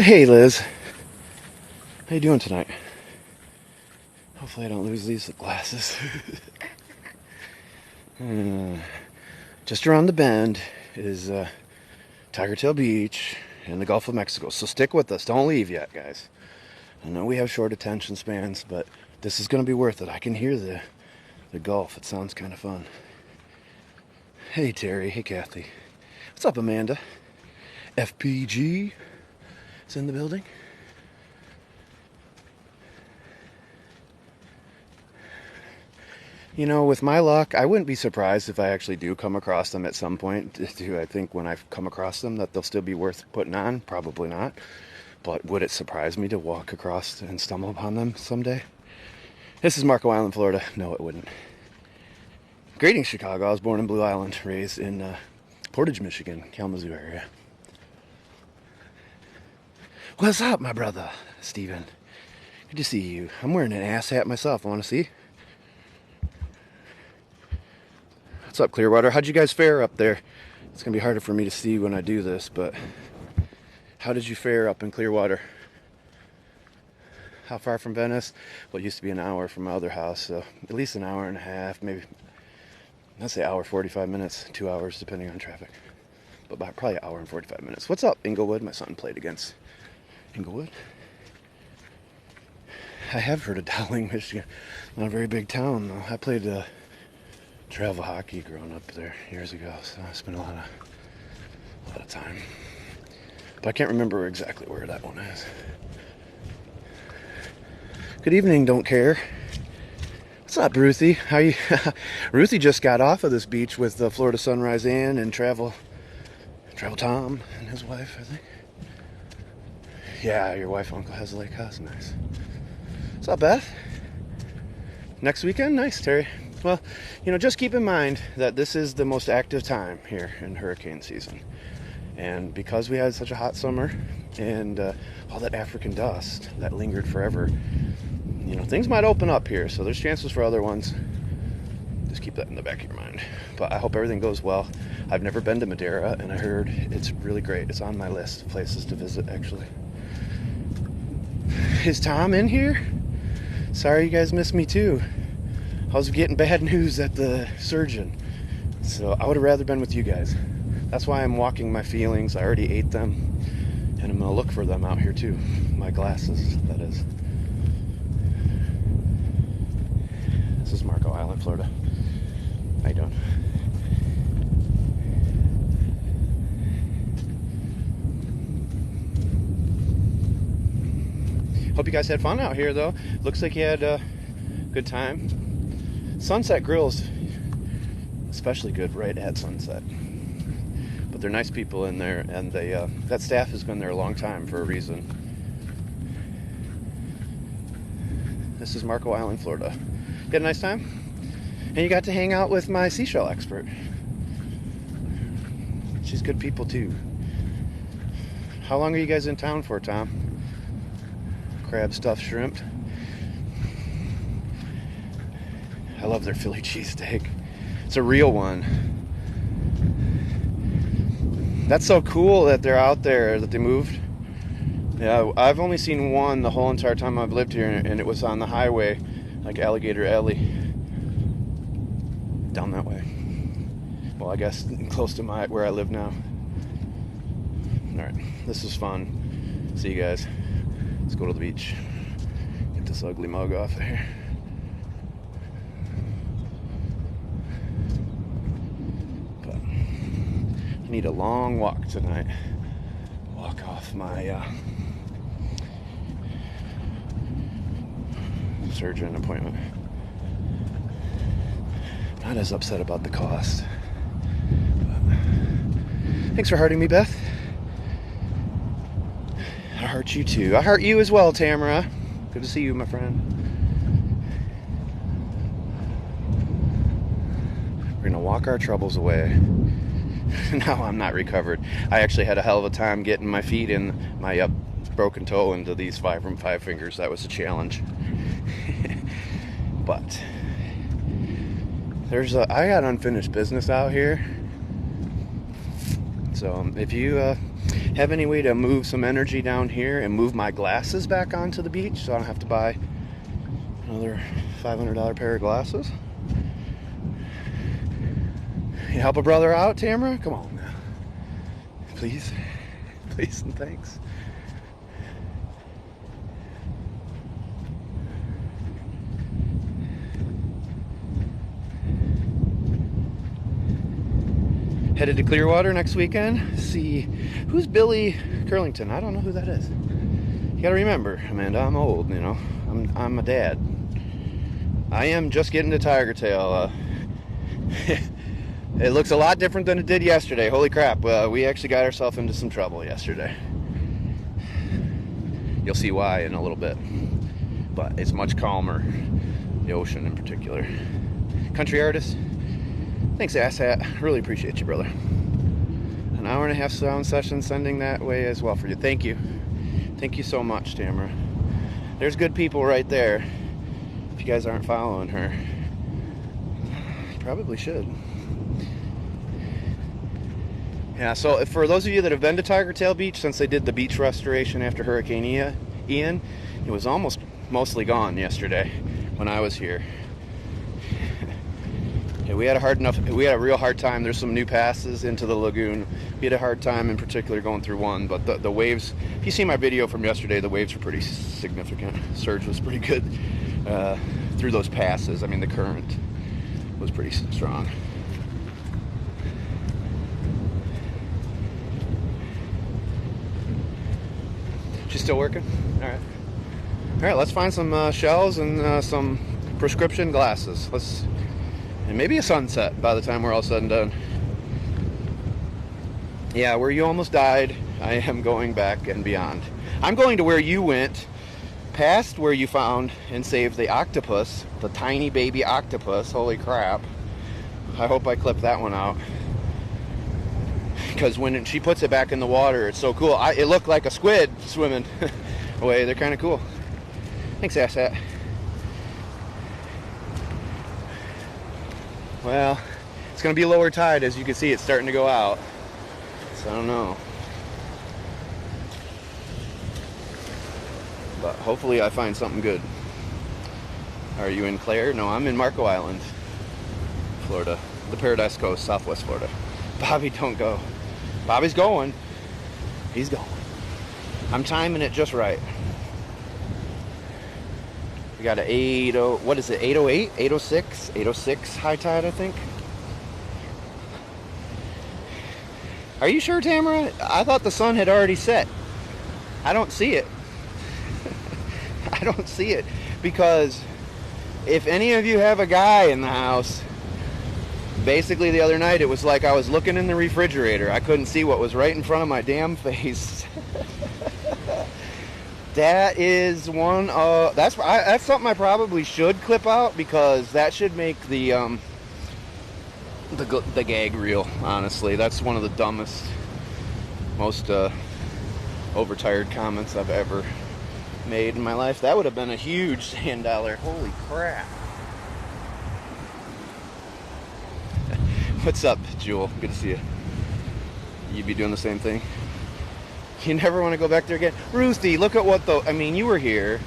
Hey Liz, how you doing tonight? Hopefully I don't lose these glasses. Just around the bend is Tiger Tail Beach in the Gulf of Mexico, so stick with us. Don't leave yet, guys. I know we have short attention spans, but this is going to be worth it. I can hear the Gulf. It sounds kind of fun. Hey Terry, hey Kathy. What's up, Amanda? FPG is in the building. You know, with my luck, I wouldn't be surprised if I actually do come across them at some point. Do I think when I come across them that they'll still be worth putting on? Probably not. But would it surprise me to walk across and stumble upon them someday? This is Marco Island, Florida. No, it wouldn't. Greetings, Chicago. I was born in Blue Island, raised in Portage, Michigan, Kalamazoo area. What's up, my brother, Steven? Good to see you. I'm wearing an ass hat myself. Want to see? What's up, Clearwater? How'd you guys fare up there? It's going to be harder for me to see when I do this, but how did you fare up in Clearwater? How far from Venice? Well, it used to be an hour from my other house, so at least an hour and a half, maybe, I'd say hour, 45 minutes, 2 hours, depending on traffic. But by probably an hour and 45 minutes. What's up, Inglewood? My son played against Inglewood. I have heard of Dowling, Michigan. Not a very big town, though. I played travel hockey growing up there years ago, so I spent a lot of time. But I can't remember exactly where that one is. Good evening, don't care. What's up, Ruthie? How you? Ruthie just got off of this beach with the Florida Sunrise Inn and Travel Tom and his wife, I think. Yeah, your wife, uncle, has a lake house. Nice. What's up, Beth? Next weekend? Nice, Terry. Well, you know, just keep in mind that this is the most active time here in hurricane season. And because we had such a hot summer and all that African dust that lingered forever, you know, things might open up here. So there's chances for other ones. Just keep that in the back of your mind. But I hope everything goes well. I've never been to Madeira, and I heard it's really great. It's on my list of places to visit, actually. Is Tom in here? Sorry you guys missed me too. I was getting bad news at the surgeon, so I would have rather been with you guys. That's why I'm walking my feelings. I already ate them, and I'm going to look for them out here too. My glasses, that is. This is Marco Island, Florida. How you doing? Hope you guys had fun out here, though. Looks like you had a good time. Sunset Grill's especially good right at sunset. But they're nice people in there, and that staff has been there a long time for a reason. This is Marco Island, Florida. You had a nice time? And you got to hang out with my seashell expert. She's good people too. How long are you guys in town for, Tom? Crab stuffed shrimp. I love their Philly cheesesteak. It's a real one. That's so cool that they're out there, that they moved. Yeah, I've only seen one the whole entire time I've lived here, and it was on the highway, like Alligator Alley. Down that way. Well, I guess close to where I live now. Alright, this was fun. See you guys. Let's go to the beach. Get this ugly mug off of here. But I need a long walk tonight. Walk off my surgeon appointment. Not as upset about the cost. But thanks for hearting me, Beth. I heart you too. I heart you as well, Tamara. Good to see you, my friend. We're gonna walk our troubles away. Now I'm not recovered. I actually had a hell of a time getting my feet in my broken toe into these 5 fingers. That was a challenge. But I got unfinished business out here. So if you have any way to move some energy down here and move my glasses back onto the beach so I don't have to buy another $500 pair of glasses, you help a brother out, Tamara? Come on now. Please. Please and thanks. Headed to Clearwater next weekend. See, who's Billy Curlington? I don't know who that is. You gotta remember, Amanda, I'm old, you know. I'm a dad. I am just getting to Tiger Tail. It looks a lot different than it did yesterday. Holy crap, we actually got ourselves into some trouble yesterday. You'll see why in a little bit. But it's much calmer, the ocean in particular. Country artist, thanks, asshat. Really appreciate you, brother. An hour and a half sound session sending that way as well for you. Thank you. Thank you so much, Tamara. There's good people right there. If you guys aren't following her, you probably should. Yeah, so for those of you that have been to Tiger Tail Beach since they did the beach restoration after Hurricane Ian, it was mostly gone yesterday when I was here. Yeah, we had a real hard time. There's some new passes into the lagoon. We had a hard time in particular going through one, but the waves, if you see my video from yesterday, the waves were pretty significant. Surge was pretty good through those passes. I mean, the current was pretty strong. She's still working? All right, let's find some shells and some prescription glasses. And maybe a sunset by the time we're all said and done. Yeah, where you almost died, I am going back and beyond. I'm going to where you went, past where you found and saved the octopus, the tiny baby octopus. Holy crap. I hope I clipped that one out. Because when she puts it back in the water, it's so cool. It looked like a squid swimming away. They're kind of cool. Thanks, asshat. Well, it's going to be lower tide. As you can see, it's starting to go out. So I don't know. But hopefully I find something good. Are you in Clare? No, I'm in Marco Island, Florida. The Paradise Coast, Southwest Florida. Bobby, don't go. Bobby's going. He's going. I'm timing it just right. We got an 80, what is it, 808, 806, 806 high tide, I think. Are you sure, Tamara? I thought the sun had already set. I don't see it. I don't see it. Because if any of you have a guy in the house, basically the other night it was like I was looking in the refrigerator. I couldn't see what was right in front of my damn face. That is one of that's something I probably should clip out, because that should make the gag reel. Honestly, that's one of the dumbest, most overtired comments I've ever made in my life. That would have been a huge sand dollar. Holy crap! What's up, Jewel? Good to see you. You be doing the same thing? You never want to go back there again? Ruthie, look at what I mean, you were here.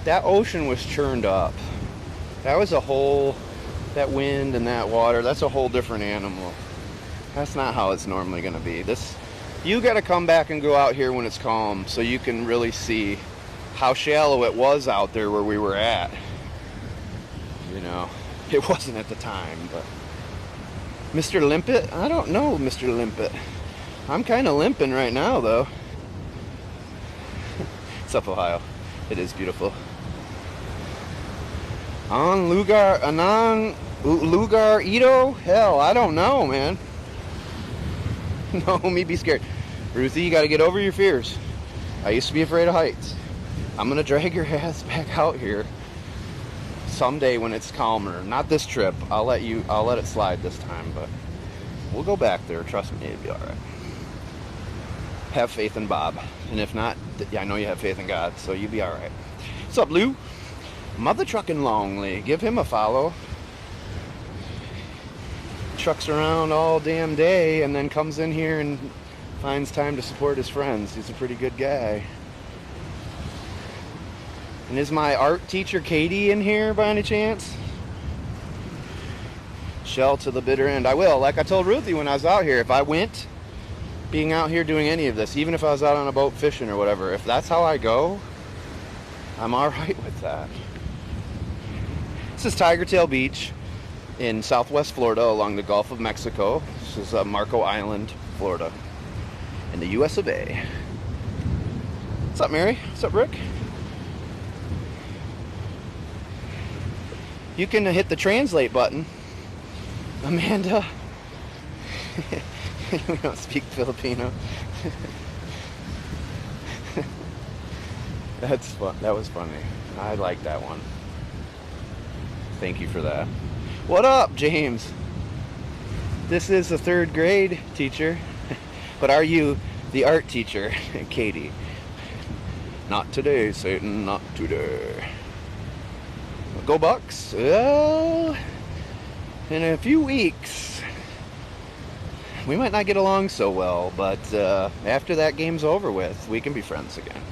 That ocean was churned up. That was that wind and that water, that's a whole different animal. That's not how it's normally going to be. You got to come back and go out here when it's calm so you can really see how shallow it was out there where we were at. You know, it wasn't at the time, but... Mr. Limpet? I don't know, Mr. Limpet. I'm kind of limping right now, though. What's up, Ohio? It is beautiful. Lugar Ito? Hell, I don't know, man. No, me be scared. Ruthie, you got to get over your fears. I used to be afraid of heights. I'm going to drag your ass back out here someday when it's calmer. Not this trip. I'll let it slide this time, but we'll go back there. Trust me, it'll be all right. Have faith in Bob, and if not, I know you have faith in God, so you'll be all right. What's up, Lou? Mother Truckin' Longley. Give him a follow. Trucks around all damn day, and then comes in here and finds time to support his friends. He's a pretty good guy. And is my art teacher Katie in here by any chance? Shell to the bitter end. I will. Like I told Ruthie when I was out here, if I went being out here doing any of this, even if I was out on a boat fishing or whatever, if that's how I go, I'm alright with that. This is Tiger Tail Beach in southwest Florida along the Gulf of Mexico. This is Marco Island, Florida, in the US of A. What's up, Mary? What's up, Rick? You can hit the translate button. Amanda. We don't speak Filipino. That's fun. That was funny. I like that one. Thank you for that. What up, James? This is a 3rd grade teacher. But are you the art teacher, Katie? Not today, Satan, not today. Go Bucks. Well, in a few weeks, we might not get along so well, but after that game's over with, we can be friends again.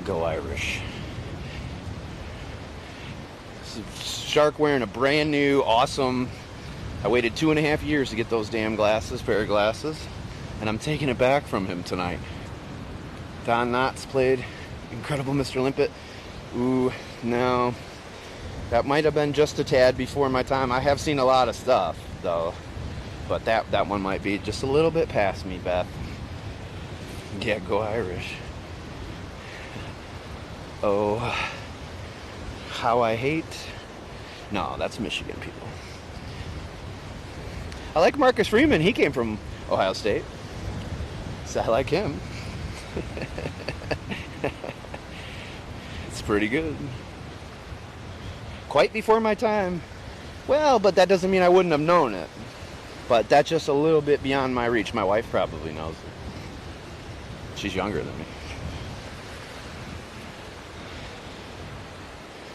Go Irish. Shark wearing a brand new, awesome, I waited 2.5 years to get those damn glasses, pair of glasses, and I'm taking it back from him tonight. Don Knotts played Incredible Mr. Limpet. Ooh, no. That might have been just a tad before my time. I have seen a lot of stuff, though. But that one might be just a little bit past me, Beth. Yeah, go Irish. Oh, how I hate... No, that's Michigan people. I like Marcus Freeman. He came from Ohio State. So I like him. It's pretty good. Quite before my time. Well, but that doesn't mean I wouldn't have known it. But that's just a little bit beyond my reach. My wife probably knows it. She's younger than me.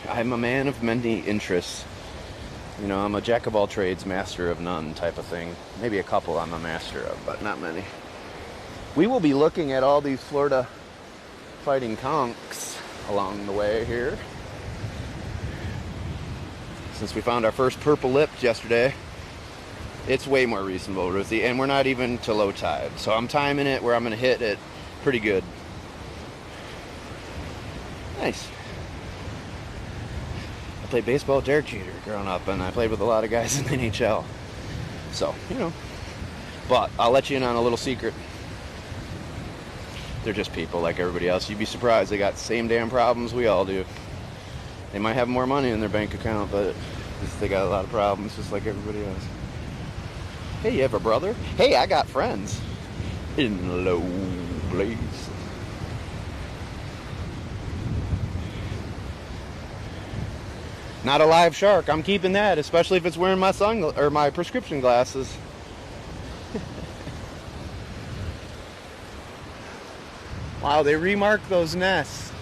I'm a man of many interests. You know, I'm a jack of all trades, master of none type of thing. Maybe a couple I'm a master of, but not many. We will be looking at all these Florida fighting conchs along the way here. Since we found our first purple lipped yesterday, it's way more reasonable, Ruthie, and we're not even to low tide. So I'm timing it where I'm going to hit it pretty good. Nice. I played baseball with Derek Jeter growing up, and I played with a lot of guys in the NHL. So, you know. But I'll let you in on a little secret. They're just people like everybody else. You'd be surprised. They got the same damn problems we all do. They might have more money in their bank account, but they got a lot of problems just like everybody else. Hey, you have a brother? Hey, I got friends in low place. Not a live shark. I'm keeping that, especially if it's wearing my my prescription glasses. Wow, they remarked those nests.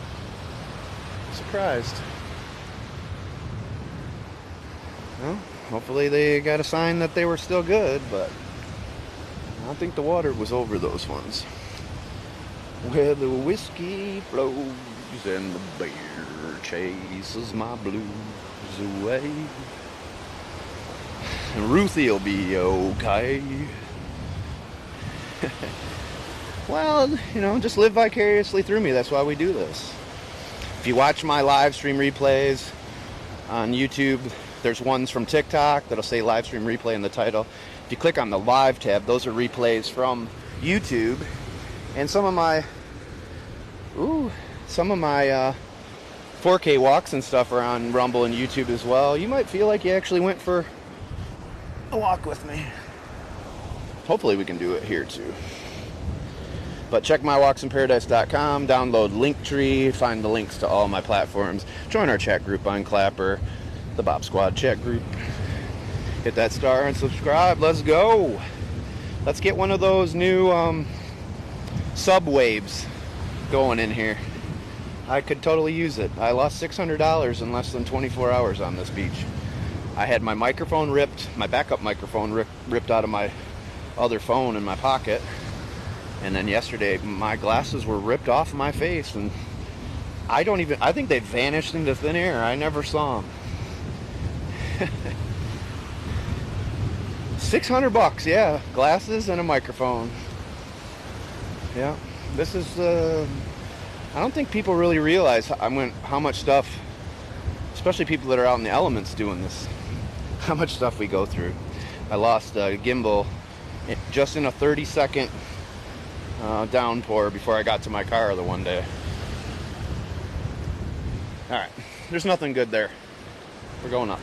Surprised. Well, hopefully they got a sign that they were still good, but I don't think the water was over those ones. Where the whiskey flows and the beer chases my blues away. And Ruthie'll be okay. Well, you know, just live vicariously through me. That's why we do this. If you watch my live stream replays on YouTube, there's ones from TikTok that'll say live stream replay in the title. If you click on the live tab, those are replays from YouTube. And some of my 4K walks and stuff are on Rumble and YouTube as well. You might feel like you actually went for a walk with me. Hopefully we can do it here too. But check mywalksinparadise.com, download Linktree, find the links to all my platforms. Join our chat group on Clapper, the Bob Squad chat group. Hit that star and subscribe. Let's go. Let's get one of those new sub waves going in here. I could totally use it. I lost $600 in less than 24 hours on this beach. I had my microphone ripped, my backup microphone ripped out of my other phone in my pocket. And then yesterday, my glasses were ripped off my face, and I think they vanished into thin air. I never saw them. $600, yeah. Glasses and a microphone. Yeah. This is, I don't think people really realize how much stuff, especially people that are out in the elements doing this, how much stuff we go through. I lost a gimbal just in a 30-second downpour before I got to my car the one day. Alright, there's nothing good there. We're going up.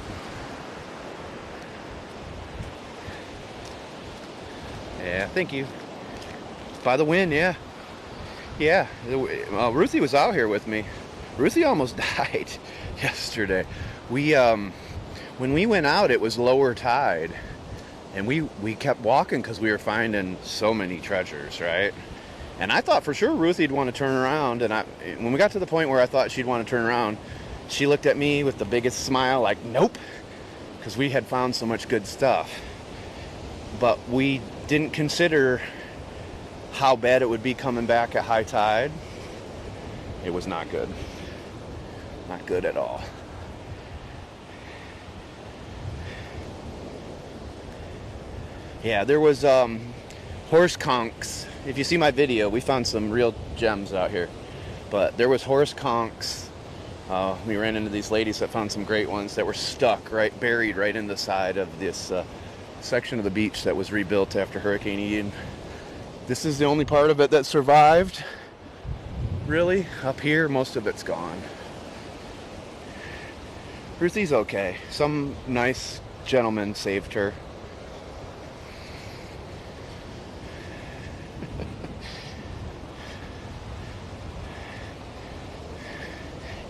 Yeah, thank you. By the wind, yeah. Yeah, Ruthie was out here with me. Ruthie almost died yesterday. When we went out, it was lower tide. And we kept walking because we were finding so many treasures, right? And I thought for sure Ruthie'd want to turn around. And when we got to the point where I thought she'd want to turn around, she looked at me with the biggest smile like, nope. Because we had found so much good stuff. But we didn't consider how bad it would be coming back at high tide. It was not good. Not good at all. Yeah, there was horse conchs. If you see my video, we found some real gems out here. But there was horse conchs. We ran into these ladies that found some great ones that were stuck, buried right in the side of this section of the beach that was rebuilt after Hurricane Ian. This is the only part of it that survived. Really, up here, most of it's gone. Ruthie's okay. Some nice gentleman saved her.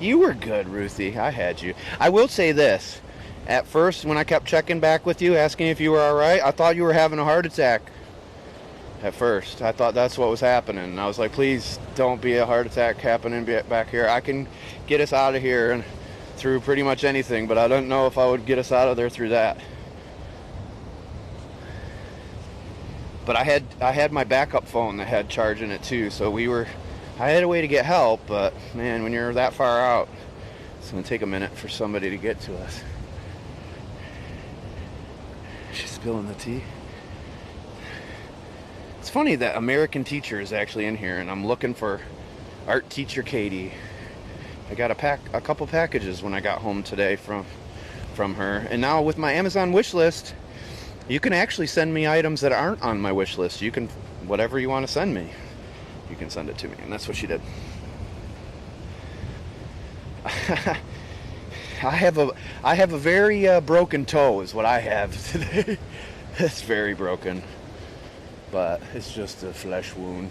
You were good, Ruthie. I had you. I will say this. At first, when I kept checking back with you, asking if you were all right, I thought you were having a heart attack. At first, I thought that's what was happening. And I was like, please don't be a heart attack happening back here. I can get us out of here and through pretty much anything, but I don't know if I would get us out of there through that. But I had my backup phone that had charge in it too, so I had a way to get help, but man, when you're that far out, it's going to take a minute for somebody to get to us. She's spilling the tea. It's funny that American Teacher is actually in here, and I'm looking for art teacher Katie. I got a couple packages when I got home today from her, and now with my Amazon wish list, you can actually send me items that aren't on my wish list. You can, whatever you want to send me, you can send it to me, and that's what she did. I have a very broken toe is what I have today. It's very broken, but it's just a flesh wound.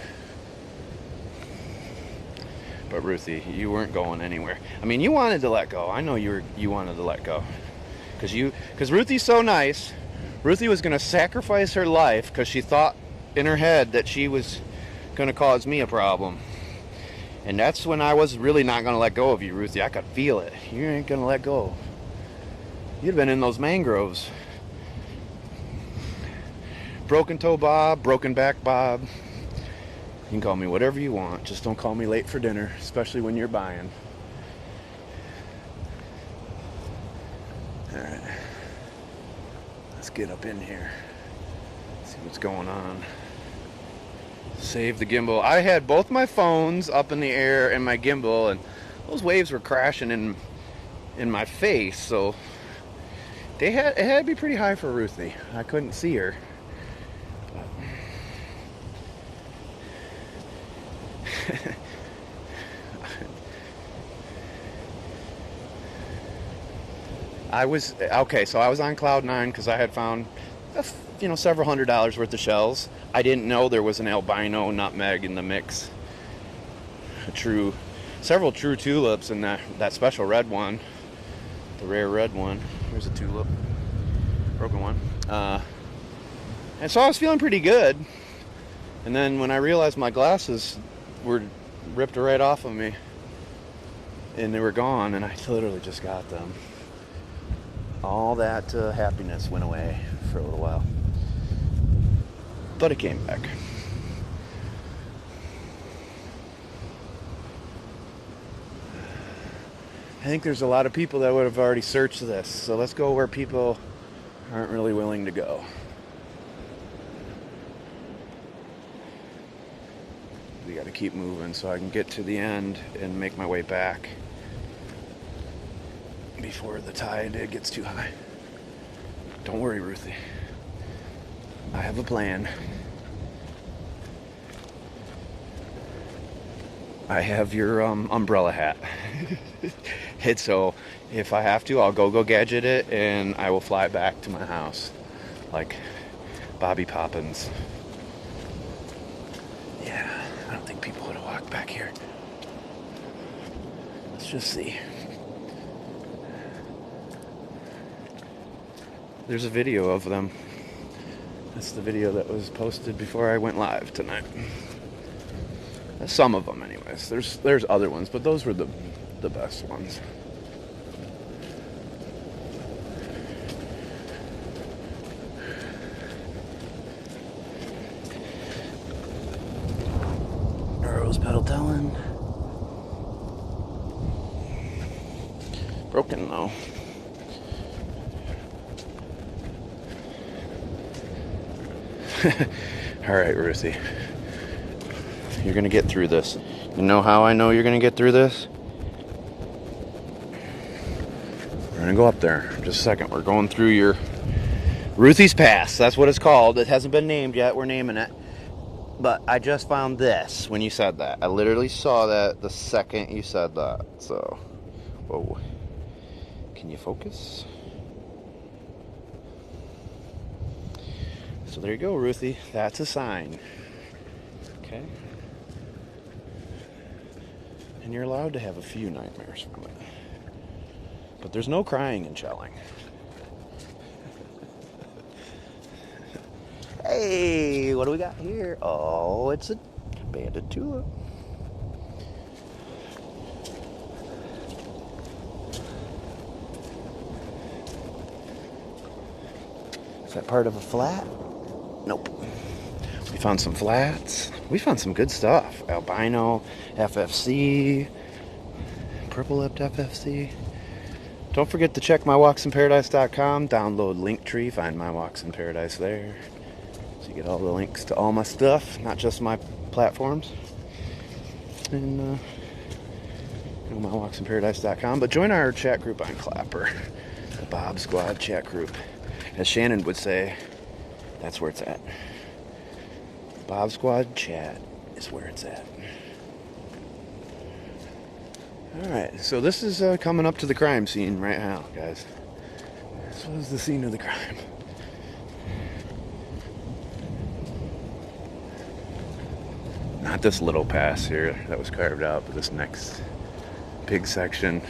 But Ruthie, you weren't going anywhere. I mean, you wanted to let go. I know you wanted to let go, because Ruthie's so nice. Ruthie was going to sacrifice her life because she thought in her head that she was going to cause me a problem. And that's when I was really not going to let go of you, Ruthie. I could feel it. You ain't going to let go. You'd been in those mangroves. Broken toe Bob, broken back Bob. You can call me whatever you want. Just don't call me late for dinner, especially when you're buying. Alright. Let's get up in here. See what's going on. Save the gimbal. I had both my phones up in the air and my gimbal, and those waves were crashing in my face, so it had to be pretty high for Ruthie. I couldn't see her. I was on cloud nine because I had found several $100s worth of shells. I didn't know there was an albino nutmeg in the mix. Several true tulips in that special red one, the rare red one. Here's a tulip, broken one. And so I was feeling pretty good. And then when I realized my glasses were ripped right off of me, and they were gone, and I literally just got them. All that happiness went away for a little while. But it came back. I think there's a lot of people that would have already searched this. So let's go where people aren't really willing to go. We got to keep moving so I can get to the end and make my way back before the tide gets too high. Don't worry, Ruthie. I have a plan. I have your umbrella hat. It's so if I have to, I'll go gadget it and I will fly back to my house like Bobby Poppins. Yeah, I don't think people would have walked back here. Let's just see. There's a video of them. That's the video that was posted before I went live tonight. Some of them anyways. There's other ones, but those were the best ones. Rose petal telling. Broken though. Alright, Ruthie. You're gonna get through this. You know how I know you're gonna get through this? We're gonna go up there. Just a second. We're going through your Ruthie's Pass. That's what it's called. It hasn't been named yet. We're naming it. But I just found this when you said that. I literally saw that the second you said that. So, whoa. Can you focus? So there you go, Ruthie. That's a sign. Okay? And you're allowed to have a few nightmares from it. But there's no crying and shelling. Hey, what do we got here? Oh, it's a banded tulip. Is that part of a flat? Nope. We found some flats. We found some good stuff. Albino, FFC, purple-lipped FFC. Don't forget to check mywalksinparadise.com. Download Linktree. Find My Walks in Paradise there. So you get all the links to all my stuff, not just my platforms. And mywalksinparadise.com. But join our chat group on Clapper. The Bob Squad chat group. As Shannon would say, that's where it's at. Bob Squad chat is where it's at. Alright, so this is coming up to the crime scene right now, guys. This was the scene of the crime. Not this little pass here that was carved out, but this next big section.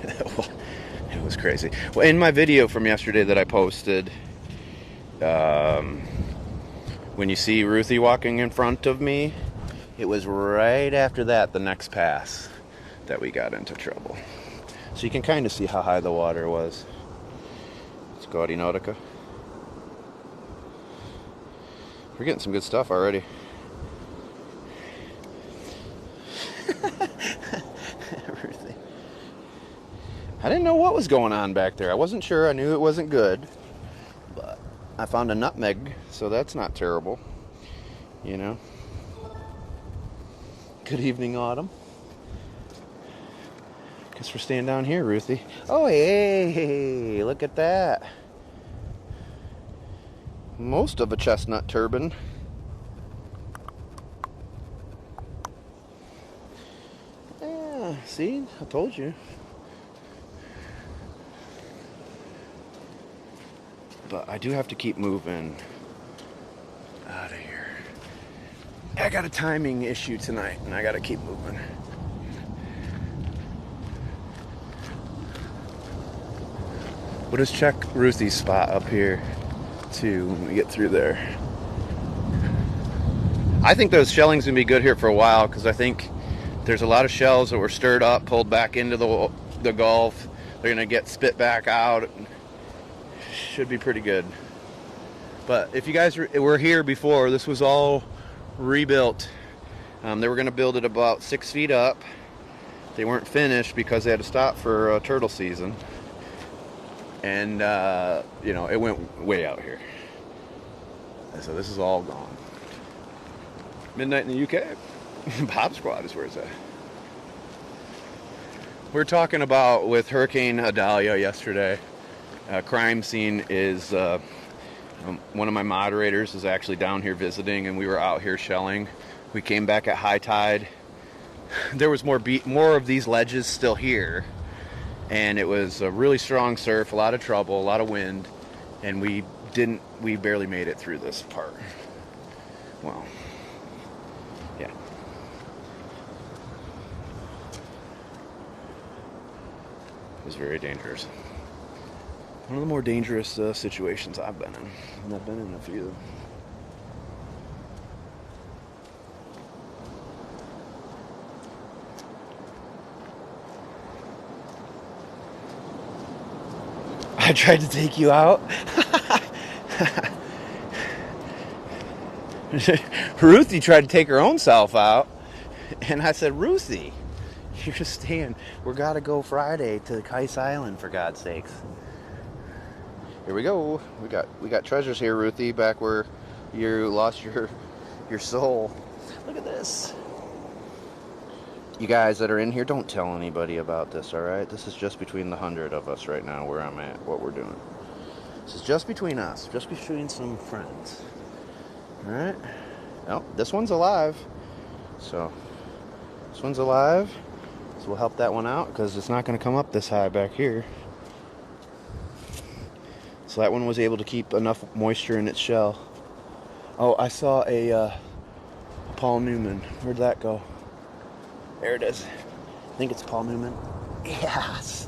It was crazy. Well, in my video from yesterday that I posted, when you see Ruthie walking in front of me, it was right after that, the next pass, that we got into trouble. So you can kind of see how high the water was. Let's go, Nautica. We're getting some good stuff already. Ruthie. I didn't know what was going on back there. I wasn't sure. I knew it wasn't good. But I found a nutmeg, so that's not terrible. You know? Good evening, Autumn. Guess we're staying down here, Ruthie. Oh, hey, look at that. Most of a chestnut turban. Yeah, see? I told you. But I do have to keep moving out of here. I got a timing issue tonight, and I got to keep moving. We'll just check Ruthie's spot up here, too, when we get through there. I think those shelling's going to be good here for a while, because I think there's a lot of shells that were stirred up, pulled back into the Gulf. They're going to get spit back out. Should be pretty good. But if you guys were here before, this was all rebuilt. They were going to build it about 6 feet up. They weren't finished because they had to stop for turtle season. And, you know, it went way out here. And so this is all gone. Midnight in the UK. Pop Squad is where it's at. We're talking about with Hurricane Idalia yesterday. Crime scene is... one of my moderators is actually down here visiting, and we were out here shelling. We came back at high tide. There was more of these ledges still here, and it was a really strong surf, a lot of trouble, a lot of wind, and we barely made it through this part. Well, yeah. It was very dangerous. One of the more dangerous situations I've been in, and I've been in a few. I tried to take you out. Ruthie tried to take her own self out, and I said, Ruthie, you're just staying. We gotta go Friday to Kais Island, for God's sakes. Here we go. We got treasures here, Ruthie, back where you lost your soul. Look at this. You guys that are in here, don't tell anybody about this, all right? This is just between the 100 of us right now, where I'm at, what we're doing. This is just between us, just between some friends. All right? Well, this one's alive. So, this one's alive. So we'll help that one out, because it's not going to come up this high back here. So that one was able to keep enough moisture in its shell. Oh, I saw a Paul Newman. Where'd that go? There it is. I think it's Paul Newman. Yes.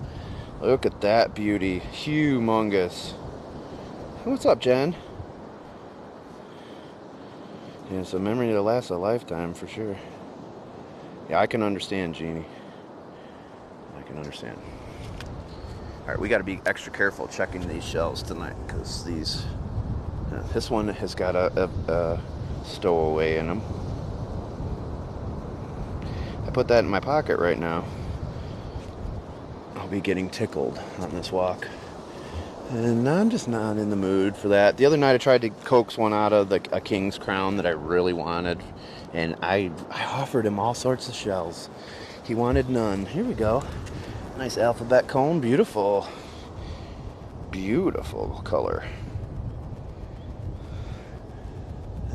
Look at that beauty. Humongous. What's up, Jen? Yeah, it's a memory that lasts a lifetime for sure. Yeah, I can understand, Jeannie. I can understand. Alright, we got to be extra careful checking these shells tonight, because these... this one has got a stowaway in them. I put that in my pocket right now. I'll be getting tickled on this walk. And I'm just not in the mood for that. The other night I tried to coax one out of a king's crown that I really wanted. And I offered him all sorts of shells. He wanted none. Here we go. Nice alphabet cone. Beautiful. Beautiful color.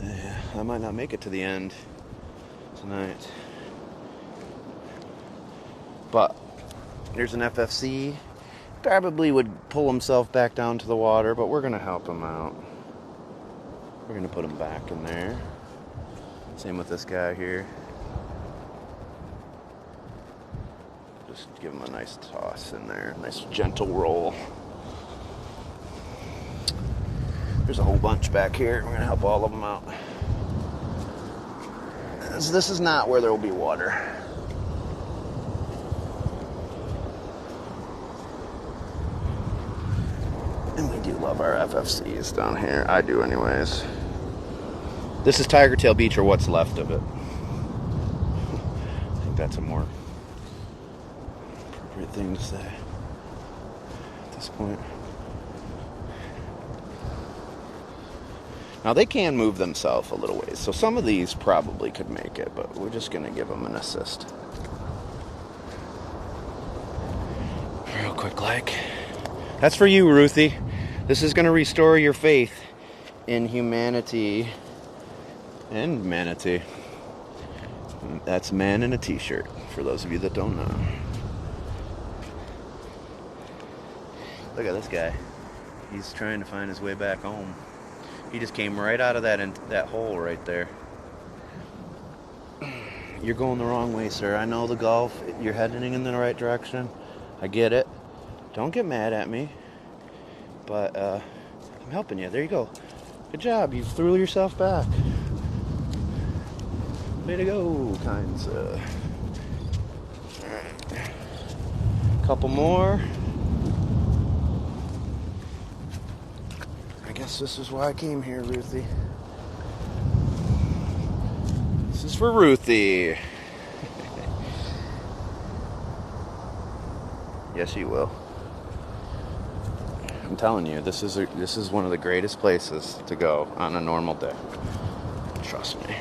Yeah, I might not make it to the end tonight. But there's an FFC. Probably would pull himself back down to the water, but we're going to help him out. We're going to put him back in there. Same with this guy here. Just give him a nice toss in there. Nice gentle roll. There's a whole bunch back here. We're going to help all of them out. This is not where there will be water. And we do love our FFCs down here. I do anyways. This is Tiger Tail Beach, or what's left of it. I think that's a more appropriate thing to say at this point. Now they can move themselves a little ways, so some of these probably could make it, but we're just going to give them an assist. Real quick like. That's for you, Ruthie. This is going to restore your faith in humanity and manatee. That's man in a t-shirt, for those of you that don't know. Look at this guy. He's trying to find his way back home. He just came right out of that hole right there. You're going the wrong way, sir. I know the Gulf. You're heading in the right direction. I get it. Don't get mad at me. But I'm helping you. There you go. Good job. You threw yourself back. Way to go, kinds of. Alright. Couple more. I guess this is why I came here, Ruthie. This is for Ruthie. Yes, you will. I'm telling you, this is one of the greatest places to go on a normal day. Trust me.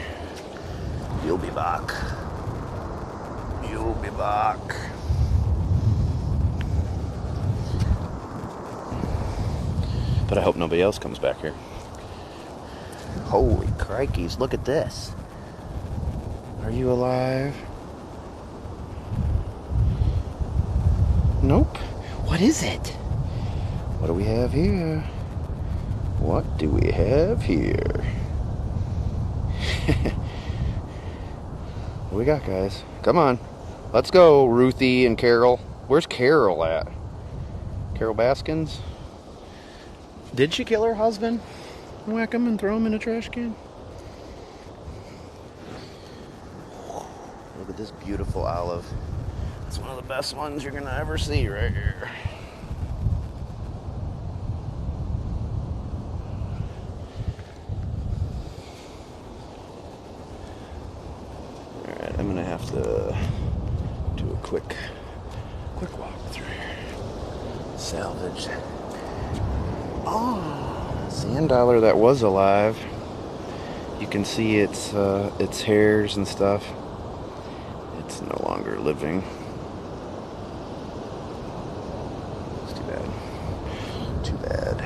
You'll be back. You'll be back. But I hope nobody else comes back here. Holy crikeys, look at this. Are you alive? Nope. What is it? What do we have here? What do we have here? What we got, guys? Come on. Let's go, Ruthie and Carol. Where's Carol at? Carol Baskins? Did she kill her husband? Whack him and throw him in a trash can? Look at this beautiful olive. It's one of the best ones you're gonna ever see right here. Alright, I'm gonna have to do a quick walk through here. Salvage. Oh, sand dollar that was alive. You can see its hairs and stuff. It's no longer living. It's too bad. Too bad.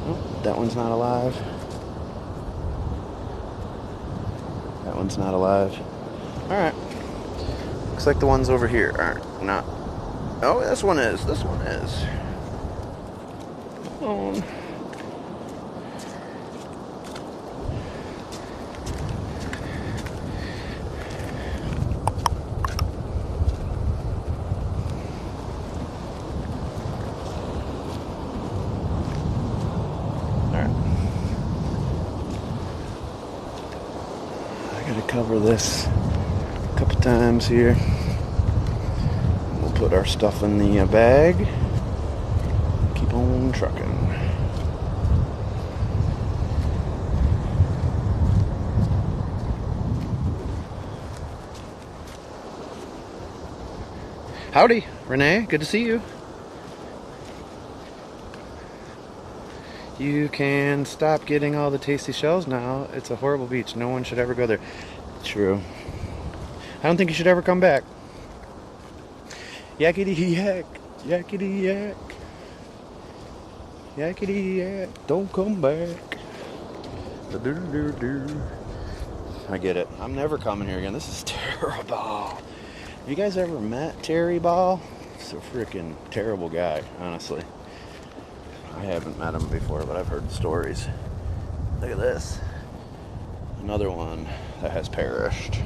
Oh, that one's not alive. That one's not alive. Alright. Looks like the ones over here aren't not. Oh, this one is. This one is. Come on. Cover this a couple times here. We'll put our stuff in the bag. Keep on trucking. Howdy, Renee. Good to see you. You can stop getting all the tasty shells now. It's a horrible beach. No one should ever go there. True. I don't think you should ever come back. Yakety yak. Yakety yak. Yakety yak. Don't come back. I get it. I'm never coming here again. This is terrible. Have you guys ever met Terry Ball? He's a freaking terrible guy, honestly. I haven't met him before, but I've heard stories. Look at this. Another one that has perished.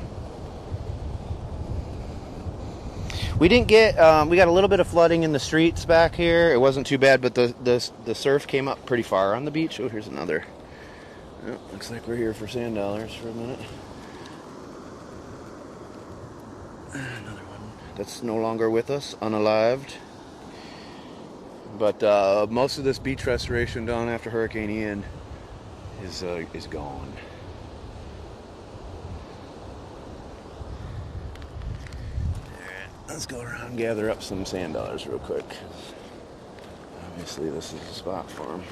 We didn't get, we got a little bit of flooding in the streets back here. It wasn't too bad, but the surf came up pretty far on the beach. Oh, here's another. Oh, looks like we're here for sand dollars for a minute. Another one that's no longer with us, unalived. But most of this beach restoration done after Hurricane Ian is gone. Alright, let's go around and gather up some sand dollars real quick. Obviously, this is a spot for them.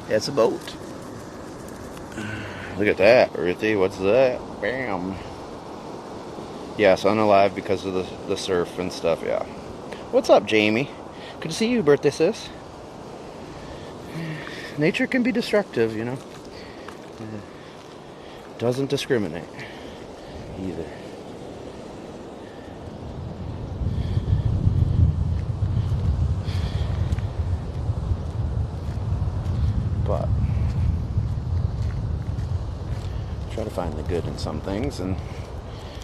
It's a boat. Look at that, Ruthie. What's that? Bam. Yes, unalive because of the surf and stuff, yeah. What's up, Jamie? Good to see you, birthday sis. Nature can be destructive, you know. Doesn't discriminate either. But try to find good in some things and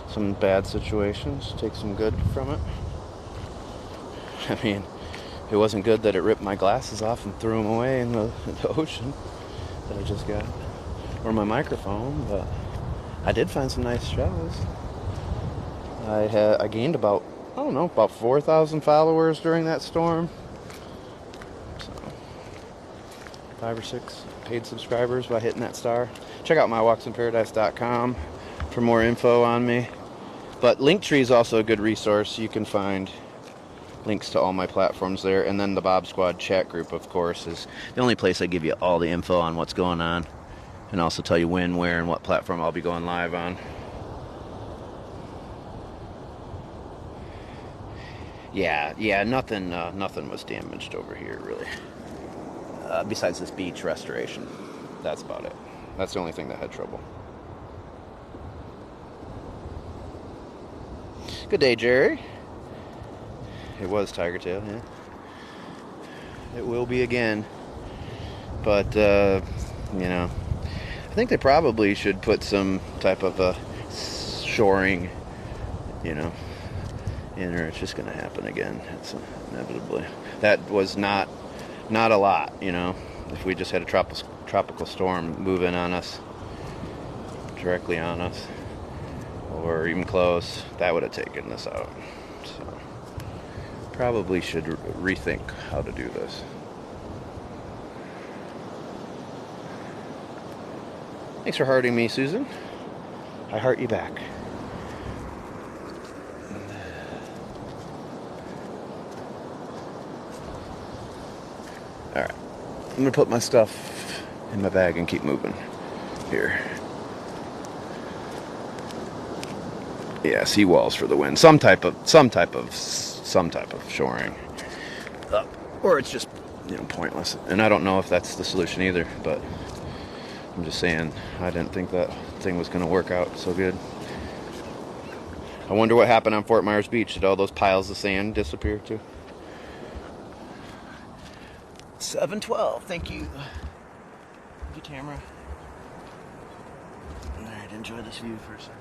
some bad situations. Take some good from it. I mean, it wasn't good that it ripped my glasses off and threw them away in the ocean that I just got. Or my microphone, but I did find some nice shells. I gained about 4,000 followers during that storm. So 5 or 6 paid subscribers by hitting that star. Check out mywalksinparadise.com for more info on me. But Linktree is also a good resource. You can find links to all my platforms there. And then the Bob Squad chat group, of course, is the only place I give you all the info on what's going on. And also tell you when, where, and what platform I'll be going live on. Yeah, nothing was damaged over here, really. Besides this beach restoration. That's about it. That's the only thing that had trouble. Good day, Jerry. It was Tiger Tail, yeah. It will be again. But, I think they probably should put some type of a shoring, in, or it's just going to happen again. It's inevitably. That was not a lot, If we just had a tropical storm move in on us, directly on us, or even close, that would have taken this out. So, probably should rethink how to do this. Thanks for hearting me, Susan. I heart you back. Alright. I'm going to put my stuff in my bag and keep moving here. Yeah, seawalls for the wind. Some type of shoring. Or it's just, pointless. And I don't know if that's the solution either, but I'm just saying, I didn't think that thing was going to work out so good. I wonder what happened on Fort Myers Beach. Did all those piles of sand disappear too? 712, thank you. Thank you, Tamara. Alright, enjoy this view for a second.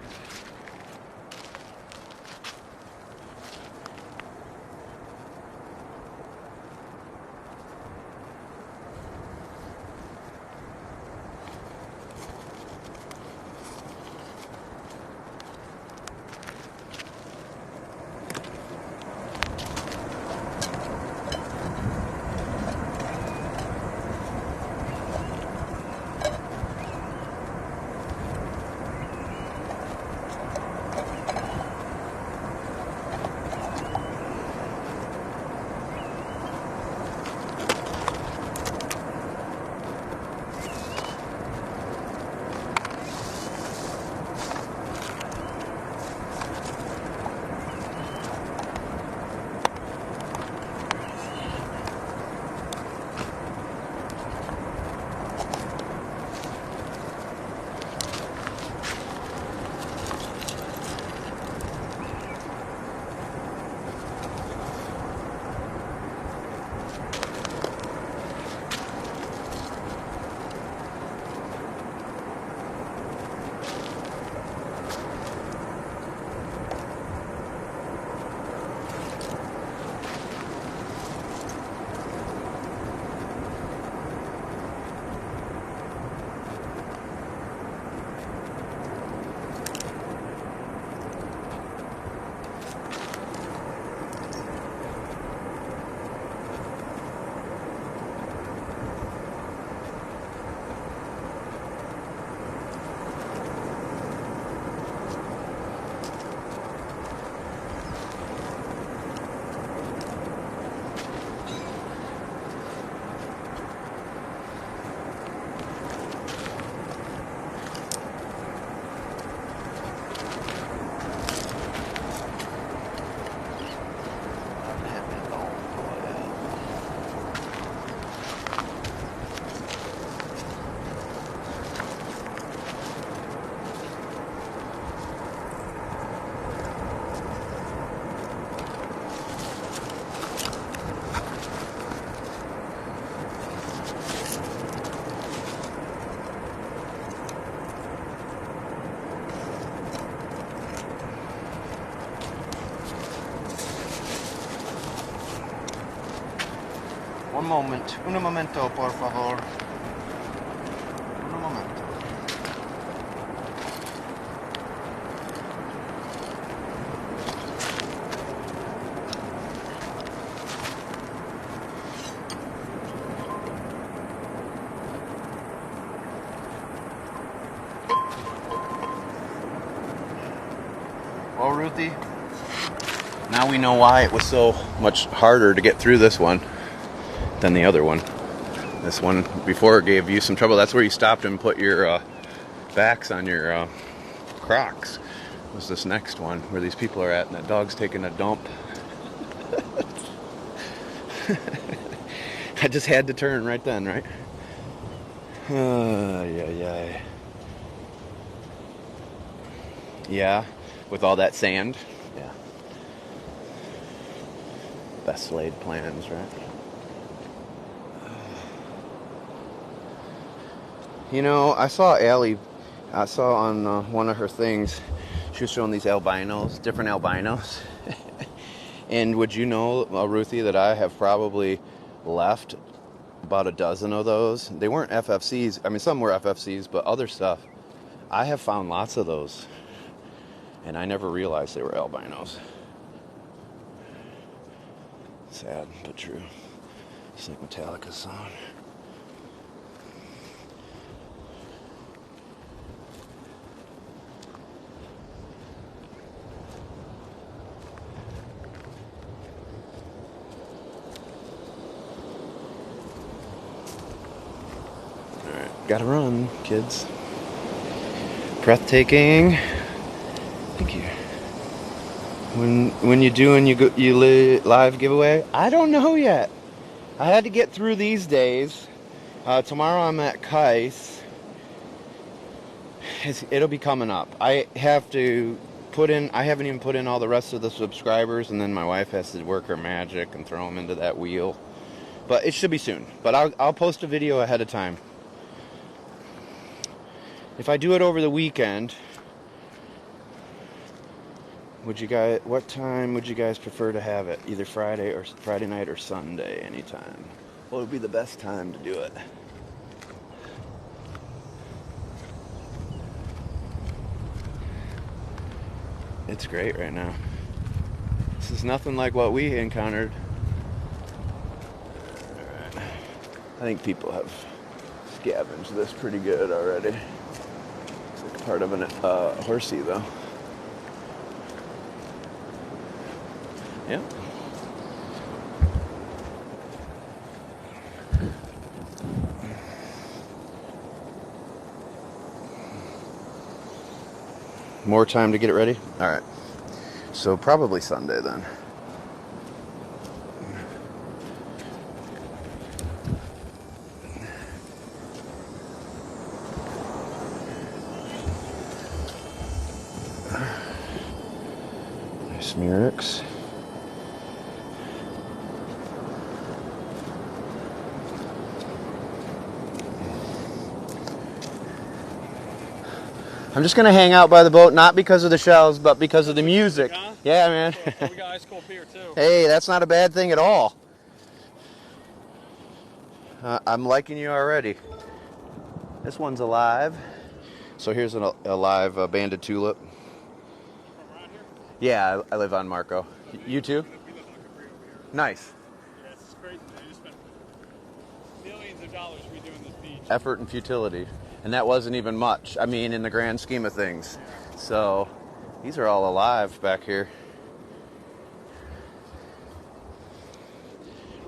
One moment. Un momento, por favor. Un momento. Well, Ruthie, now we know why it was so much harder to get through this one than the other one. This one before gave you some trouble. That's where you stopped and put your backs on your Crocs. Was this next one where these people are at and that dog's taking a dump. I just had to turn right then, right? Yeah. Yeah, with all that sand. Yeah. Best laid plans, right? You know, I saw Allie, on one of her things, she was showing these albinos, different albinos. And would you know, Ruthie, that I have probably left about a dozen of those? They weren't FFCs. I mean, some were FFCs, but other stuff. I have found lots of those. And I never realized they were albinos. Sad, but true. It's like Metallica's song. Gotta run, kids. Breathtaking. Thank you. When you doing you live giveaway? I don't know yet. I had to get through these days. Tomorrow I'm at Kais. It'll be coming up. I have to put in. I haven't even put in all the rest of the subscribers, and then my wife has to work her magic and throw them into that wheel. But it should be soon. But I'll post a video ahead of time. If I do it over the weekend, what time would you guys prefer to have it? Either Friday night or Sunday, anytime. What would be the best time to do it? It's great right now. This is nothing like what we encountered. Alright. I think people have scavenged this pretty good already. Part of a horsey, though. Yeah. More time to get it ready? All right. So probably Sunday then. Smurix. I'm just gonna hang out by the boat, not because of the shells, but because of the music. Huh? Yeah, man. We got ice cold beer too. Hey, that's not a bad thing at all. I'm liking you already. This one's alive. So here's a live banded tulip. From around here? Yeah, I live on Marco. You too? We live on Capri over here. Nice. Yeah, it's crazy. They just spent millions of dollars redoing this beach. Effort and futility. And that wasn't even much, I mean, in the grand scheme of things. Yeah. So, these are all alive back here.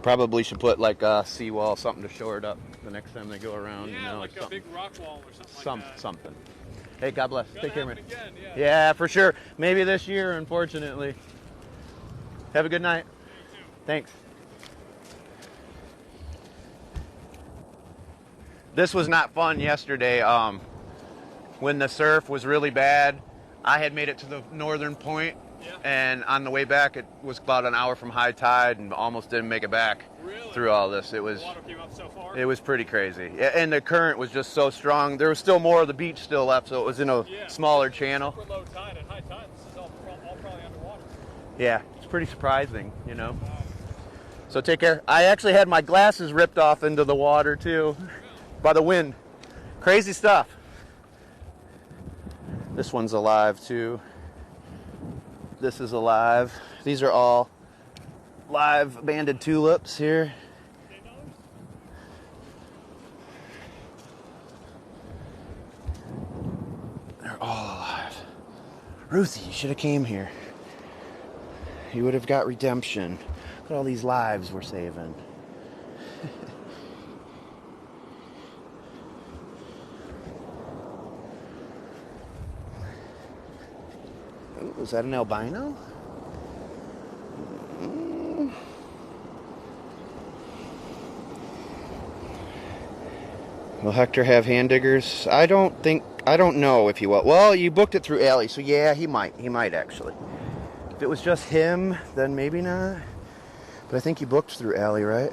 Probably should put like a seawall, something to shore it up the next time they go around. Yeah, you know, like a big rock wall or something like that. Something. Hey, God bless. Take care, man. Again, yeah. Yeah, for sure. Maybe this year, unfortunately. Have a good night. You too. Thanks. This was not fun yesterday. When the surf was really bad, I had made it to the northern point, yeah. And on the way back, it was about an hour from high tide, and almost didn't make it back. Really? Through all this. It was. The water came up so far? It was pretty crazy, and the current was just so strong. There was still more of the beach still left, so it was in a smaller channel. Super low tide and high tide. This is all probably underwater. Yeah, it's pretty surprising, you know. Wow. So take care. I actually had my glasses ripped off into the water too by the wind. Crazy stuff. This one's alive too. This is alive. These are all live banded tulips here. They're all alive. Ruthie, you should have came here. You would have got redemption. Look at all these lives we're saving. Ooh, is that an albino? Will Hector have hand diggers? I don't know if he will. Well, you booked it through Allie, so yeah, he might actually. If it was just him, then maybe not. But I think you booked through Allie, right?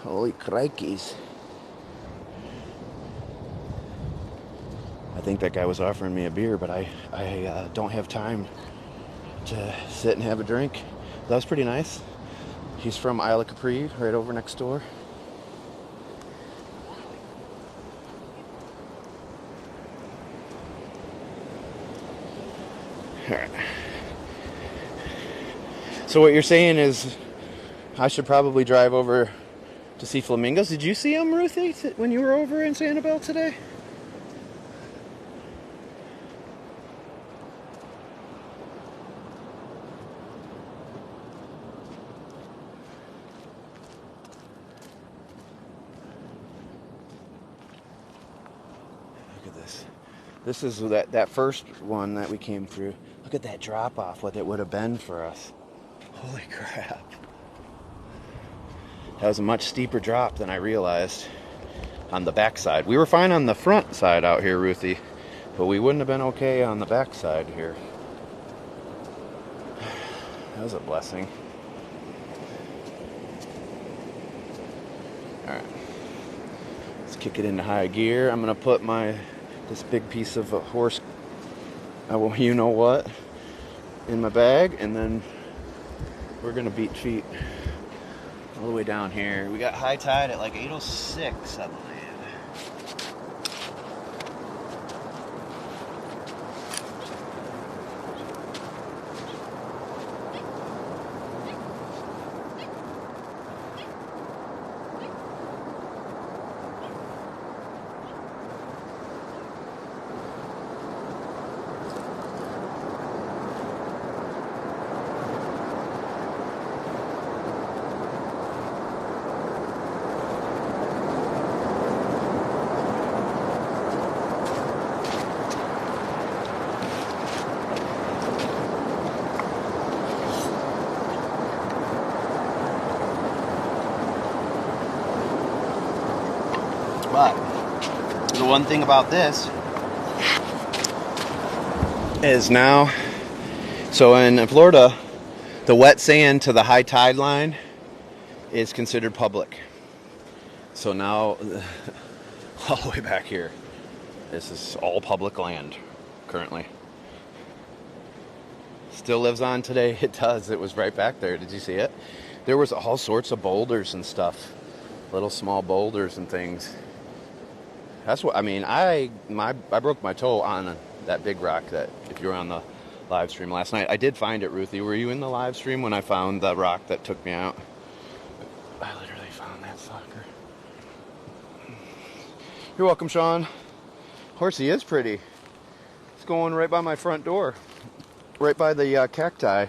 Holy crikeys. I think that guy was offering me a beer, but I don't have time to sit and have a drink. That was pretty nice. He's from Isle of Capri, right over next door. All right. So what you're saying is I should probably drive over to see flamingos. Did you see them, Ruthie, when you were over in Sanibel today? This is that first one that we came through. Look at that drop off, what it would have been for us. Holy crap. That was a much steeper drop than I realized on the backside. We were fine on the front side out here, Ruthie, but we wouldn't have been okay on the backside here. That was a blessing. Alright. Let's kick it into high gear. I'm going to put this big piece of horse, you know what, in my bag, and then we're gonna beat feet all the way down here. We got high tide at like 8:06, I believe. But the one thing about this is now, so in Florida, the wet sand to the high tide line is considered public. So now, all the way back here, this is all public land currently. Still lives on today. It does. It was right back there. Did you see it? There was all sorts of boulders and stuff, little small boulders and things. That's what I mean. I broke my toe on that big rock that, if you were on the live stream last night, I did find it, Ruthie. Were you in the live stream when I found the rock that took me out? I literally found that sucker. You're welcome, Sean. Horsey is pretty. It's going right by my front door, right by the cacti.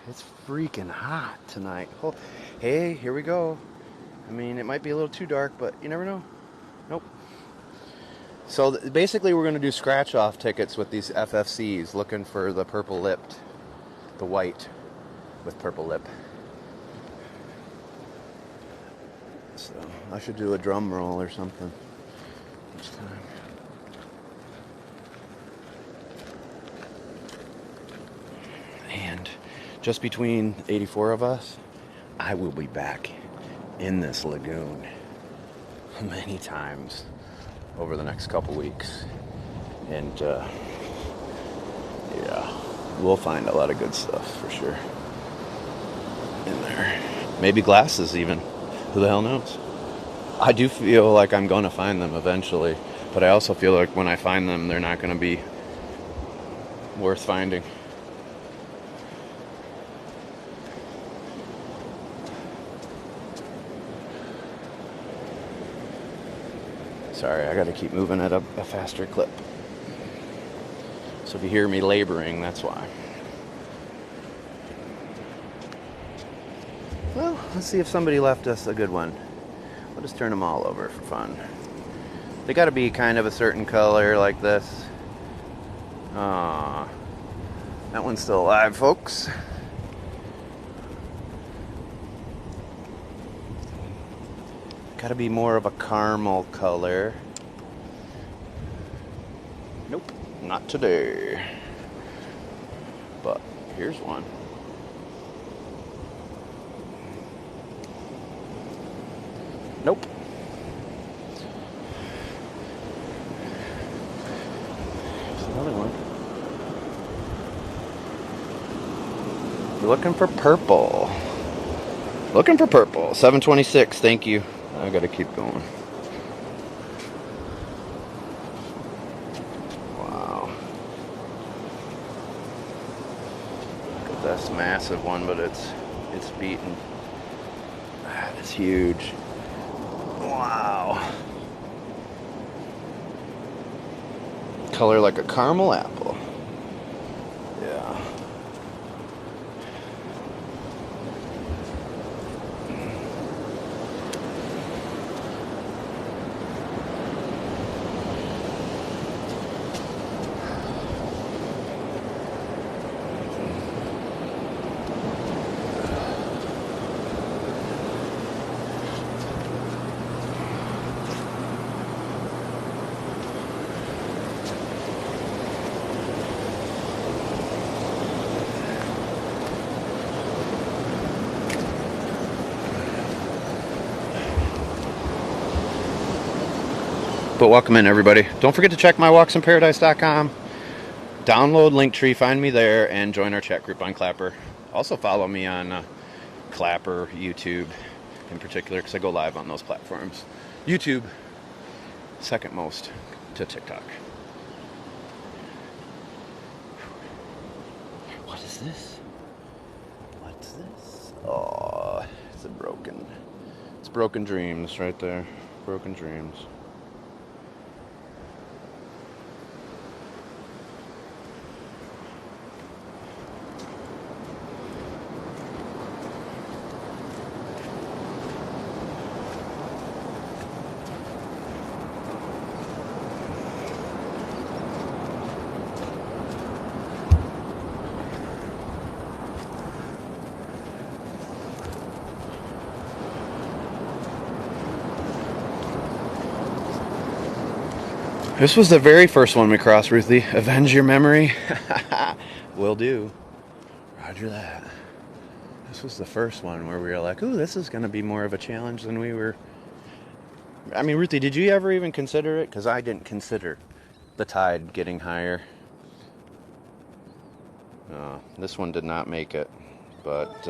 It's freaking hot tonight. Oh, hey, here we go. I mean, it might be a little too dark, but you never know. Nope. So basically we're going to do scratch-off tickets with these FFCs, looking for the purple-lipped, the white with purple lip. So I should do a drum roll or something each time. And just between 84 of us, I will be back in this lagoon many times over the next couple weeks. And yeah, we'll find a lot of good stuff for sure in there. Maybe glasses even. Who the hell knows? I do feel like I'm going to find them eventually, but I also feel like when I find them, they're not going to be worth finding. Sorry, I got to keep moving at a faster clip. So if you hear me laboring, that's why. Well, let's see if somebody left us a good one. We'll just turn them all over for fun. They got to be kind of a certain color like this. That one's still alive, folks. Got to be more of a caramel color. Nope, not today. But here's one. Nope. There's another one. We're looking for purple. Looking for purple. 726, thank you. I gotta keep going. Wow. Look at this massive one, but it's beaten. That is huge. Wow. Color like a caramel apple. Yeah. But welcome in, everybody. Don't forget to check mywalksinparadise.com. Download Linktree, find me there, and join our chat group on Clapper. Also follow me on Clapper, YouTube in particular, because I go live on those platforms. YouTube, second most to TikTok. What is this? What's this? Oh, it's broken dreams right there. Broken dreams. This was the very first one we crossed, Ruthie. Avenge your memory? Will do. Roger that. This was the first one where we were like, ooh, this is going to be more of a challenge than we were. I mean, Ruthie, did you ever even consider it? Because I didn't consider the tide getting higher. This one did not make it, but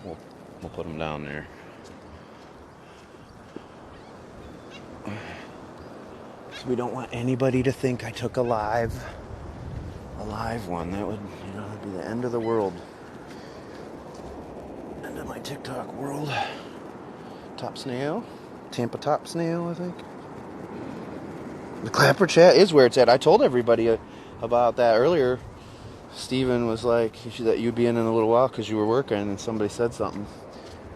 we'll put them down there. We don't want anybody to think I took a live one. That would, that'd be the end of the world. End of my TikTok world. Top snail. Tampa top snail, I think. The Clapper chat is where it's at. I told everybody about that earlier. Steven was like, that you'd be in a little while because you were working, and somebody said something.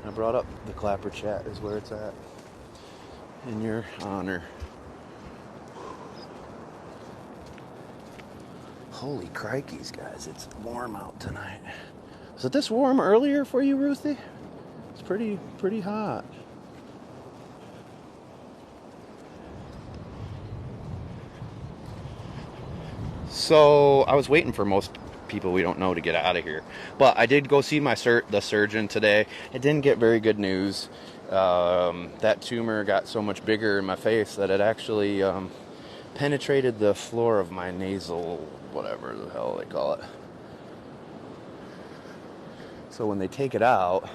I brought up the Clapper chat is where it's at. In your honor. Holy crikeys, guys, it's warm out tonight. Was it this warm earlier for you, Ruthie? It's pretty hot. So I was waiting for most people we don't know to get out of here. But I did go see the surgeon today. It didn't get very good news. That tumor got so much bigger in my face that it actually penetrated the floor of my nasal, whatever the hell they call it. So when they take it out,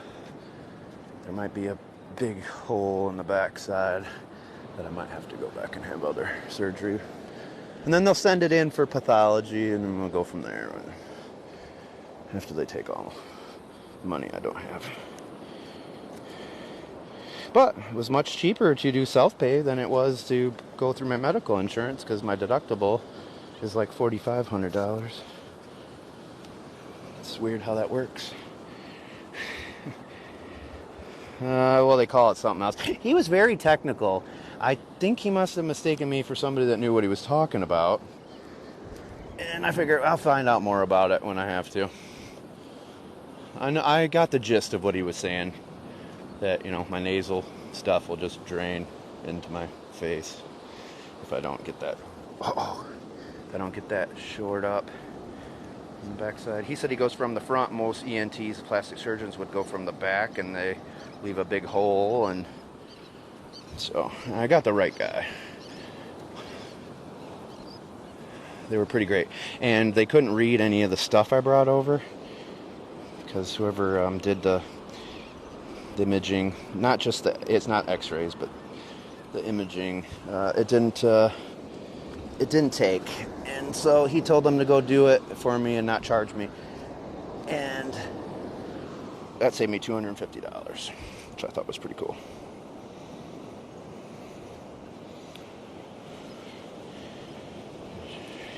there might be a big hole in the backside that I might have to go back and have other surgery. And then they'll send it in for pathology, and then we'll go from there after they take all the money I don't have. But it was much cheaper to do self-pay than it was to go through my medical insurance, because my deductible is like $4,500. It's weird how that works. Well, they call it something else. He was very technical. I think he must have mistaken me for somebody that knew what he was talking about. And I figure I'll find out more about it when I have to. I got the gist of what he was saying. That, my nasal stuff will just drain into my face if I don't get that. If I don't get that shored up on the backside. He said he goes from the front. Most ENTs, plastic surgeons, would go from the back, and they leave a big hole, and so I got the right guy. They were pretty great, and they couldn't read any of the stuff I brought over because whoever did the imaging, not just it's not x-rays, but the imaging, it didn't take, and so he told them to go do it for me and not charge me, and that saved me $250, which I thought was pretty cool.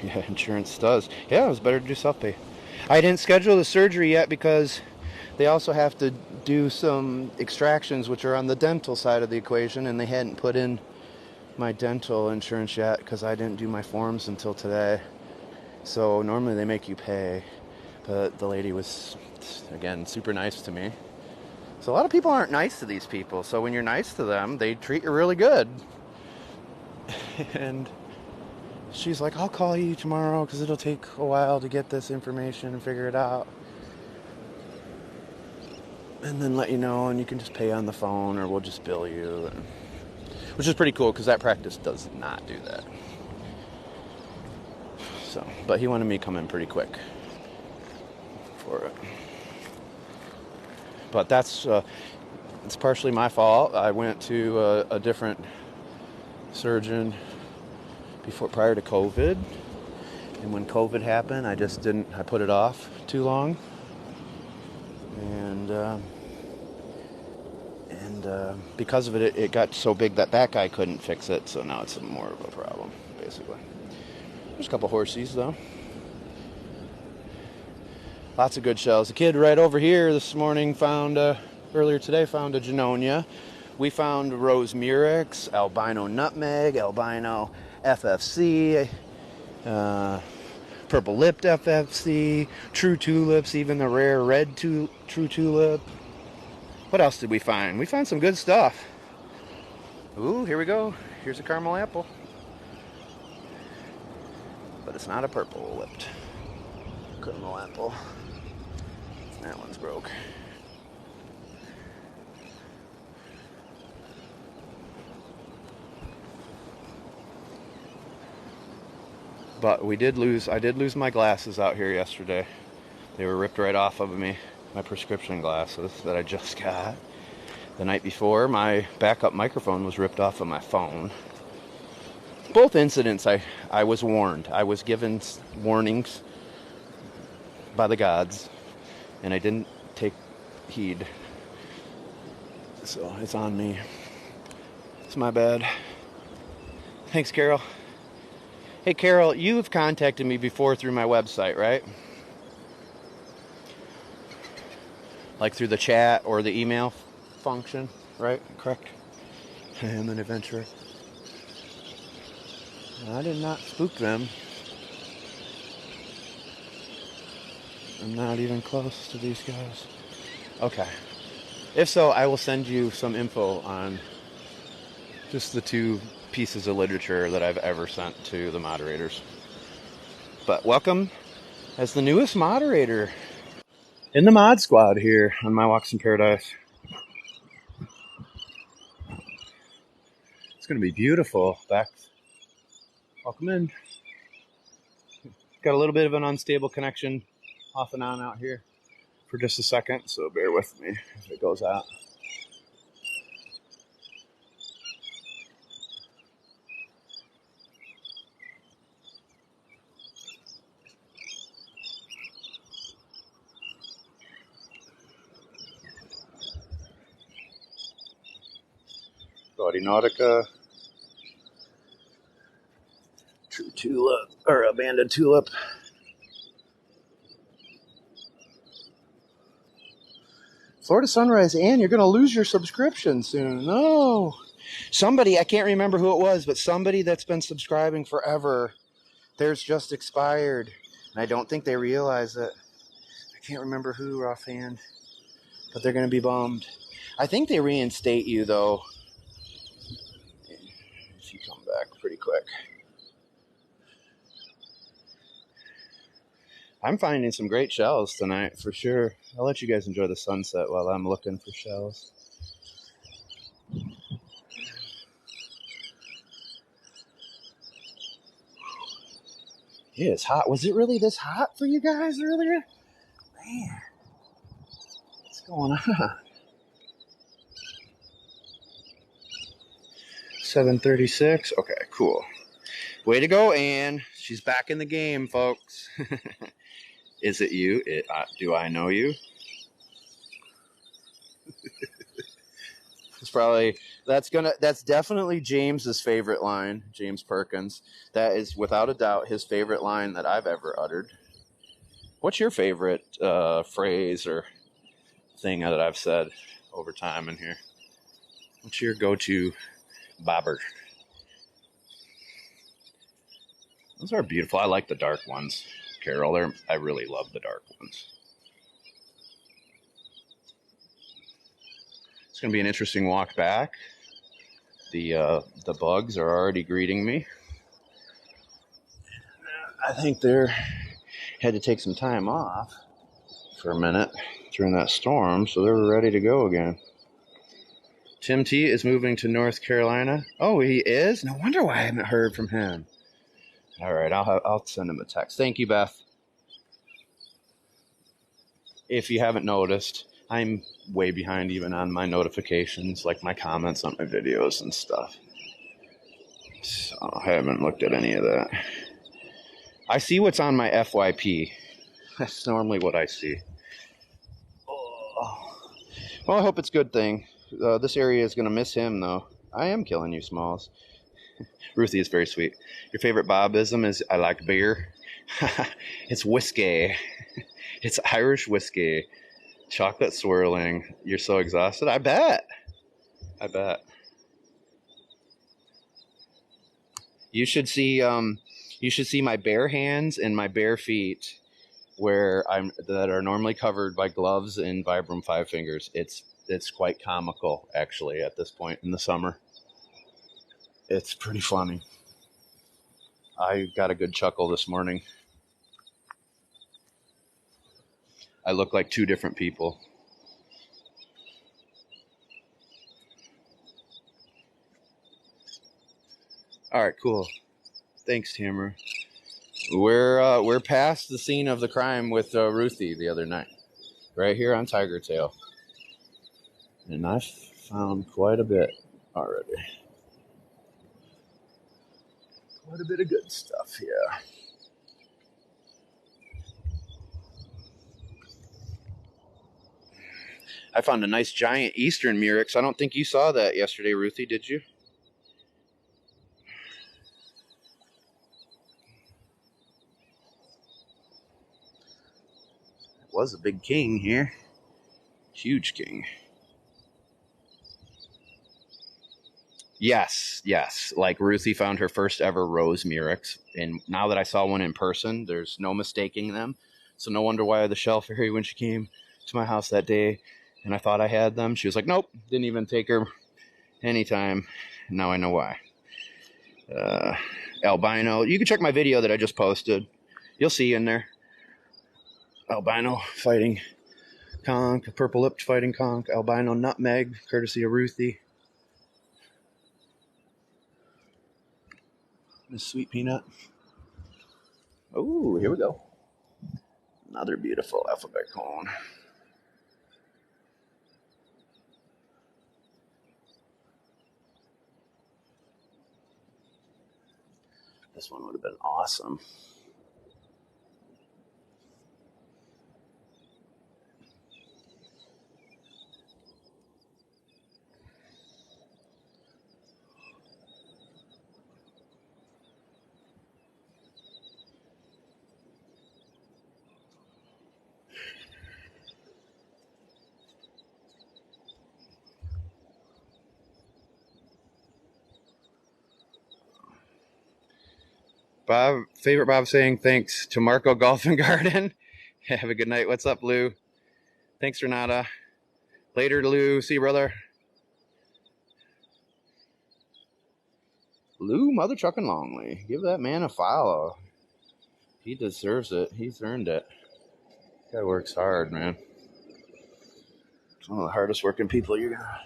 Yeah, insurance does. Yeah, it was better to do self-pay. I didn't schedule the surgery yet because they also have to do some extractions, which are on the dental side of the equation, and they hadn't put in my dental insurance yet because I didn't do my forms until today. So normally they make you pay, but the lady was, again, super nice to me. So a lot of people aren't nice to these people, so when you're nice to them, they treat you really good. And she's like, I'll call you tomorrow because it'll take a while to get this information and figure it out. And then let you know, and you can just pay on the phone or we'll just bill you. Which is pretty cool because that practice does not do that. So, but he wanted me to come in pretty quick for it. But it's partially my fault. I went to a different surgeon prior to COVID, and when COVID happened, I put it off too long, and because of it got so big that guy couldn't fix it, so now it's more of a problem, basically. There's a couple horsies, though. Lots of good shells. The kid right over here this morning earlier today found a Genonia. We found Rose Murex, albino nutmeg, albino FFC, purple lipped FFC, true tulips, even the rare red true tulip. What else did we find? We found some good stuff. Ooh, here we go. Here's a caramel apple. But it's not a purple lipped caramel apple. That one's broke. But I did lose my glasses out here yesterday. They were ripped right off of me. My prescription glasses that I just got. The night before, my backup microphone was ripped off of my phone. Both incidents, I was warned. I was given warnings by the gods, and I didn't take heed. So it's on me. It's my bad. Thanks, Carol. Hey, Carol, you've contacted me before through my website, right? Like through the chat or the email function, right? Correct? I am an adventurer. I did not spook them. I'm not even close to these guys. Okay. If so, I will send you some info on just the 2 pieces of literature that I've ever sent to the moderators. But welcome as the newest moderator in the mod squad here on My Walks in Paradise. It's going to be beautiful. Welcome in. Got a little bit of an unstable connection off and on out here for just a second, so bear with me if it goes out. Body Nautica. True tulip, or abandoned tulip. Florida Sunrise, and you're going to lose your subscription soon. No. Somebody, I can't remember who it was, but somebody that's been subscribing forever, theirs just expired. And I don't think they realize it. I can't remember who offhand, but they're going to be bummed. I think they reinstate you, though, if you come back pretty quick. I'm finding some great shells tonight, for sure. I'll let you guys enjoy the sunset while I'm looking for shells. Yeah, it's hot. Was it really this hot for you guys earlier? Man, what's going on? 7:36. Okay, cool. Way to go, Ann. She's back in the game, folks. Is it you? Do I know you? That's definitely James's favorite line, James Perkins. That is without a doubt his favorite line that I've ever uttered. What's your favorite phrase or thing that I've said over time in here? What's your go-to bobber? Those are beautiful. I like the dark ones, Carol. I really love the dark ones. It's going to be an interesting walk back. The bugs are already greeting me. I think they're had to take some time off for a minute during that storm, so they're ready to go again. Tim T is moving to North Carolina. Oh, he is? No wonder why I haven't heard from him. All right, I'll send him a text. Thank you, Beth. If you haven't noticed, I'm way behind even on my notifications, like my comments on my videos and stuff. So I haven't looked at any of that. I see what's on my FYP. That's normally what I see. Oh. Well, I hope it's a good thing. This area is going to miss him, though. I am killing you, Smalls. Ruthie is very sweet. Your favorite Bobism is, I like beer. It's whiskey. It's Irish whiskey. Chocolate swirling. You're so exhausted. I bet. You should see my bare hands and my bare feet that are normally covered by gloves and Vibram 5 fingers. It's quite comical, actually, at this point in the summer. It's pretty funny. I got a good chuckle this morning. I look like two different people. All right, cool. Thanks, Tamara. We're past the scene of the crime with Ruthie the other night, right here on Tiger Tail, and I've found quite a bit already. Quite a bit of good stuff, yeah. I found a nice giant eastern murex. I don't think you saw that yesterday, Ruthie, did you? It was a big king here. Huge king. Yes. Like Ruthie found her first ever rose murex. And now that I saw one in person, there's no mistaking them. So no wonder why the shell fairy, when she came to my house that day and I thought I had them, she was like, nope, didn't even take her anytime. Now I know why. Albino. You can check my video that I just posted. You'll see in there. Albino fighting conch, purple-lipped fighting conch, albino nutmeg, courtesy of Ruthie. Miss Sweet Peanut. Oh, here we go. Another beautiful alphabet cone. This one would have been awesome. Bob, favorite Bob saying thanks to Marco Golf and Garden. Have a good night. What's up, Lou? Thanks, Renata. Later, Lou. See you, brother. Lou, Mother Truckin' Longley. Give that man a follow. He deserves it. He's earned it. Guy works hard, man. It's one of the hardest working people you're gonna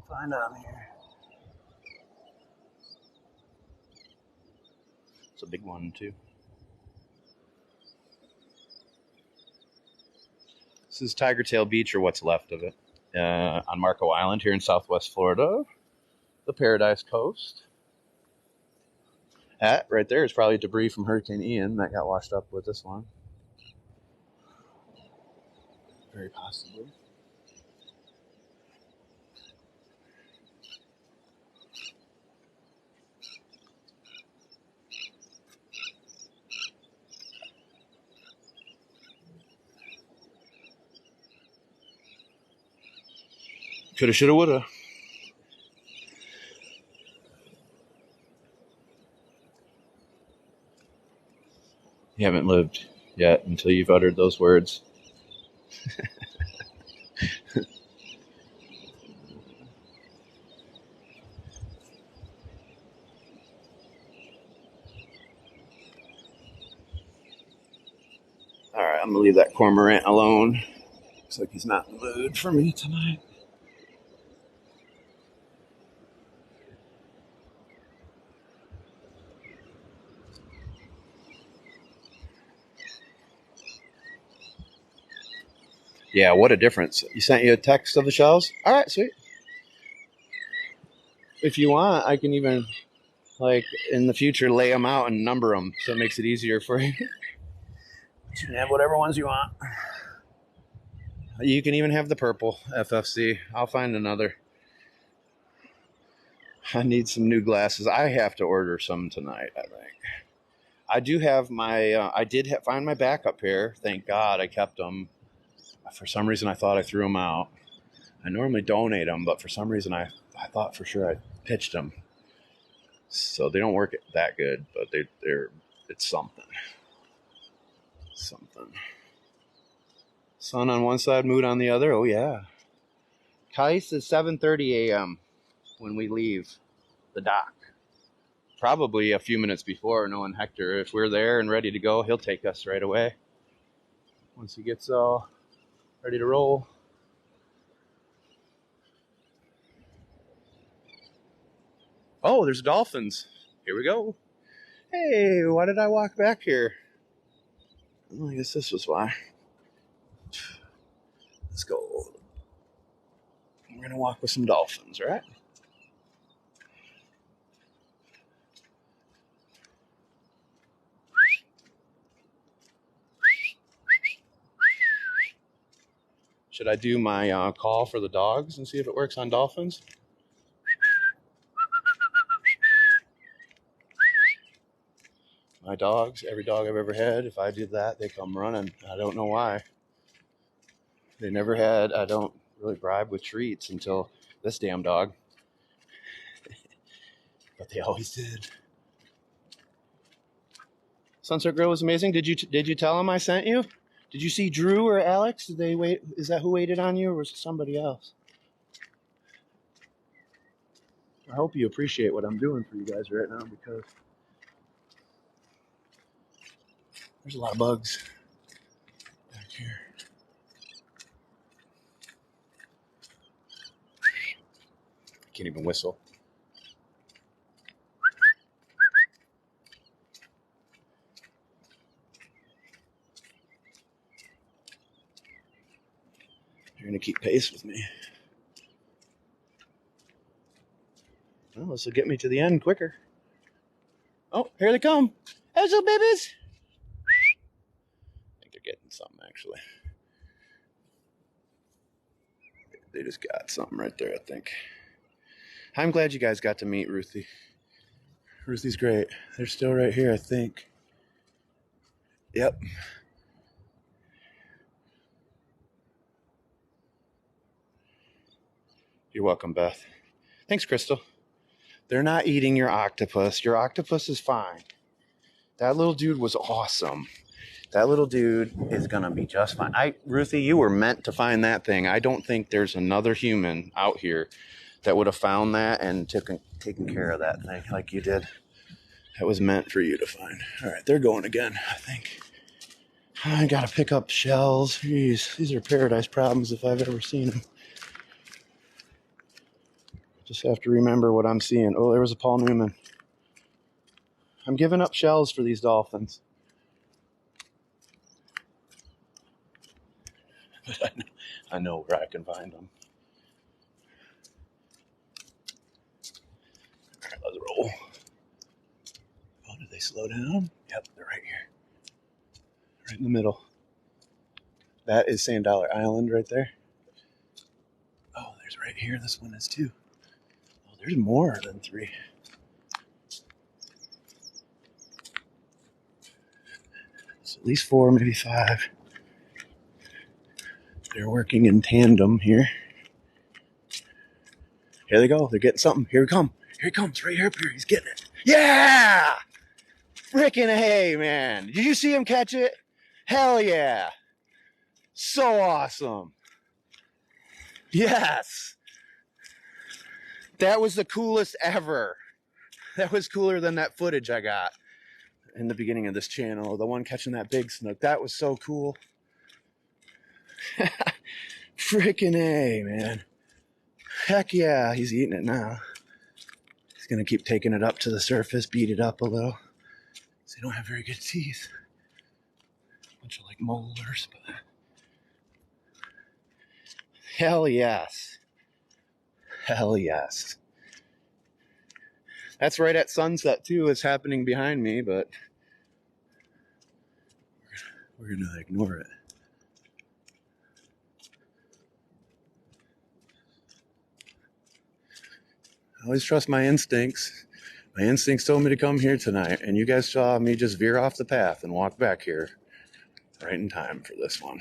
find on here. It's a big one, too. This is Tiger Tail Beach, or what's left of it, on Marco Island here in Southwest Florida, the Paradise Coast. That right there is probably debris from Hurricane Ian that got washed up with this one. Very possibly. Coulda, shoulda, woulda. You haven't lived yet until you've uttered those words. All right, I'm going to leave that cormorant alone. Looks like he's not in the mood for me tonight. Yeah, what a difference. You sent you a text of the shells? All right, sweet. If you want, I can even, like, in the future, lay them out and number them so it makes it easier for you. You can have whatever ones you want. You can even have the purple FFC. I'll find another. I need some new glasses. I have to order some tonight, I think. I do have my, find my backup pair. Thank God I kept them. For some reason, I thought I threw them out. I normally donate them, but for some reason, I thought for sure I pitched them. So they don't work that good, but it's something. Something. Sun on one side, mood on the other. Oh, yeah. Kais is 7:30 a.m. when we leave the dock. Probably a few minutes before, knowing Hector. If we're there and ready to go, he'll take us right away. Once he gets ready to roll. Oh, there's dolphins. Here we go. Hey, why did I walk back here? Well, I guess this was why. Let's go. We're going to walk with some dolphins, right? Should I do my call for the dogs and see if it works on dolphins? My dogs, every dog I've ever had, if I did that, they come running. I don't know why. They never had, I don't really bribe with treats until this damn dog. But they always did. Sunset Grill was amazing. Did you tell them I sent you? Did you see Drew or Alex? Did they wait? Is that who waited on you, or was it somebody else? I hope you appreciate what I'm doing for you guys right now, because there's a lot of bugs back here. I can't even whistle. You're going to keep pace with me. Well, this will get me to the end quicker. Oh, here they come. There's little babies. I think they're getting something, actually. They just got something right there, I think. I'm glad you guys got to meet Ruthie. Ruthie's great. They're still right here, I think. Yep. You're welcome, Beth. Thanks, Crystal. They're not eating your octopus. Your octopus is fine. That little dude was awesome. That little dude is going to be just fine. Ruthie, you were meant to find that thing. I don't think there's another human out here that would have found that and taken care of that thing like you did. That was meant for you to find. All right, they're going again, I think. I got to pick up shells. Jeez, these are paradise problems if I've ever seen them. Just have to remember what I'm seeing. Oh, there was a Paul Newman. I'm giving up shells for these dolphins. But I know where I can find them. All right, let's roll. Oh, did they slow down? Yep, they're right here. Right in the middle. That is Sand Dollar Island right there. Oh, there's right here. This one is too. Oh, there's more than 3. It's at least 4, maybe 5. They're working in tandem here. Here they go. They're getting something. Here we come. Here he comes. Right here up here. He's getting it. Yeah! Frickin' hey, man. Did you see him catch it? Hell yeah. So awesome. Yes. That was the coolest ever. That was cooler than that footage I got in the beginning of this channel. The one catching that big snook. That was so cool. Frickin' A, man. Heck yeah, he's eating it now. He's going to keep taking it up to the surface, beat it up a little. They don't have very good teeth. Bunch of like molars, but hell yes. Hell yes. That's right at sunset too. It's happening behind me, but we're gonna ignore it. I always trust my instincts. My instincts told me to come here tonight, and you guys saw me just veer off the path and walk back here right in time for this one.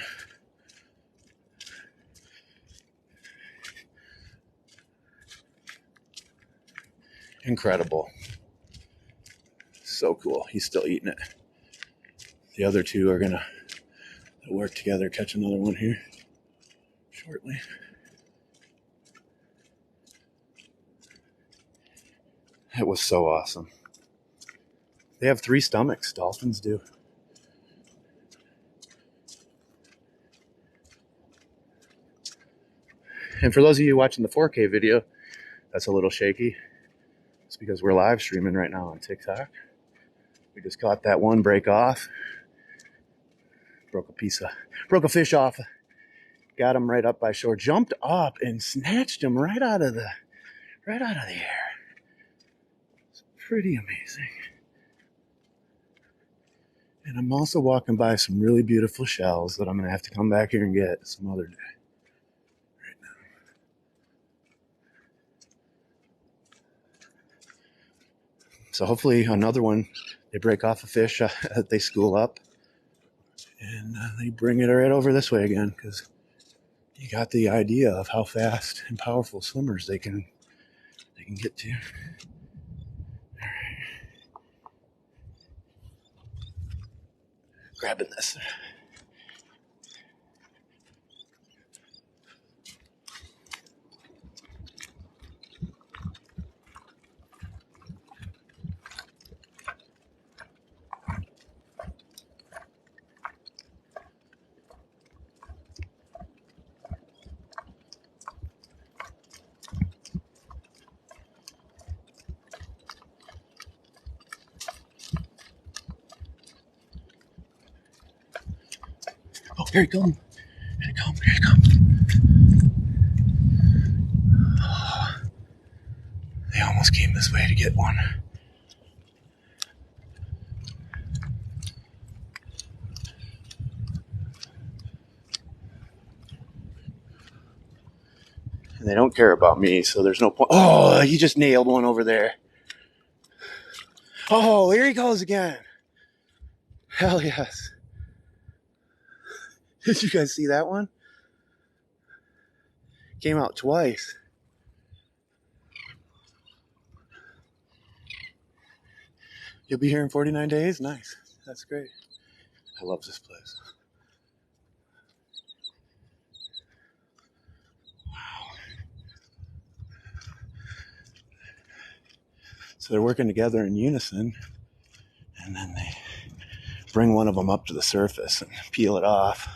Incredible. So cool. He's still eating it. The other two are gonna work together, catch another one here shortly. That was so awesome. They have 3 stomachs, dolphins do. And for those of you watching the 4K video, that's a little shaky. It's because we're live streaming right now on TikTok. We just got that one break off. Broke a fish off. Got him right up by shore. Jumped up and snatched him right out of the air. It's pretty amazing. And I'm also walking by some really beautiful shells that I'm going to have to come back here and get some other day. Right now. So hopefully another one, they break off a fish that they school up. And they bring it right over this way again, because you got the idea of how fast and powerful swimmers they can get to. All right. Grabbing this. Oh, here he comes. Here he comes. Here he comes. And they don't care about me, so there's no point. Oh, he just nailed one over there. Oh, here he goes again. Hell yes. Did you guys see that one? Came out twice. You'll be here in 49 days? Nice. That's great. I love this place. Wow. So they're working together in unison, and then they bring one of them up to the surface and peel it off.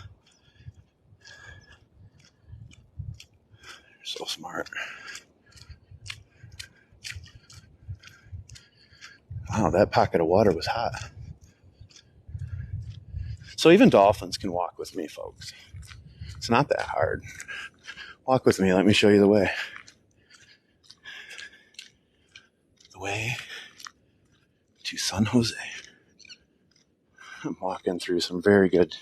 They're so smart. Wow, that pocket of water was hot. So even dolphins can walk with me, folks. It's not that hard. Walk with me. Let me show you the way. The way to San Jose. I'm walking through some very good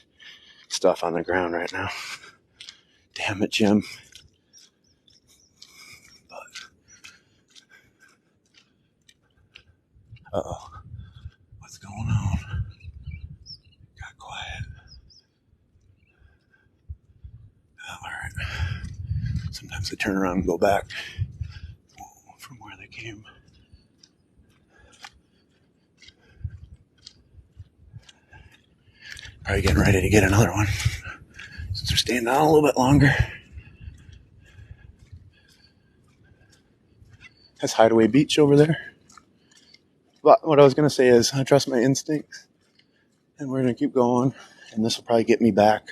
stuff on the ground right now. Damn it, Jim. But, uh-oh. What's going on? Got quiet. Oh, all right. Sometimes they turn around and go back from where they came. Probably getting ready to get another one. Since we're staying down a little bit longer. That's Hideaway Beach over there. But what I was going to say is I trust my instincts. And we're going to keep going. And this will probably get me back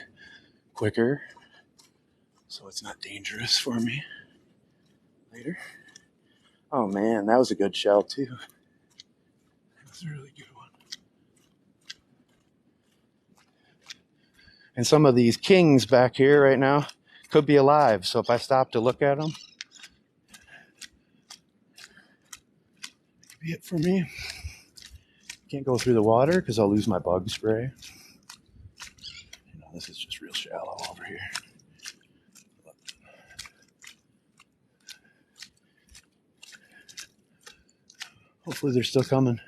quicker. So it's not dangerous for me later. Oh man, that was a good shell too. That was a really good one. And some of these kings back here right now could be alive. So if I stop to look at them, be it for me. Can't go through the water because I'll lose my bug spray. You know, this is just real shallow over here. Hopefully they're still coming.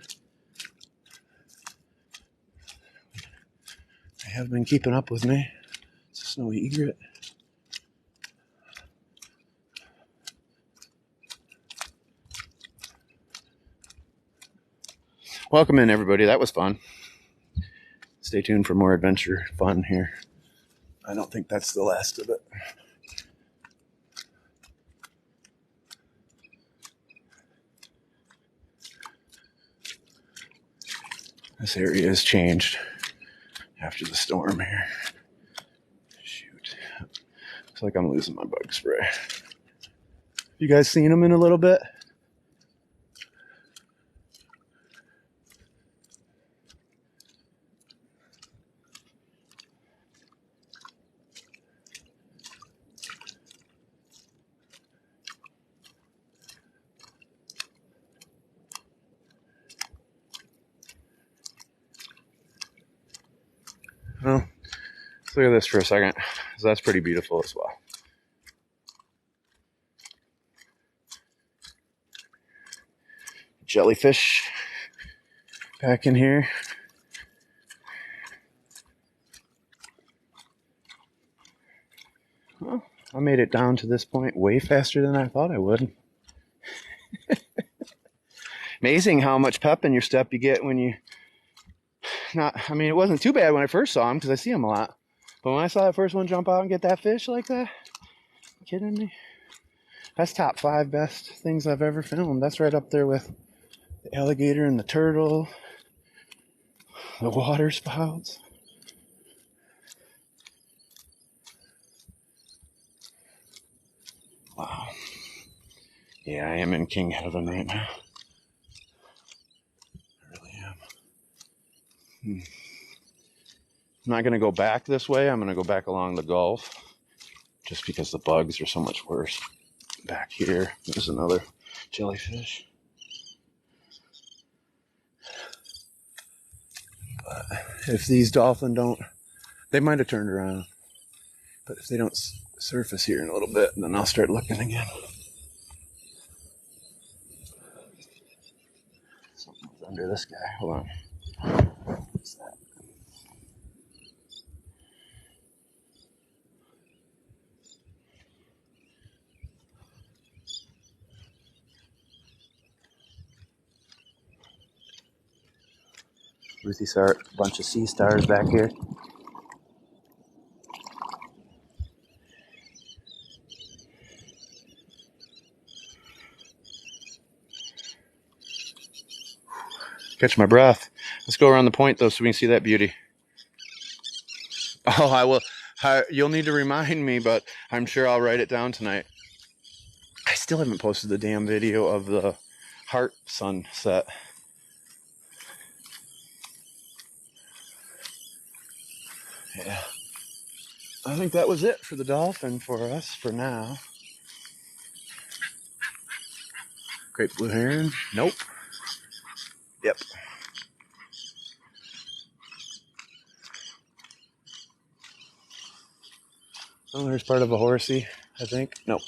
They have been keeping up with me. It's a snowy egret. Welcome in, everybody. That was fun. Stay tuned for more adventure fun here. I don't think that's the last of it. This area has changed after the storm here. Shoot. Looks like I'm losing my bug spray. You guys seen them in a little bit? Well, let's look at this for a second. So that's pretty beautiful as well. Jellyfish back in here. Well, I made it down to this point way faster than I thought I would. Amazing how much pep in your step you get when you I mean, it wasn't too bad when I first saw him because I see him a lot. But when I saw that first one jump out and get that fish like that, you kidding me? That's top 5 best things I've ever filmed. That's right up there with the alligator and the turtle, the water spouts. Wow. Yeah, I am in king heaven right now. I really am. I'm not going to go back this way. I'm going to go back along the Gulf just because the bugs are so much worse. Back here, there's another jellyfish. But if these dolphin don't, they might have turned around. But if they don't surface here in a little bit, and then I'll start looking again. Something's under this guy. Hold on. What's that? Ruthie saw a bunch of sea stars back here. Catch my breath. Let's go around the point though, so we can see that beauty. Oh, I will. You'll need to remind me, but I'm sure I'll write it down tonight. I still haven't posted the damn video of the heart sunset. Yeah. I think that was it for the Dolphin for us for now. Great blue heron. Nope. Yep. Oh, there's part of a horsey, I think. Nope.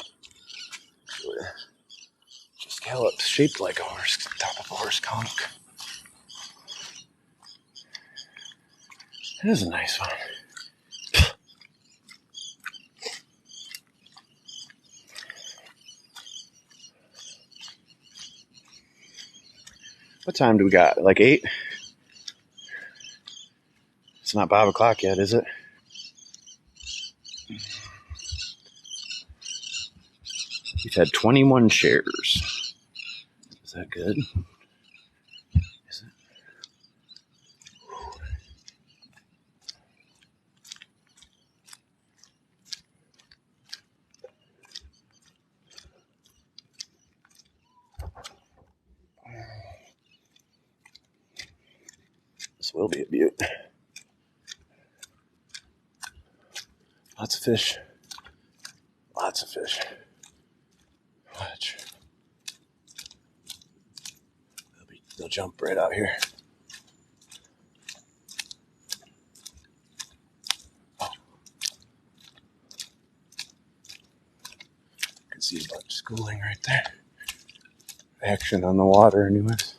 Just scallops shaped like a horse, top of a horse conch. That is a nice one. What time do we got? Like 8? It's not 5 o'clock yet, is it? We've had 21 shares. Is that good? Is it? This will be a beaut. Lots of fish. Lots of fish. Watch. They'll jump right out here. Oh. You can see a bunch schooling right there. Action on the water anyways.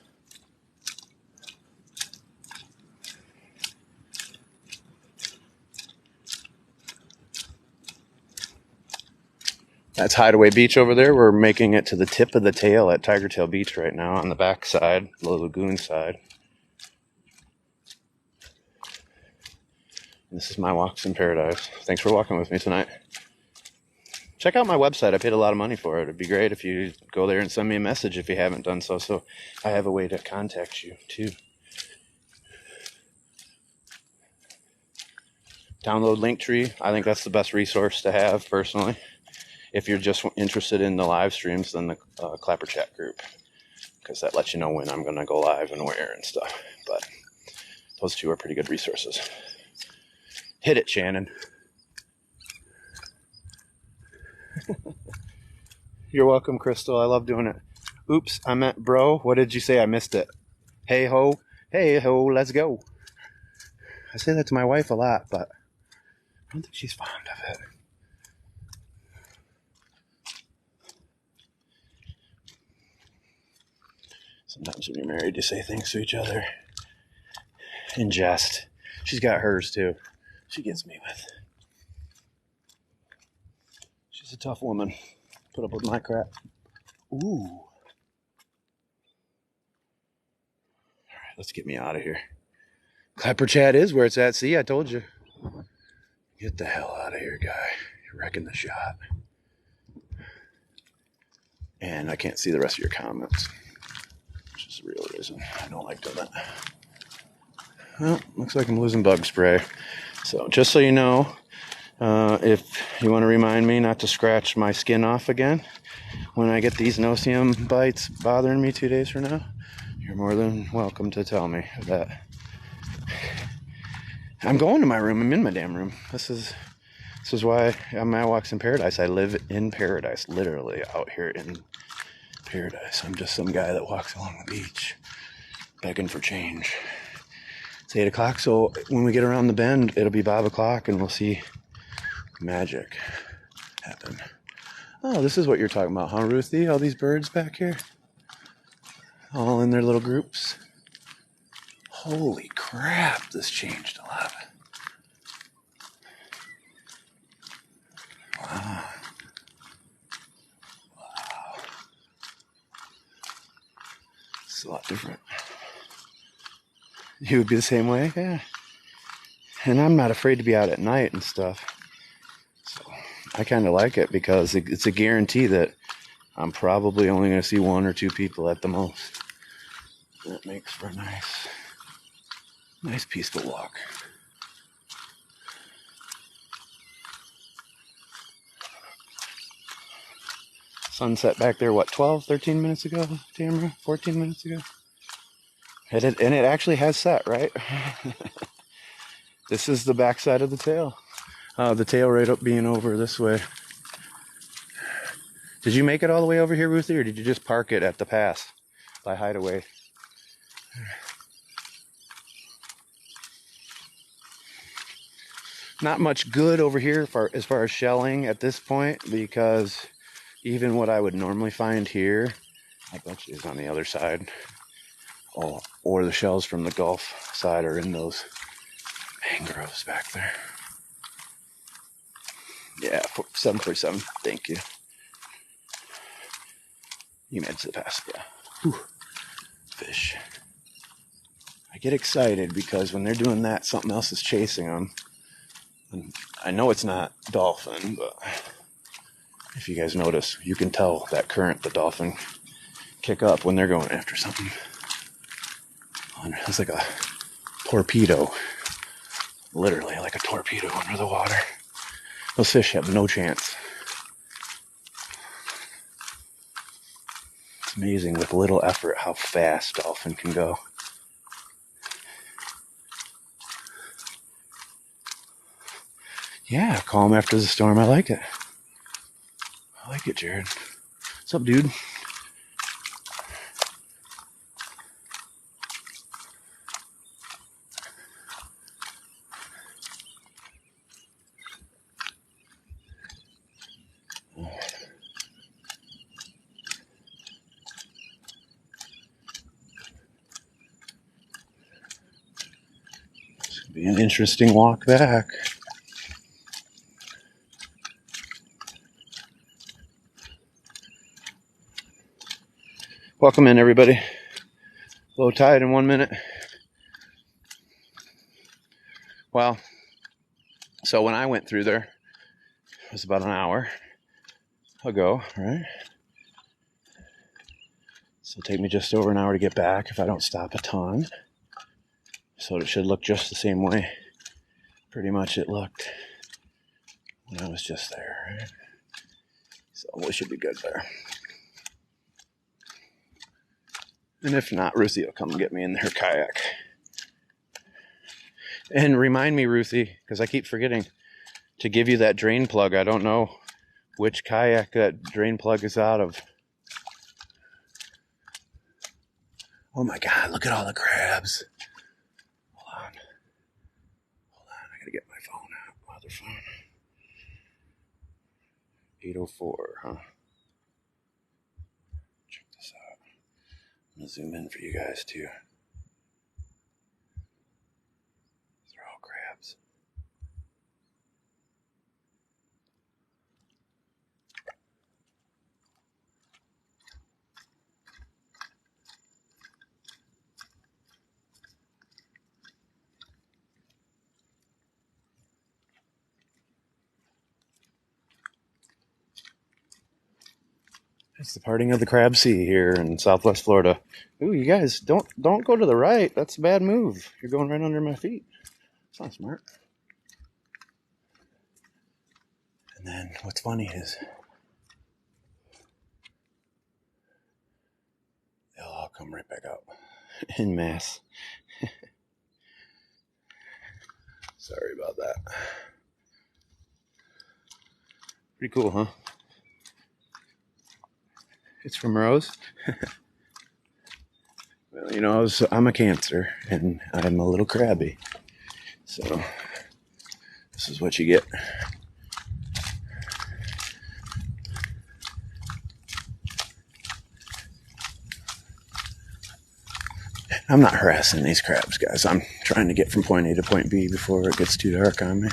That's Hideaway Beach over there. We're making it to the tip of the tail at Tiger Tail Beach right now on the back side, the lagoon side. And this is My Walks in Paradise. Thanks for walking with me tonight. Check out my website. I paid a lot of money for it. It'd be great if you go there and send me a message if you haven't done so. So I have a way to contact you too. Download Linktree. I think that's the best resource to have personally. If you're just interested in the live streams, then the Clapper Chat group, because that lets you know when I'm going to go live and where and stuff. But those two are pretty good resources. Hit it, Shannon. You're welcome, Crystal. I love doing it. Oops, I meant bro. What did you say? I missed it. Hey ho. Hey ho, let's go. I say that to my wife a lot, but I don't think she's fond of it. Sometimes when you're married, you say things to each other in jest. She's got hers too. She gets me with. She's a tough woman. Put up with my crap. Ooh. All right, let's get me out of here. Clapper Chat is where it's at. See, I told you. Get the hell out of here, guy. You're wrecking the shot. And I can't see the rest of your comments. Which is the real reason I don't like doing that. Well, looks like I'm losing bug spray. So just so you know, if you want to remind me not to scratch my skin off again when I get these no-see-um bites bothering me 2 days from now, you're more than welcome to tell me that. I'm going to my room. I'm in my damn room. This is why on My Walks in Paradise, I live in paradise, literally out here in paradise. I'm just some guy that walks along the beach begging for change. It's 8 o'clock, so when we get around the bend, it'll be 5 o'clock and we'll see magic. happen. Oh, this is what you're talking about, huh, Ruthie? All these birds back here? All in their little groups. Holy crap, this changed a lot. Wow. Wow. It's a lot different. You would be the same way? Yeah. And I'm not afraid to be out at night and stuff. So I kind of like it because it's a guarantee that I'm probably only going to see 1 or 2 people at the most. That makes for a nice peaceful walk. Sunset back there, what, 12, 13 minutes ago, Tamara? 14 minutes ago? And it actually has set, right? This is the backside of the tail. The tail right up being over this way. Did you make it all the way over here, Ruthie, or did you just park it at the pass by Hideaway? Not much good over here as far as shelling at this point, because even what I would normally find here, I bet you is on the other side. Oh, or the shells from the Gulf side are in those mangroves back there. Yeah, 747. Thank you. You made it to the pass. Yeah. Whew. Fish. I get excited because when they're doing that, something else is chasing them. And I know it's not dolphin, but if you guys notice, you can tell that current the dolphin kick up when they're going after something. It's like a torpedo. Literally like a torpedo under the water. Those fish have no chance. It's amazing with little effort how fast dolphin can go. Yeah, calm after the storm. I like it. I like it, Jared. What's up, dude? It's gonna be an interesting walk back. Welcome in, everybody. Low tide in 1 minute. Well, so when I went through there, it was about an hour ago, right? So it'll take me just over an hour to get back if I don't stop a ton. So it should look just the same way. Pretty much it looked when I was just there, right? So we should be good there. And if not, Ruthie will come get me in her kayak. And remind me, Ruthie, because I keep forgetting to give you that drain plug. I don't know which kayak that drain plug is out of. Oh my God, look at all the crabs. Hold on, I gotta get my phone out. My other phone. 804, huh? Check this out. I'm gonna zoom in for you guys too. These are all crabs. It's the parting of the Crab Sea here in Southwest Florida. Ooh, you guys, don't go to the right. That's a bad move. You're going right under my feet. It's not smart. And then what's funny is they'll all come right back up in mass. Sorry about that. Pretty cool, huh? It's from Rose. Well, you know, I'm a Cancer, and I'm a little crabby. So, this is what you get. I'm not harassing these crabs, guys. I'm trying to get from point A to point B before it gets too dark on me.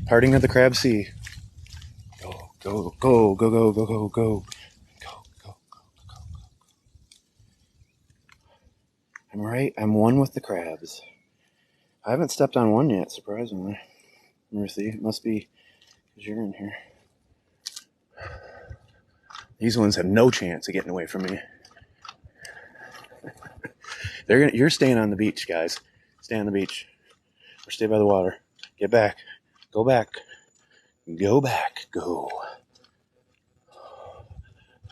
Parting of the Crab Sea. Go, go, go, go, go, go, go, go. I'm right. I'm one with the crabs. I haven't stepped on one yet, surprisingly. Ruthie, it must be because you're in here. These ones have no chance of getting away from me. You're staying on the beach, guys. Stay on the beach. Or stay by the water. Get back. Go back. Go back. Go.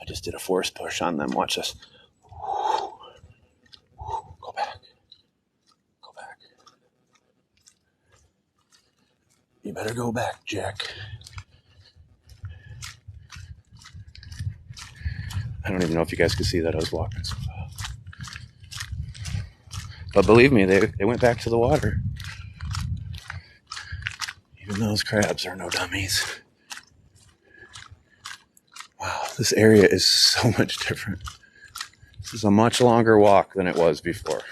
I just did a force push on them. Watch this. Go back. Go back. You better go back, Jack. I don't even know if you guys could see that I was walking so fast. But believe me, they went back to the water. Even those crabs are no dummies. Wow, this area is so much different. This is a much longer walk than it was before.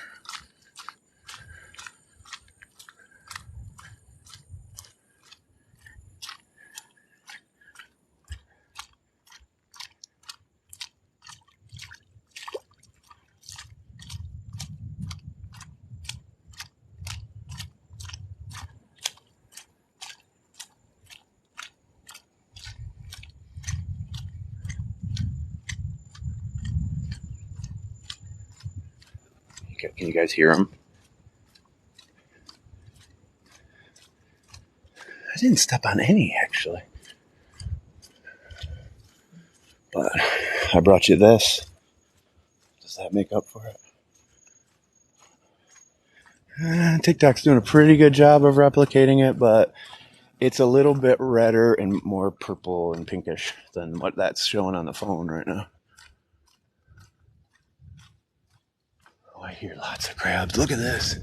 Can you guys hear them? I didn't step on any, actually. But I brought you this. Does that make up for it? TikTok's doing a pretty good job of replicating it, but it's a little bit redder and more purple and pinkish than what that's showing on the phone right now. Oh, I hear lots of crabs. Look at this.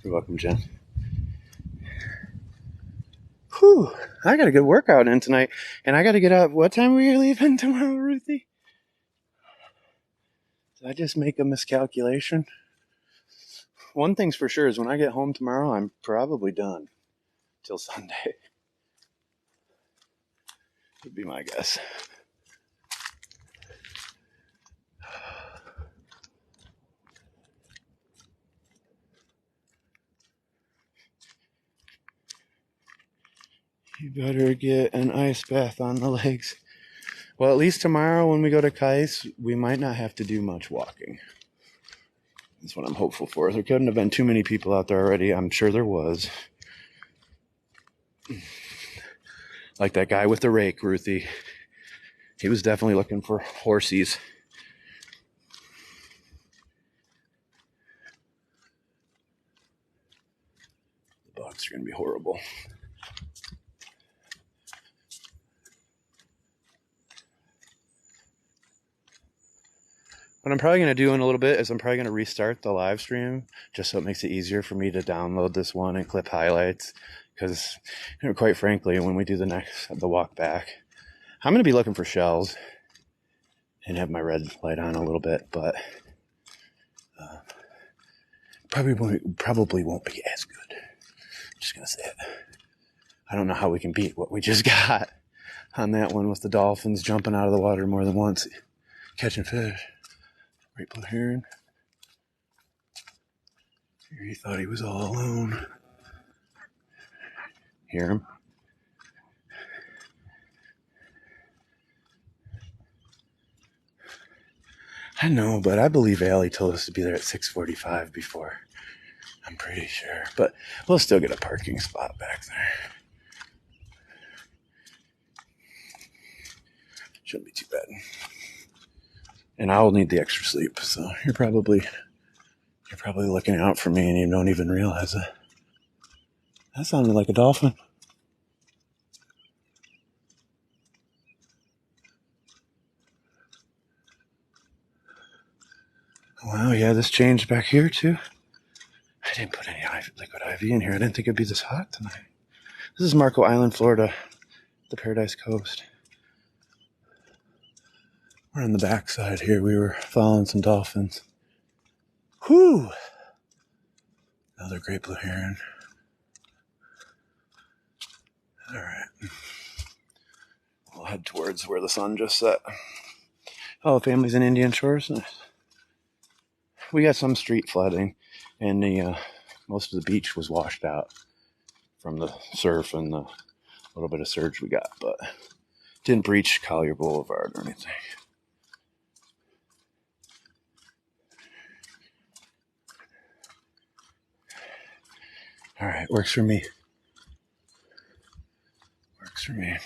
You're welcome, Jen. Whew, I got a good workout in tonight, and I got to get up. What time are you leaving tomorrow, Ruthie? Did I just make a miscalculation? One thing's for sure is when I get home tomorrow, I'm probably done till Sunday. Would be my guess. You better get an ice bath on the legs. Well, at least tomorrow when we go to Kais, we might not have to do much walking. That's what I'm hopeful for. There couldn't have been too many people out there already. I'm sure there was. Like that guy with the rake, Ruthie. He was definitely looking for horsies. The bugs are going to be horrible. What I'm probably going to do in a little bit is I'm probably going to restart the live stream just so it makes it easier for me to download this one and clip highlights. Because, quite frankly, when we do the walk back, I'm going to be looking for shells and have my red light on a little bit, but probably won't be as good. I'm just going to say it. I don't know how we can beat what we just got on that one with the dolphins jumping out of the water more than once, catching fish. Right blue heron. He thought he was all alone. Hear him? I know, but I believe Allie told us to be there at 6:45 before. I'm pretty sure. But we'll still get a parking spot back there. Shouldn't be too bad. And I'll need the extra sleep, so you're probably looking out for me and you don't even realize it. That sounded like a dolphin. Wow, yeah, this changed back here too. I didn't put any liquid IV in here. I didn't think it'd be this hot tonight. This is Marco Island, Florida, the Paradise Coast. We're on the backside here. We were following some dolphins. Whew! Another great blue heron. All right. We'll head towards where the sun just set. Oh, families in Indian Shores. Nice. We got some street flooding, and the most of the beach was washed out from the surf and the little bit of surge we got, but didn't breach Collier Boulevard or anything. All right, works for me. Works for me.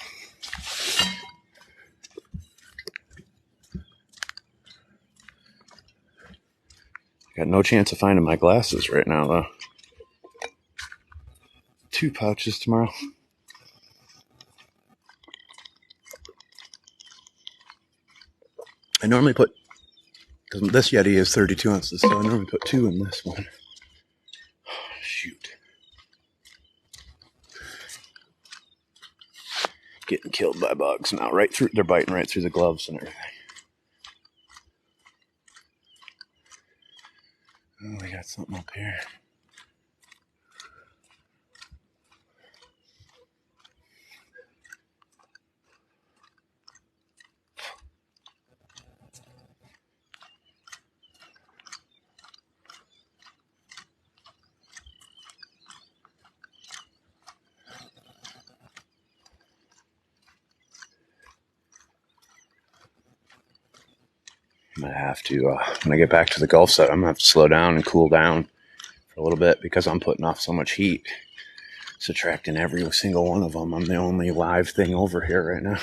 Got no chance of finding my glasses right now, though. 2 pouches tomorrow. I normally put, because this Yeti is 32 ounces, so I normally put 2 in this one. Shoot. Getting killed by bugs now, right through, they're biting right through the gloves and everything. Oh, we got something up here. I'm going to have to, when I get back to the Gulf side, I'm going to have to slow down and cool down for a little bit because I'm putting off so much heat. It's attracting every single one of them. I'm the only live thing over here right now.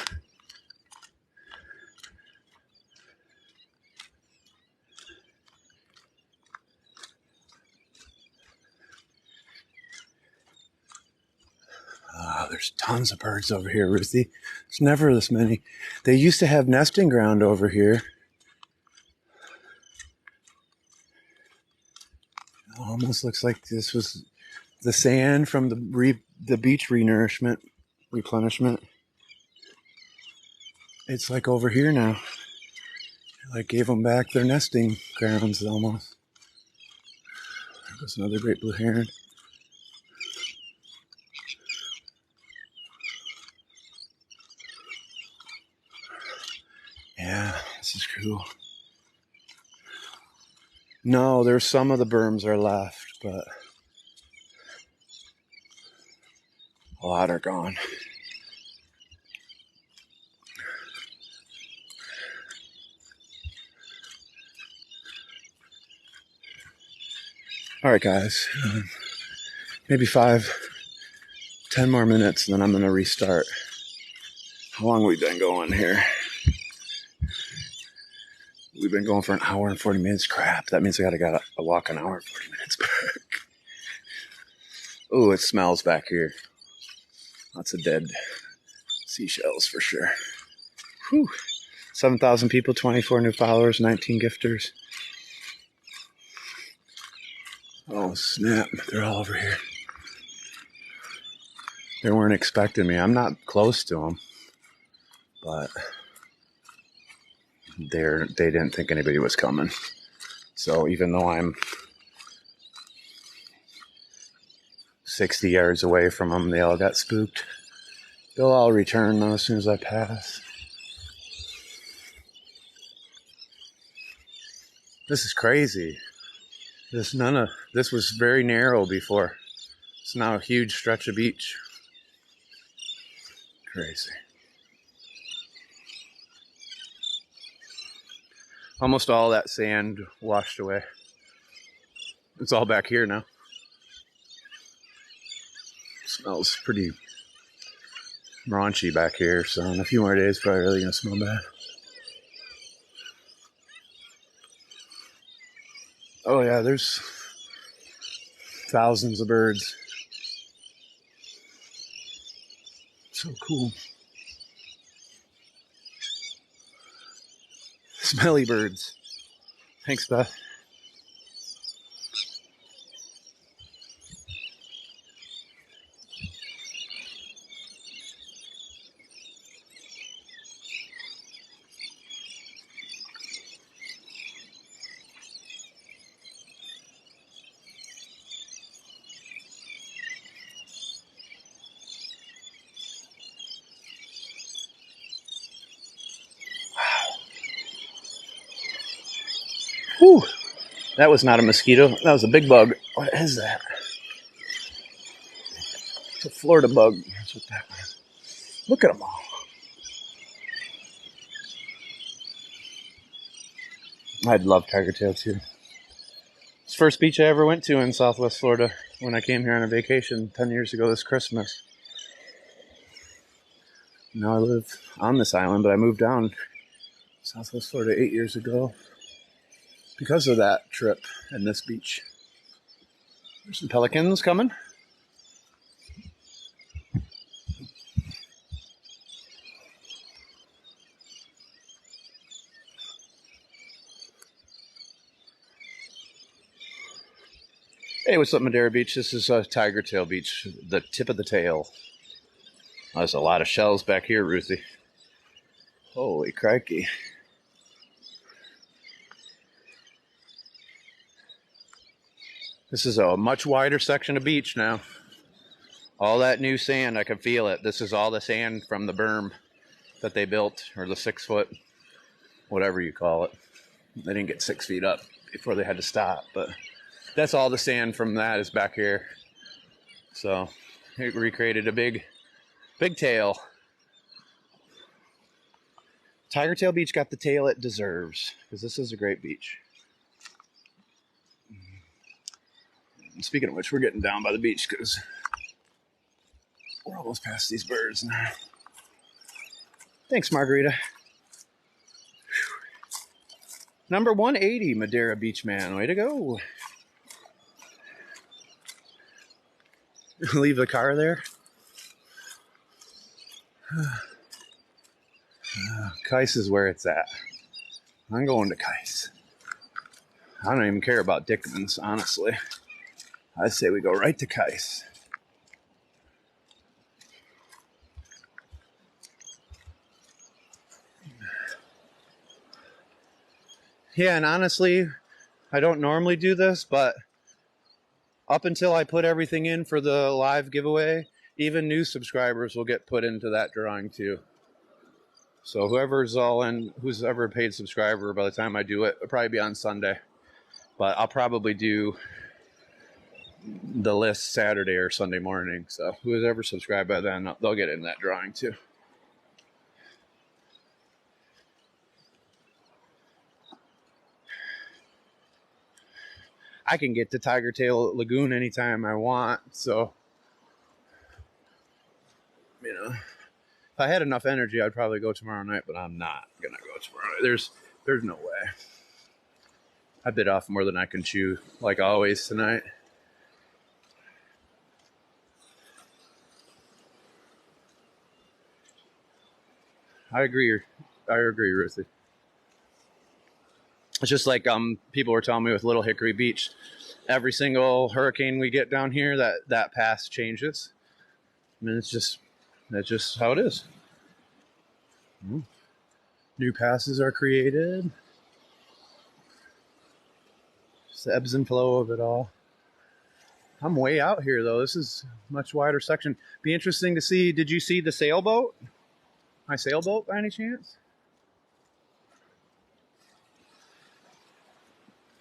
There's tons of birds over here, Ruthie. There's never this many. They used to have nesting ground over here. It almost looks like this was the sand from the beach replenishment. It's like over here now. Like gave them back their nesting grounds almost. There goes another great blue heron. Yeah, this is cool. No, there's some of the berms are left, but a lot are gone. All right, guys. Maybe 5, 10 more minutes, and then I'm going to restart. How long have we been going here? We've been going for an hour and 40 minutes. Crap, that means I gotta walk an hour and 40 minutes back. Oh, it smells back here. Lots of dead seashells for sure. Whew. 7,000 people, 24 new followers, 19 gifters. Oh, snap. They're all over here. They weren't expecting me. I'm not close to them, but they didn't think anybody was coming. So even though I'm 60 yards away from them, they all got spooked. They'll all return though as soon as I pass. This is crazy. This was very narrow before. It's now a huge stretch of beach. Crazy. Almost all that sand washed away. It's all back here now. It smells pretty raunchy back here, so in a few more days, probably really gonna smell bad. Oh yeah, there's thousands of birds. So cool. Smelly birds. Thanks, Beth. Whew. That was not a mosquito. That was a big bug. What is that? It's a Florida bug. That's what that was. Look at them all. I'd love tiger tail too. It's the first beach I ever went to in Southwest Florida when I came here on a vacation 10 years ago this Christmas. Now I live on this island, but I moved down Southwest Florida 8 years ago because of that trip and this beach. There's some pelicans coming. Hey, what's up, Madeira Beach? This is Tiger Tail Beach, the tip of the tail. There's a lot of shells back here, Ruthie. Holy crikey. This is a much wider section of beach now. All that new sand, I can feel it. This is all the sand from the berm that they built, or the 6 foot, whatever you call it. They didn't get 6 feet up before they had to stop, but that's all the sand from that is back here. So it recreated a big tail. Tiger Tail Beach got the tail it deserves, because this is a great beach. Speaking of which, we're getting down by the beach because we're almost past these birds now. Thanks, Margarita. Whew. Number 180, Madeira Beach Man. Way to go. Leave the car there. Kais is where it's at. I'm going to Kais. I don't even care about Dickman's, honestly. I say we go right to Kais. Yeah, and honestly, I don't normally do this, but up until I put everything in for the live giveaway, even new subscribers will get put into that drawing too. So whoever's all in, who's ever a paid subscriber, by the time I do it, it'll probably be on Sunday. But I'll probably do the list Saturday or Sunday morning. So who's ever subscribed by then, they'll get in that drawing too. I can get to Tiger Tail Lagoon anytime I want. So, you know, if I had enough energy, I'd probably go tomorrow night, but I'm not going to go tomorrow night. There's no way. I bit off more than I can chew, like always tonight. I agree, Ruthie. It's just like people were telling me with Little Hickory Beach, every single hurricane we get down here, that pass changes. I mean, that's just how it is. New passes are created. Just the ebbs and flow of it all. I'm way out here though. This is a much wider section. Be interesting to see. Did you see the sailboat? My sailboat by any chance?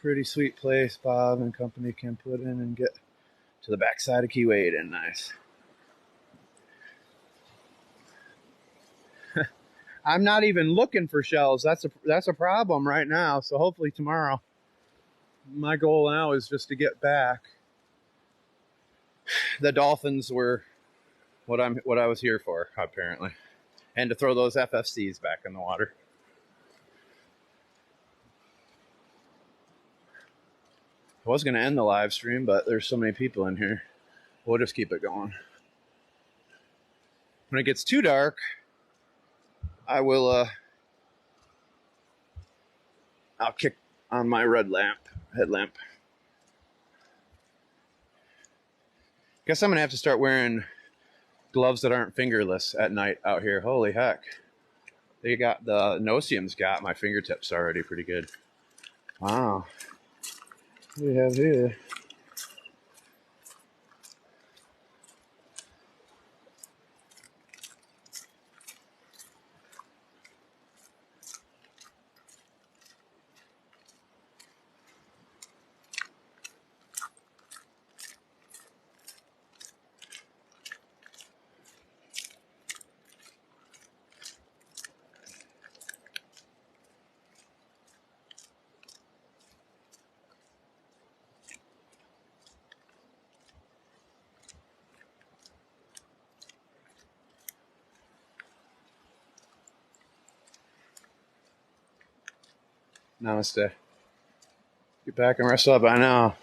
Pretty sweet place Bob and company can put in and get to the backside of Key Wade and nice. I'm not even looking for shells. That's a problem right now. So hopefully tomorrow. My goal now is just to get back. The dolphins were what I was here for, apparently. And to throw those FFCs back in the water. I was going to end the live stream, but there's so many people in here. We'll just keep it going. When it gets too dark, I will I'll kick on my red headlamp. Guess I'm going to have to start wearing gloves that aren't fingerless at night out here. Holy heck. They got the Nosium's got my fingertips already pretty good. Wow. What do we have here? Namaste. Get back and rest up. I know.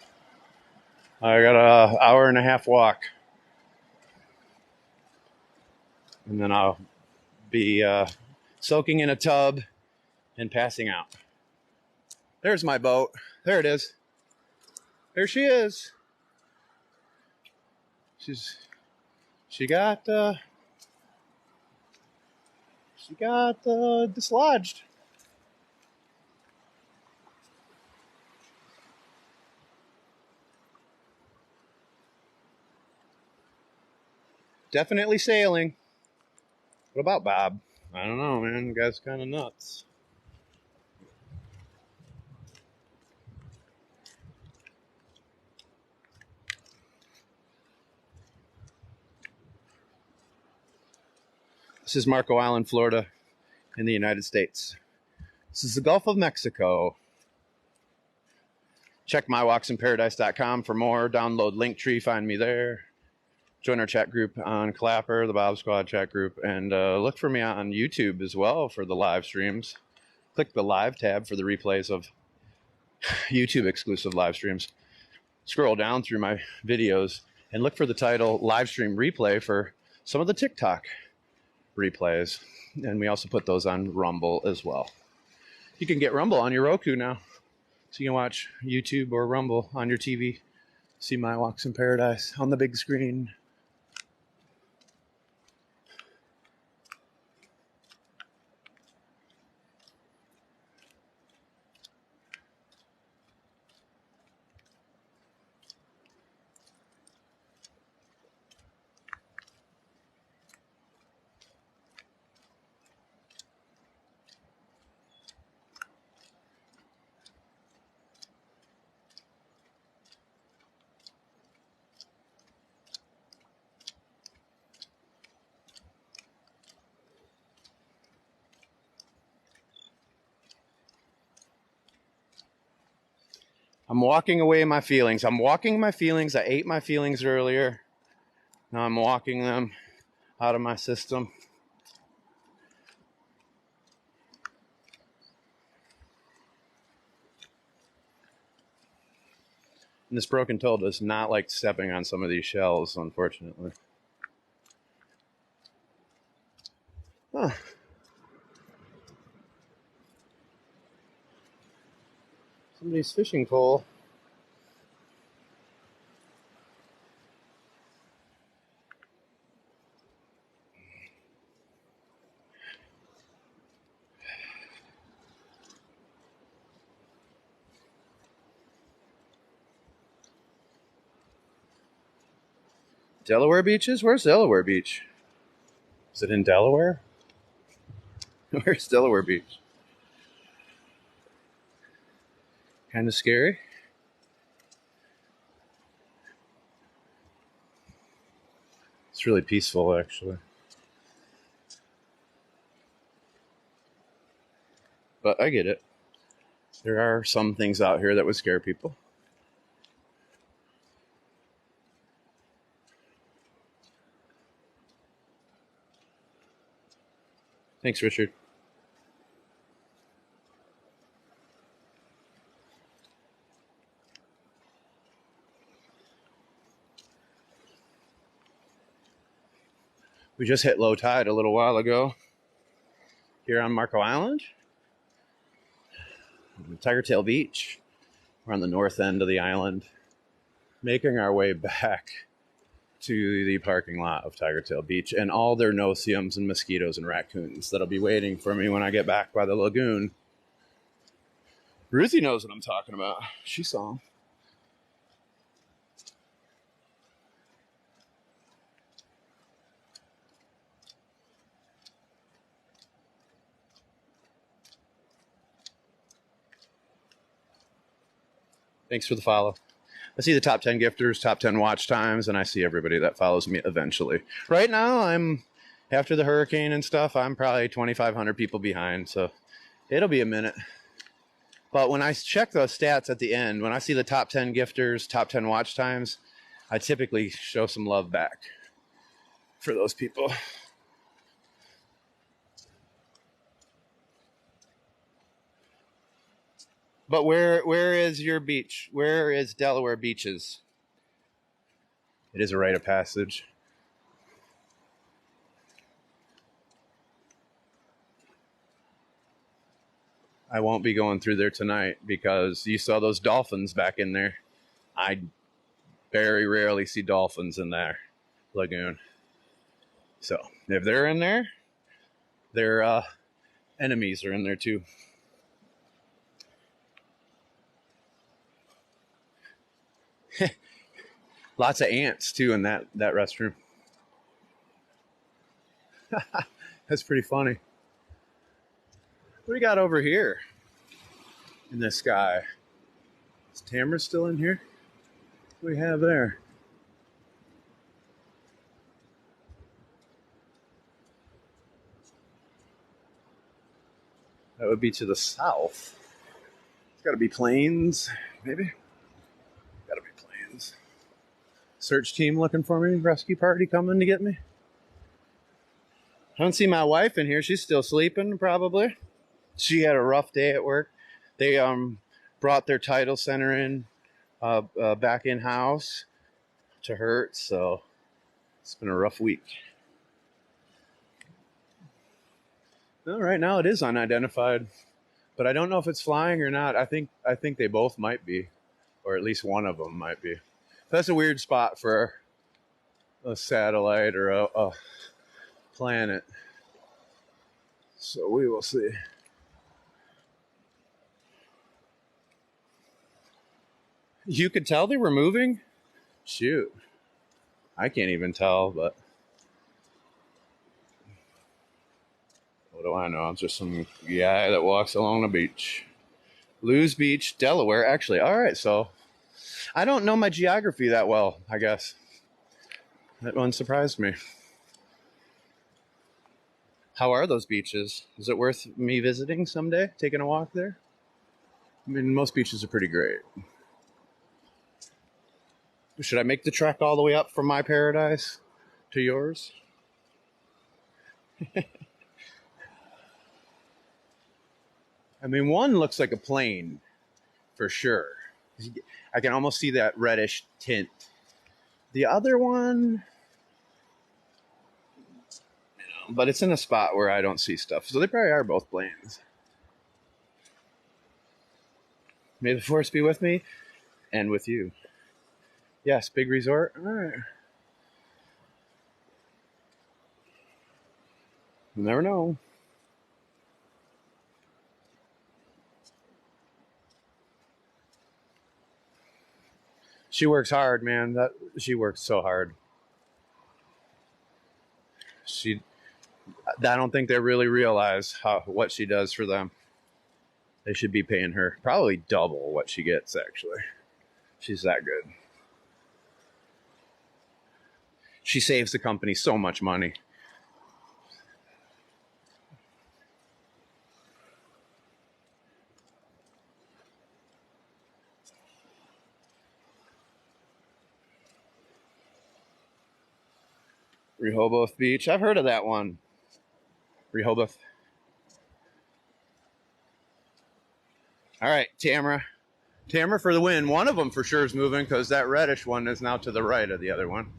I got an hour and a half walk. And then I'll be soaking in a tub and passing out. There's my boat. There it is. There she is. She got dislodged. Definitely sailing. What about Bob? I don't know, man. The guy's kind of nuts. This is Marco Island, Florida, in the United States. This is the Gulf of Mexico. Check mywalksinparadise.com for more. Download Linktree, find me there. Join our chat group on Clapper, the Bob Squad chat group, and look for me on YouTube as well for the live streams. Click the live tab for the replays of YouTube exclusive live streams. Scroll down through my videos and look for the title live stream replay for some of the TikTok replays. And we also put those on Rumble as well. You can get Rumble on your Roku now. So you can watch YouTube or Rumble on your TV. See My Walks in Paradise on the big screen. I'm walking away my feelings. I'm walking my feelings. I ate my feelings earlier. Now I'm walking them out of my system. And this broken toe does not like stepping on some of these shells, unfortunately. Huh. Somebody's fishing pole. Delaware beaches? Where's Delaware Beach? Is it in Delaware? Where's Delaware Beach? Kind of scary. It's really peaceful, actually. But I get it. There are some things out here that would scare people. Thanks, Richard. We just hit low tide a little while ago here on Marco Island, Tiger Tail Beach. We're on the north end of the island, making our way back to the parking lot of Tiger Tail Beach and all their no-see-ums and mosquitoes and raccoons that'll be waiting for me when I get back by the lagoon. Ruthie knows what I'm talking about. She saw them. Thanks for the follow. I see the top 10 gifters, top 10 watch times, and I see everybody that follows me eventually. Right now, after the hurricane and stuff, I'm probably 2,500 people behind, so it'll be a minute. But when I check those stats at the end, when I see the top 10 gifters, top 10 watch times, I typically show some love back for those people. But where is your beach? Where is Delaware Beaches? It is a rite of passage. I won't be going through there tonight because you saw those dolphins back in there. I very rarely see dolphins in that lagoon. So if they're in there, their enemies are in there too. Lots of ants too in that restroom. That's pretty funny. What do we got over here in the sky? Is Tamara still in here? What do we have there? That would be to the south. It's got to be planes, maybe. Got to be planes. Search team looking for me. Rescue party coming to get me. I don't see my wife in here. She's still sleeping, probably. She had a rough day at work. They brought their title center in back in house to Hertz, so it's been a rough week. Well, right now it is unidentified, but I don't know if it's flying or not. I think they both might be, or at least one of them might be. That's a weird spot for a satellite or a planet. So we will see. You could tell they were moving? Shoot. I can't even tell, but what do I know? I'm just some guy that walks along the beach. Lewes Beach, Delaware. Actually, all right, so I don't know my geography that well, I guess. That one surprised me. How are those beaches? Is it worth me visiting someday, taking a walk there? I mean, most beaches are pretty great. Should I make the trek all the way up from my paradise to yours? I mean, one looks like a plane, for sure. I can almost see that reddish tint. The other one, but it's in a spot where I don't see stuff. So they probably are both planes. May the force be with me and with you. Yes, big resort. All right. You never know. She works hard, man. She works so hard. I don't think they really realize what she does for them. They should be paying her probably double what she gets, actually. She's that good. She saves the company so much money. Rehoboth Beach. I've heard of that one. Rehoboth. All right, Tamara. Tamara for the win. One of them for sure is moving because that reddish one is now to the right of the other one.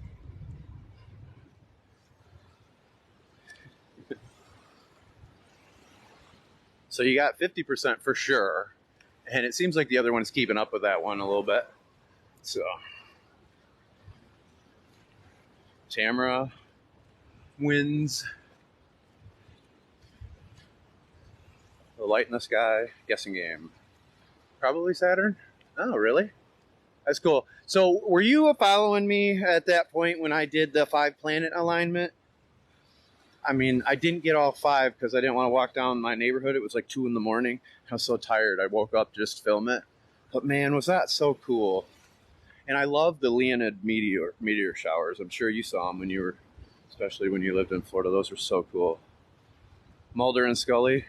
So you got 50% for sure. And it seems like the other one's keeping up with that one a little bit. So Tamara wins. The light in the sky guessing game. Probably Saturn. Oh, really? That's cool. So were you following me at that point when I did the 5-planet alignment? I mean, I didn't get all 5 because I didn't want to walk down my neighborhood. It was like 2 a.m. I was so tired. I woke up just to film it. But man, was that so cool. And I love the Leonid meteor showers. I'm sure you saw them when you were, especially when you lived in Florida. Those were so cool. Mulder and Scully.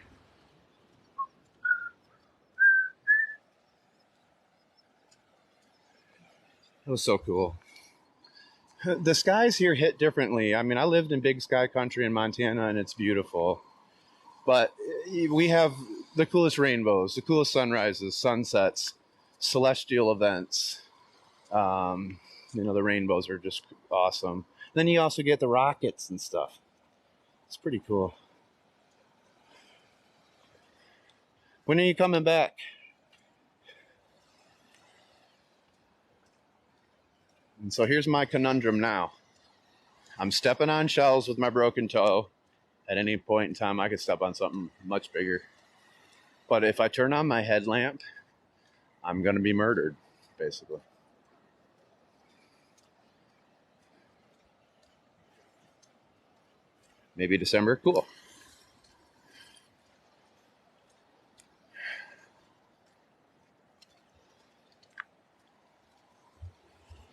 It was so cool. The skies here hit differently. I mean, I lived in big sky country in Montana, and it's beautiful. But we have the coolest rainbows, the coolest sunrises, sunsets, celestial events. The rainbows are just awesome. Then you also get the rockets and stuff. It's pretty cool. When are you coming back? And so here's my conundrum now. I'm stepping on shells with my broken toe. At any point in time, I could step on something much bigger. But if I turn on my headlamp, I'm going to be murdered, basically. Maybe December? Cool.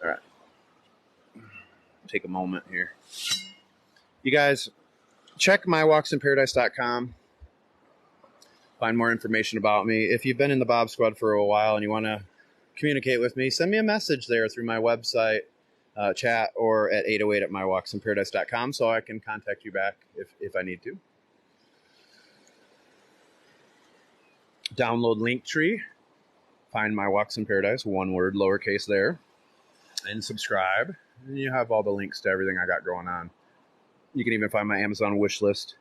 All right. Take a moment here. You guys, check mywalksinparadise.com. Find more information about me. If you've been in the Bob Squad for a while and you want to communicate with me, send me a message there through my website, chat, or at 808 at mywalksinparadise.com so I can contact you back if I need to. Download Linktree. Find My Walks in Paradise, one word, lowercase there. And subscribe. And you have all the links to everything I got going on. You can even find my Amazon wish list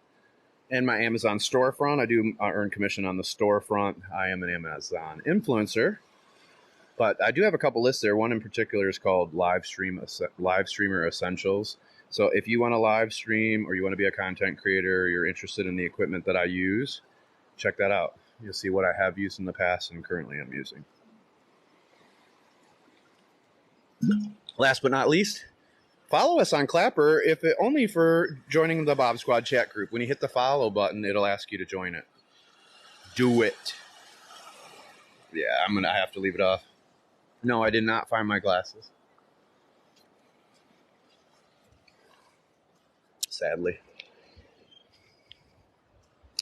and my Amazon storefront. I do earn commission on the storefront. I am an Amazon influencer. But I do have a couple lists there. One in particular is called Livestreamer Essentials. So if you want to live stream or you want to be a content creator, or you're interested in the equipment that I use, check that out. You'll see what I have used in the past and currently I'm using. Last but not least, follow us on Clapper, only for joining the Bob Squad chat group. When you hit the follow button, it'll ask you to join it. Do it. Yeah, I'm going to have to leave it off. No, I did not find my glasses. Sadly.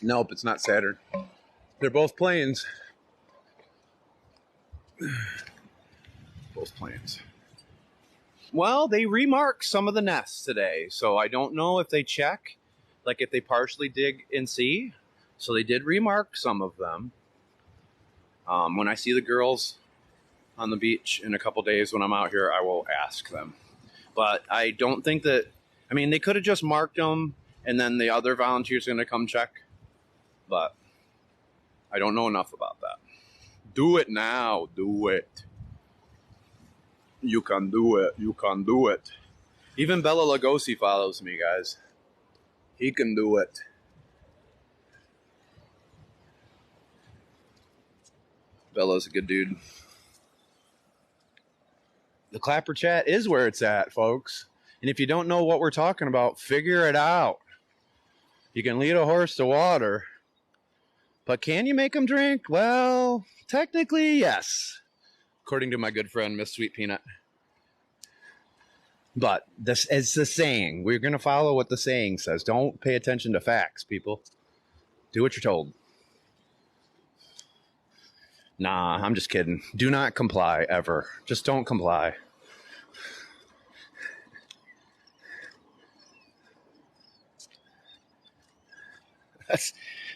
Nope, it's not Saturn. They're both planes. Both planes. Well, they remarked some of the nests today, so I don't know if they check, like if they partially dig and see. So they did remark some of them. When I see the girls on the beach in a couple days when I'm out here, I will ask them. But I don't think that, they could have just marked them and then the other volunteers are going to come check. But I don't know enough about that. Do it now. Do it. You can do it. You can do it. Even Bella Lugosi follows me, guys. He can do it. Bella's a good dude. The Clapper chat is where it's at, folks. And if you don't know what we're talking about, figure it out. You can lead a horse to water. But can you make him drink? Well, technically, yes. According to my good friend, Miss Sweet Peanut. But this is the saying. We're going to follow what the saying says. Don't pay attention to facts, people. Do what you're told. Nah, I'm just kidding. Do not comply, ever. Just don't comply.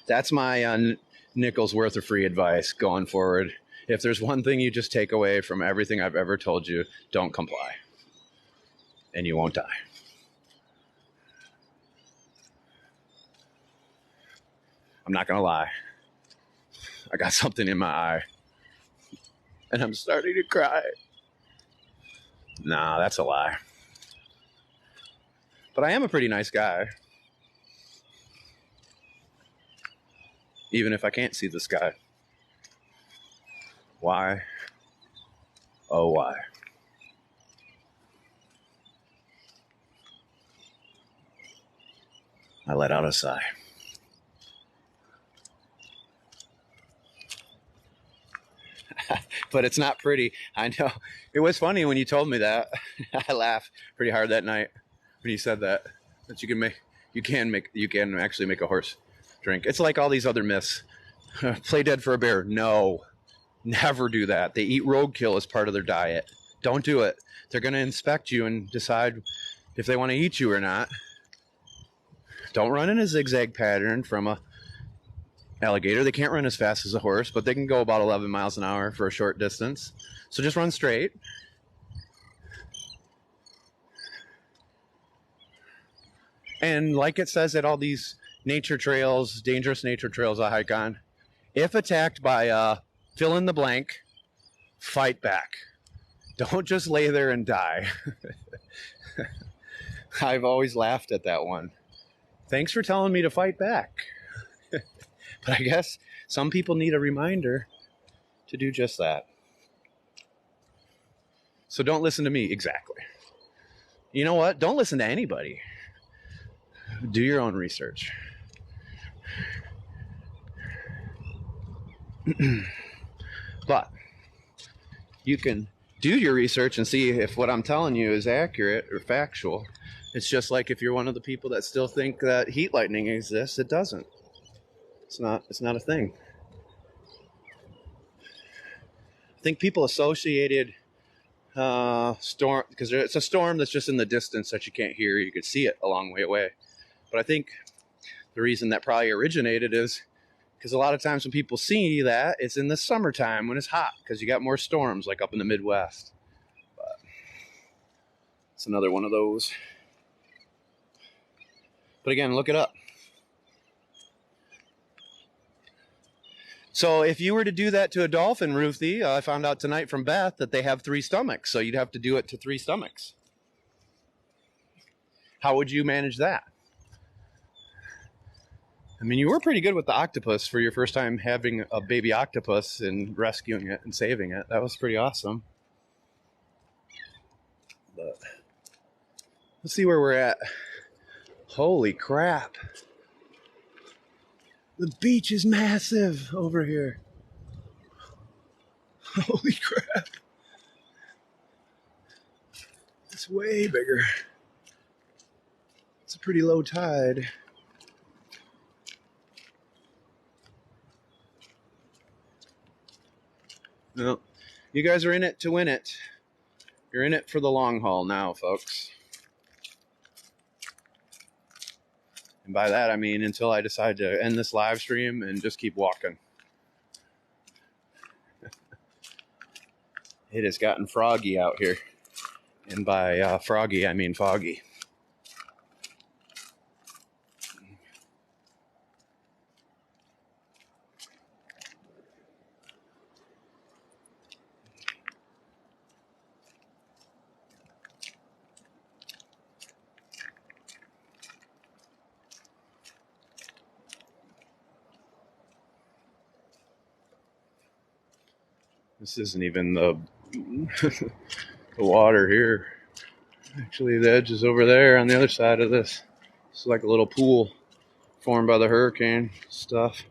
That's my nickel's worth of free advice going forward. If there's one thing you just take away from everything I've ever told you, don't comply. And you won't die. I'm not going to lie. I got something in my eye. And I'm starting to cry. Nah, that's a lie. But I am a pretty nice guy. Even if I can't see the sky. Why? Oh, why? I let out a sigh. But it's not pretty. I know. It was funny when you told me that. I laughed pretty hard that night when you said that you can actually make a horse drink. It's like all these other myths. Play dead for a bear. No, never do that. They eat roadkill as part of their diet. Don't do it. They're going to inspect you and decide if they want to eat you or not. Don't run in a zigzag pattern from a alligator. They can't run as fast as a horse, but they can go about 11 miles an hour for a short distance. So just run straight. And like it says at all these nature trails, dangerous nature trails I hike on, if attacked by fill in the blank, fight back. Don't just lay there and die. I've always laughed at that one. Thanks for telling me to fight back. But I guess some people need a reminder to do just that. So don't listen to me. Exactly. You know what? Don't listen to anybody. Do your own research. But you can do your research and see if what I'm telling you is accurate or factual. It's just like if you're one of the people that still think that heat lightning exists, it doesn't. It's not a thing. I think people associated storm, because it's a storm that's just in the distance that you can't hear. You could see it a long way away. But I think the reason that probably originated is because a lot of times when people see that, it's in the summertime when it's hot, because you got more storms like up in the Midwest. But it's another one of those. But again, look it up. So if you were to do that to a dolphin, Ruthie, I found out tonight from Beth that they have 3 stomachs. So you'd have to do it to 3 stomachs. How would you manage that? I mean, you were pretty good with the octopus for your first time having a baby octopus and rescuing it and saving it. That was pretty awesome. But let's see where we're at. Holy crap. The beach is massive over here. Holy crap. It's way bigger. It's a pretty low tide. No, you guys are in it to win it. You're in it for the long haul now, folks. And by that, I mean until I decide to end this live stream and just keep walking. It has gotten froggy out here. And by froggy, I mean foggy. This isn't even the water here. Actually, the edge is over there on the other side of this. It's like a little pool formed by the hurricane stuff.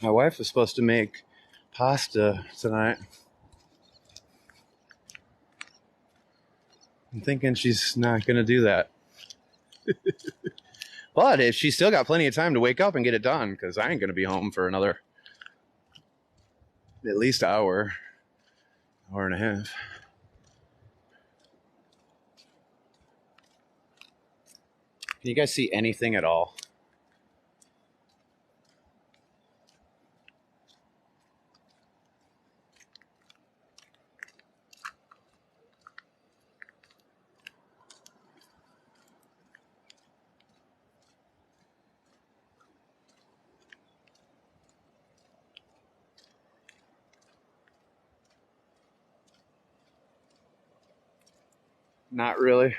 My wife was supposed to make pasta tonight. I'm thinking she's not going to do that. But if she's still got plenty of time to wake up and get it done, because I ain't going to be home for another at least hour and a half. Can you guys see anything at all? Not really.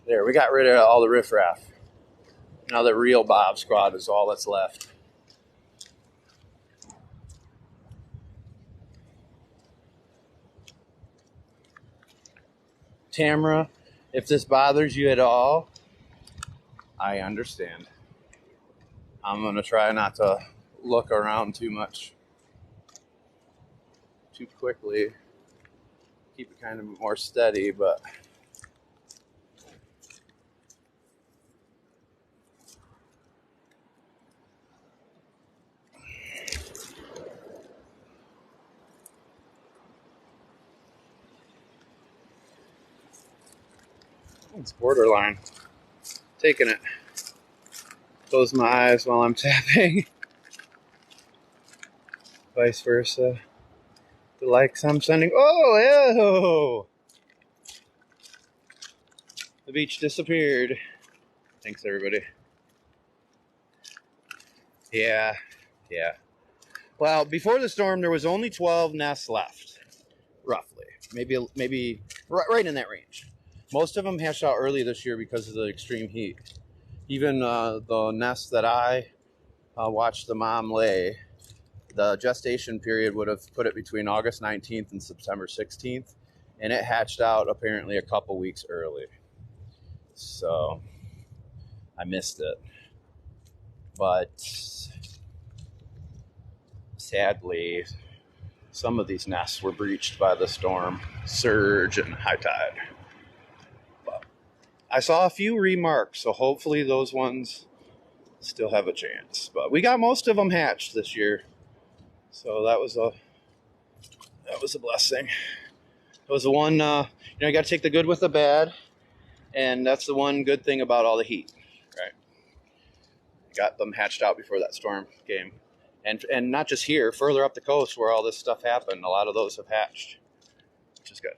There, we got rid of all the riffraff. Now the real Bob Squad is all that's left. Tamara, if this bothers you at all, I understand. I'm going to try not to look around too much, too quickly. Keep it kind of more steady, but It's borderline. Taking it. Close my eyes while I'm tapping. Vice versa. The likes I'm sending. Oh, ew! The beach disappeared. Thanks, everybody. Yeah. Well, before the storm, there was only 12 nests left, roughly. Maybe right in that range. Most of them hatched out early this year because of the extreme heat. Even the nest that I watched the mom lay, the gestation period would have put it between August 19th and September 16th, and it hatched out apparently a couple weeks early. So I missed it. But sadly, some of these nests were breached by the storm surge and high tide. But I saw a few remarks, so hopefully those ones still have a chance. But we got most of them hatched this year, so that was a blessing. It was the one, you got to take the good with the bad, and that's the one good thing about all the heat, right? Got them hatched out before that storm came. And not just here, further up the coast where all this stuff happened, a lot of those have hatched, which is good.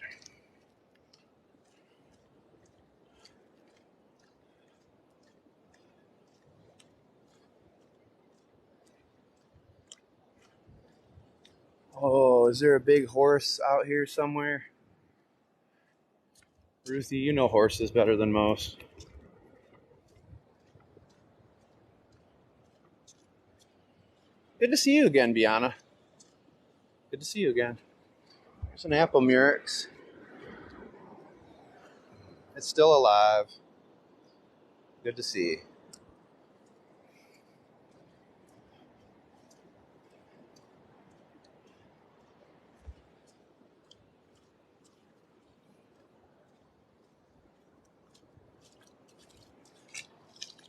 Oh, is there a big horse out here somewhere? Ruthie, you know horses better than most. Good to see you again, Biana. Good to see you again. There's an apple murex. It's still alive. Good to see.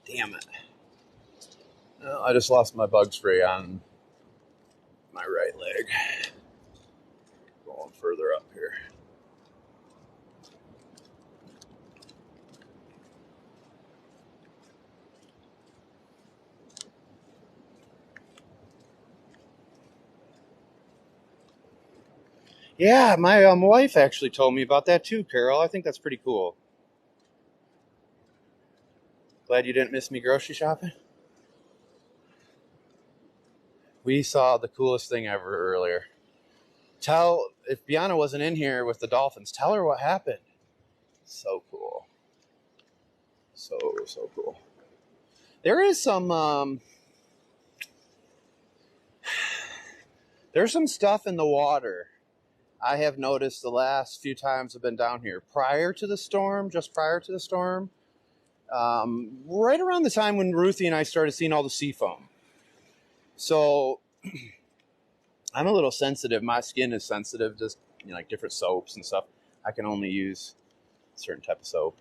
Damn it. Well, I just lost my bug spray on my right leg. Going further up here. Yeah, my wife actually told me about that too, Carol. I think that's pretty cool. Glad you didn't miss me grocery shopping. We saw the coolest thing ever earlier. If Biana wasn't in here with the dolphins, tell her what happened. So cool. So cool. There is there's some stuff in the water I have noticed the last few times I've been down here. Just prior to the storm, right around the time when Ruthie and I started seeing all the sea foam. So I'm a little sensitive. My skin is sensitive to like different soaps and stuff. I can only use a certain type of soap.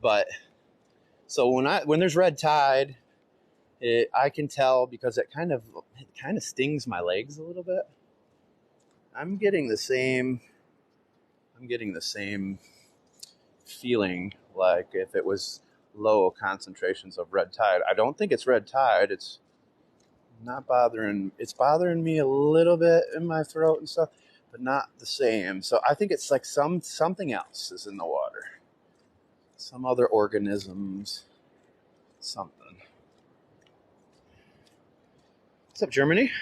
But so when there's red tide, I can tell because it kind of stings my legs a little bit. I'm getting the same feeling like if it was low concentrations of red tide. I don't think it's red tide. It's bothering me a little bit in my throat and stuff, but not the same. So I think it's like something else is in the water. Some other organisms, something. What's up, Germany?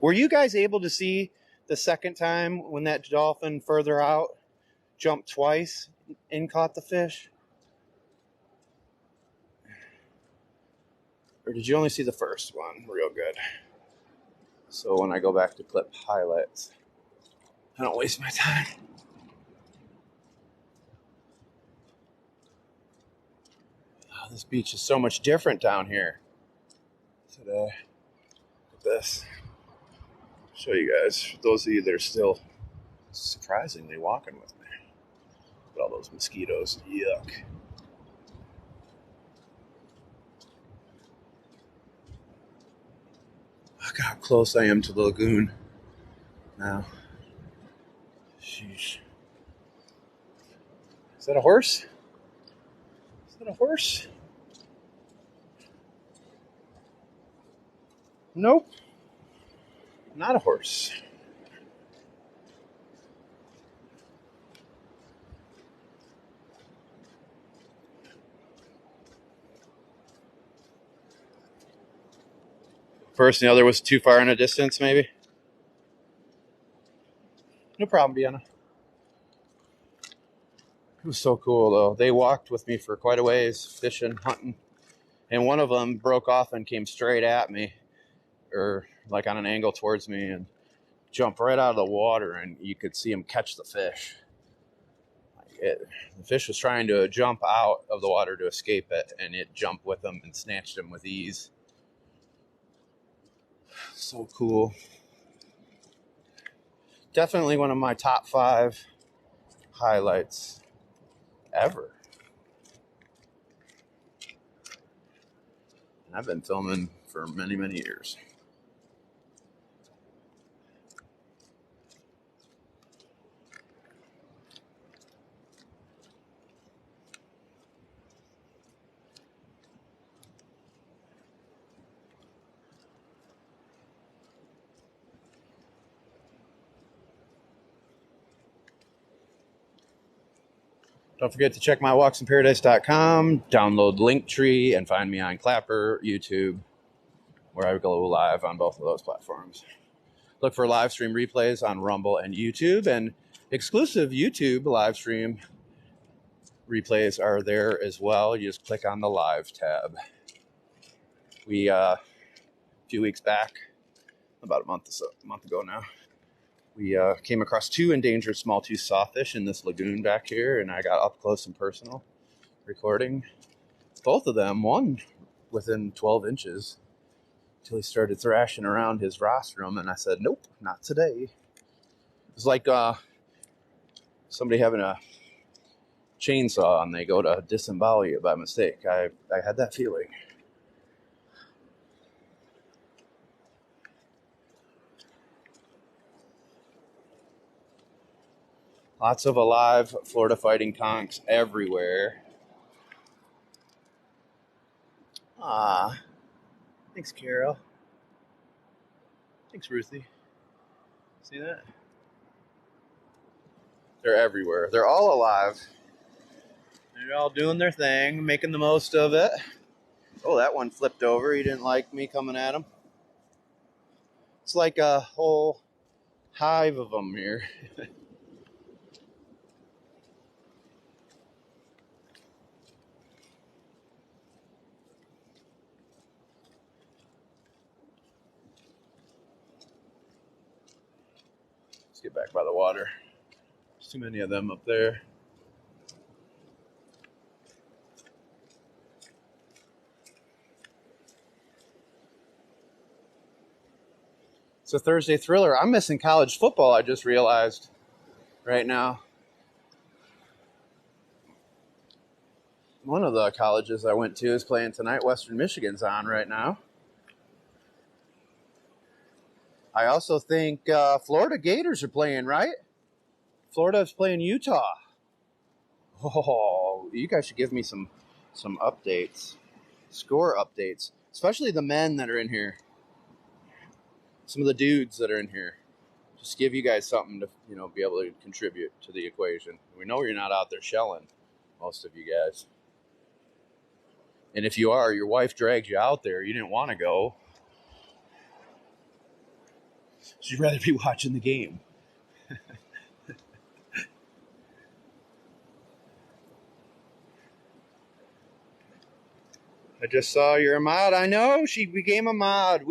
Were you guys able to see the second time when that dolphin further out jumped twice and caught the fish? Or did you only see the first one real good? So when I go back to clip highlights, I don't waste my time. Oh, this beach is so much different down here today. Look at this. I'll show you guys. For those of you that are still surprisingly walking with me. Look at all those mosquitoes. Yuck. Look how close I am to the lagoon now. Sheesh. Is that a horse? Is that a horse? Nope. Not a horse. First and the other was too far in a distance, maybe? No problem, Deanna. It was so cool, though. They walked with me for quite a ways, fishing, hunting. And one of them broke off and came straight at me, or like on an angle towards me, and jumped right out of the water, and you could see him catch the fish. The fish was trying to jump out of the water to escape it, and it jumped with him and snatched him with ease. So cool. Definitely one of my top 5 highlights ever. And I've been filming for many, many years. Don't forget to check mywalksinparadise.com, download Linktree, and find me on Clapper, YouTube, where I go live on both of those platforms. Look for live stream replays on Rumble and YouTube, and exclusive YouTube live stream replays are there as well. You just click on the live tab. We, a few weeks back, about a month ago now, we came across 2 endangered small-tooth sawfish in this lagoon back here, and I got up close and personal recording both of them, one within 12 inches, until he started thrashing around his rostrum, and I said, nope, not today. It was like somebody having a chainsaw and they go to disembowel you by mistake. I had that feeling. Lots of alive Florida fighting conchs everywhere. Ah, thanks, Carol. Thanks, Ruthie. See that? They're everywhere. They're all alive. They're all doing their thing, making the most of it. Oh, that one flipped over. He didn't like me coming at him. It's like a whole hive of them here. Let's get back by the water. There's too many of them up there. It's a Thursday thriller. I'm missing college football, I just realized right now. One of the colleges I went to is playing tonight. Western Michigan's on right now. I also think Florida Gators are playing, right? Florida's playing Utah. Oh, you guys should give me some updates, score updates, especially the men that are in here. Some of the dudes that are in here. Just give you guys something to, be able to contribute to the equation. We know you're not out there shelling, most of you guys. And if you are, your wife dragged you out there. You didn't want to go. She'd rather be watching the game. I just saw you're a mod. I know, she became a mod.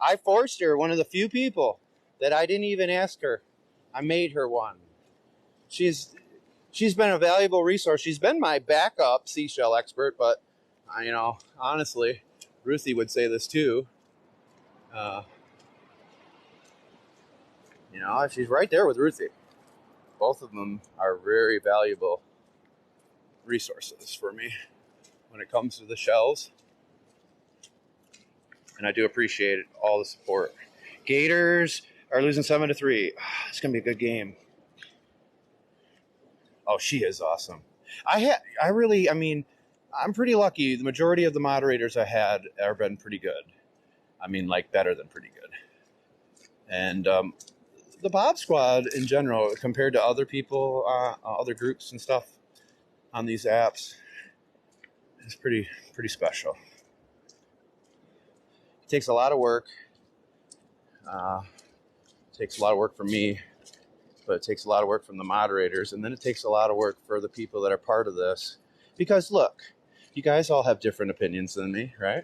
I forced her, one of the few people that I didn't even ask her. I made her one. She's been a valuable resource. She's been my backup seashell expert, but honestly, Ruthie would say this too. She's right there with Ruthie. Both of them are very valuable resources for me when it comes to the shells. And I do appreciate all the support. Gators are losing 7-3. It's going to be a good game. Oh, she is awesome. I mean, I'm pretty lucky. The majority of the moderators I had have been pretty good. I mean, like better than pretty good. And the Bob Squad in general, compared to other people, other groups and stuff on these apps, is pretty special. It takes a lot of work. It takes a lot of work from me, but it takes a lot of work from the moderators, and then it takes a lot of work for the people that are part of this. Because look, you guys all have different opinions than me, right?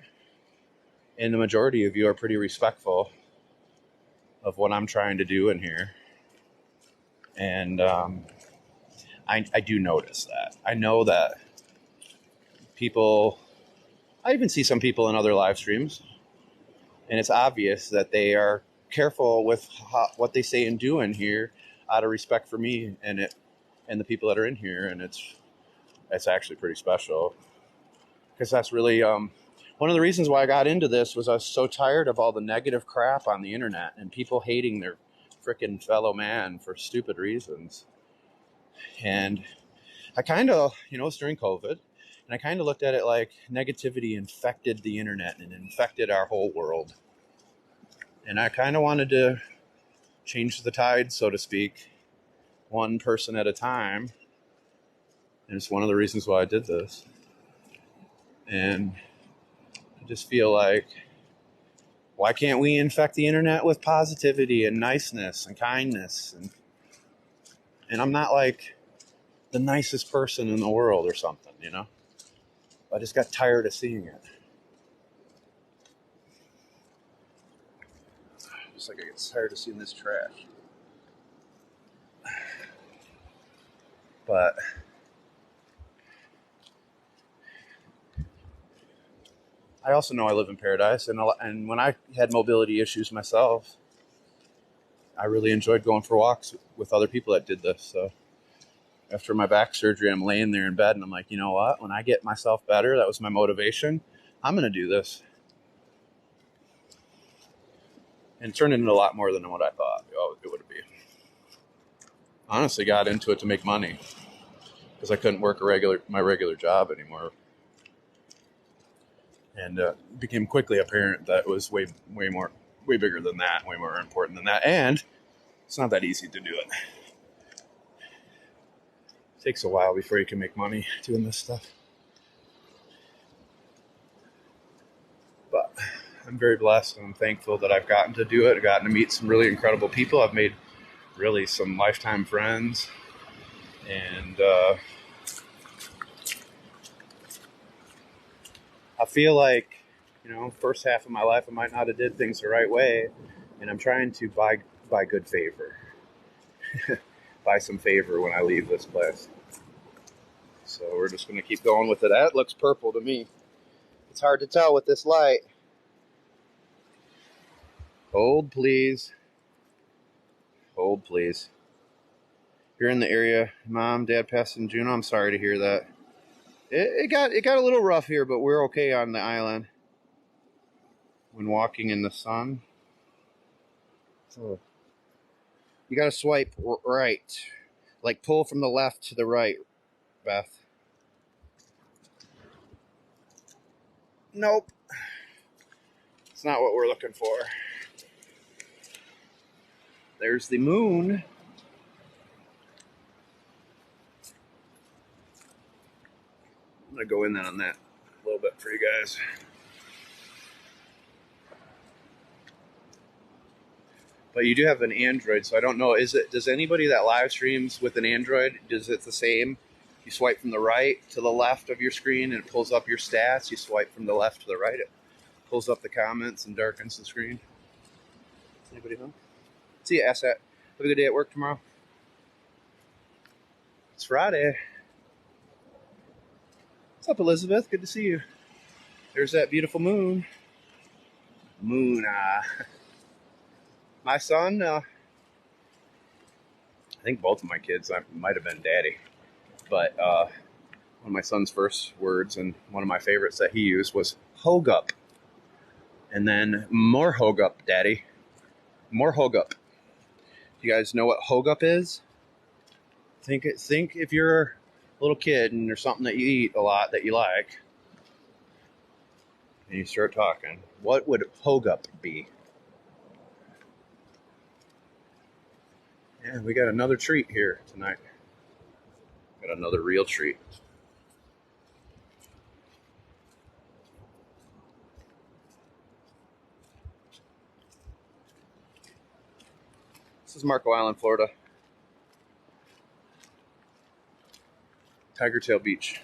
And the majority of you are pretty respectful of what I'm trying to do in here. And I do notice that. I know that people, I even see some people in other live streams, and it's obvious that they are careful with what they say and do in here out of respect for me and the people that are in here. And it's actually pretty special, because that's really one of the reasons why I got into this was I was so tired of all the negative crap on the internet and people hating their freaking fellow man for stupid reasons. And I kind of, it's during COVID, and I kind of looked at it like negativity infected the internet and infected our whole world. And I kind of wanted to change the tide, so to speak, one person at a time. And it's one of the reasons why I did this. And I just feel like, why can't we infect the internet with positivity and niceness and kindness? And I'm not like the nicest person in the world or something, I just got tired of seeing it. Just like I get tired of seeing this trash. But I also know I live in paradise, and when I had mobility issues myself, I really enjoyed going for walks with other people that did this. So after my back surgery, I'm laying there in bed, and I'm like, you know what? When I get myself better, that was my motivation. I'm going to do this. And it turned into a lot more than what I thought it would be. Honestly, got into it to make money because I couldn't work my regular job anymore. And it became quickly apparent that it was way bigger than that, way more important than that. And it's not that easy to do it. It takes a while before you can make money doing this stuff. But I'm very blessed, and I'm thankful that I've gotten to do it. I've gotten to meet some really incredible people. I've made really some lifetime friends. And I feel like, first half of my life, I might not have did things the right way. And I'm trying to buy good favor. Buy some favor when I leave this place. So we're just going to keep going with it. That looks purple to me. It's hard to tell with this light. Hold, please. Hold, please. If you're in the area, Mom, Dad passed in Juneau, I'm sorry to hear that. It got a little rough here, but we're okay on the island when walking in the sun. So you got to swipe right, like pull from the left to the right, Beth. Nope. It's not what we're looking for. There's the moon. I'm going to go in on that a little bit for you guys. But you do have an Android, so I don't know. Does anybody that live streams with an Android, is it the same? You swipe from the right to the left of your screen and it pulls up your stats. You swipe from the left to the right, it pulls up the comments and darkens the screen. Anybody home? See you, Asset. Have a good day at work tomorrow. It's Friday. What's up, Elizabeth? Good to see you. There's that beautiful moon. Moon. My son, I think both of my kids, I might have been daddy, but one of my son's first words and one of my favorites that he used was hogup. And then more hogup, daddy. More hogup. You guys know what hogup is? Think if you're little kid and there's something that you eat a lot that you like, and you start talking, what would Hogup be? Yeah, we got another treat here tonight. Got another real treat. This is Marco Island, Florida. Tiger Tail Beach.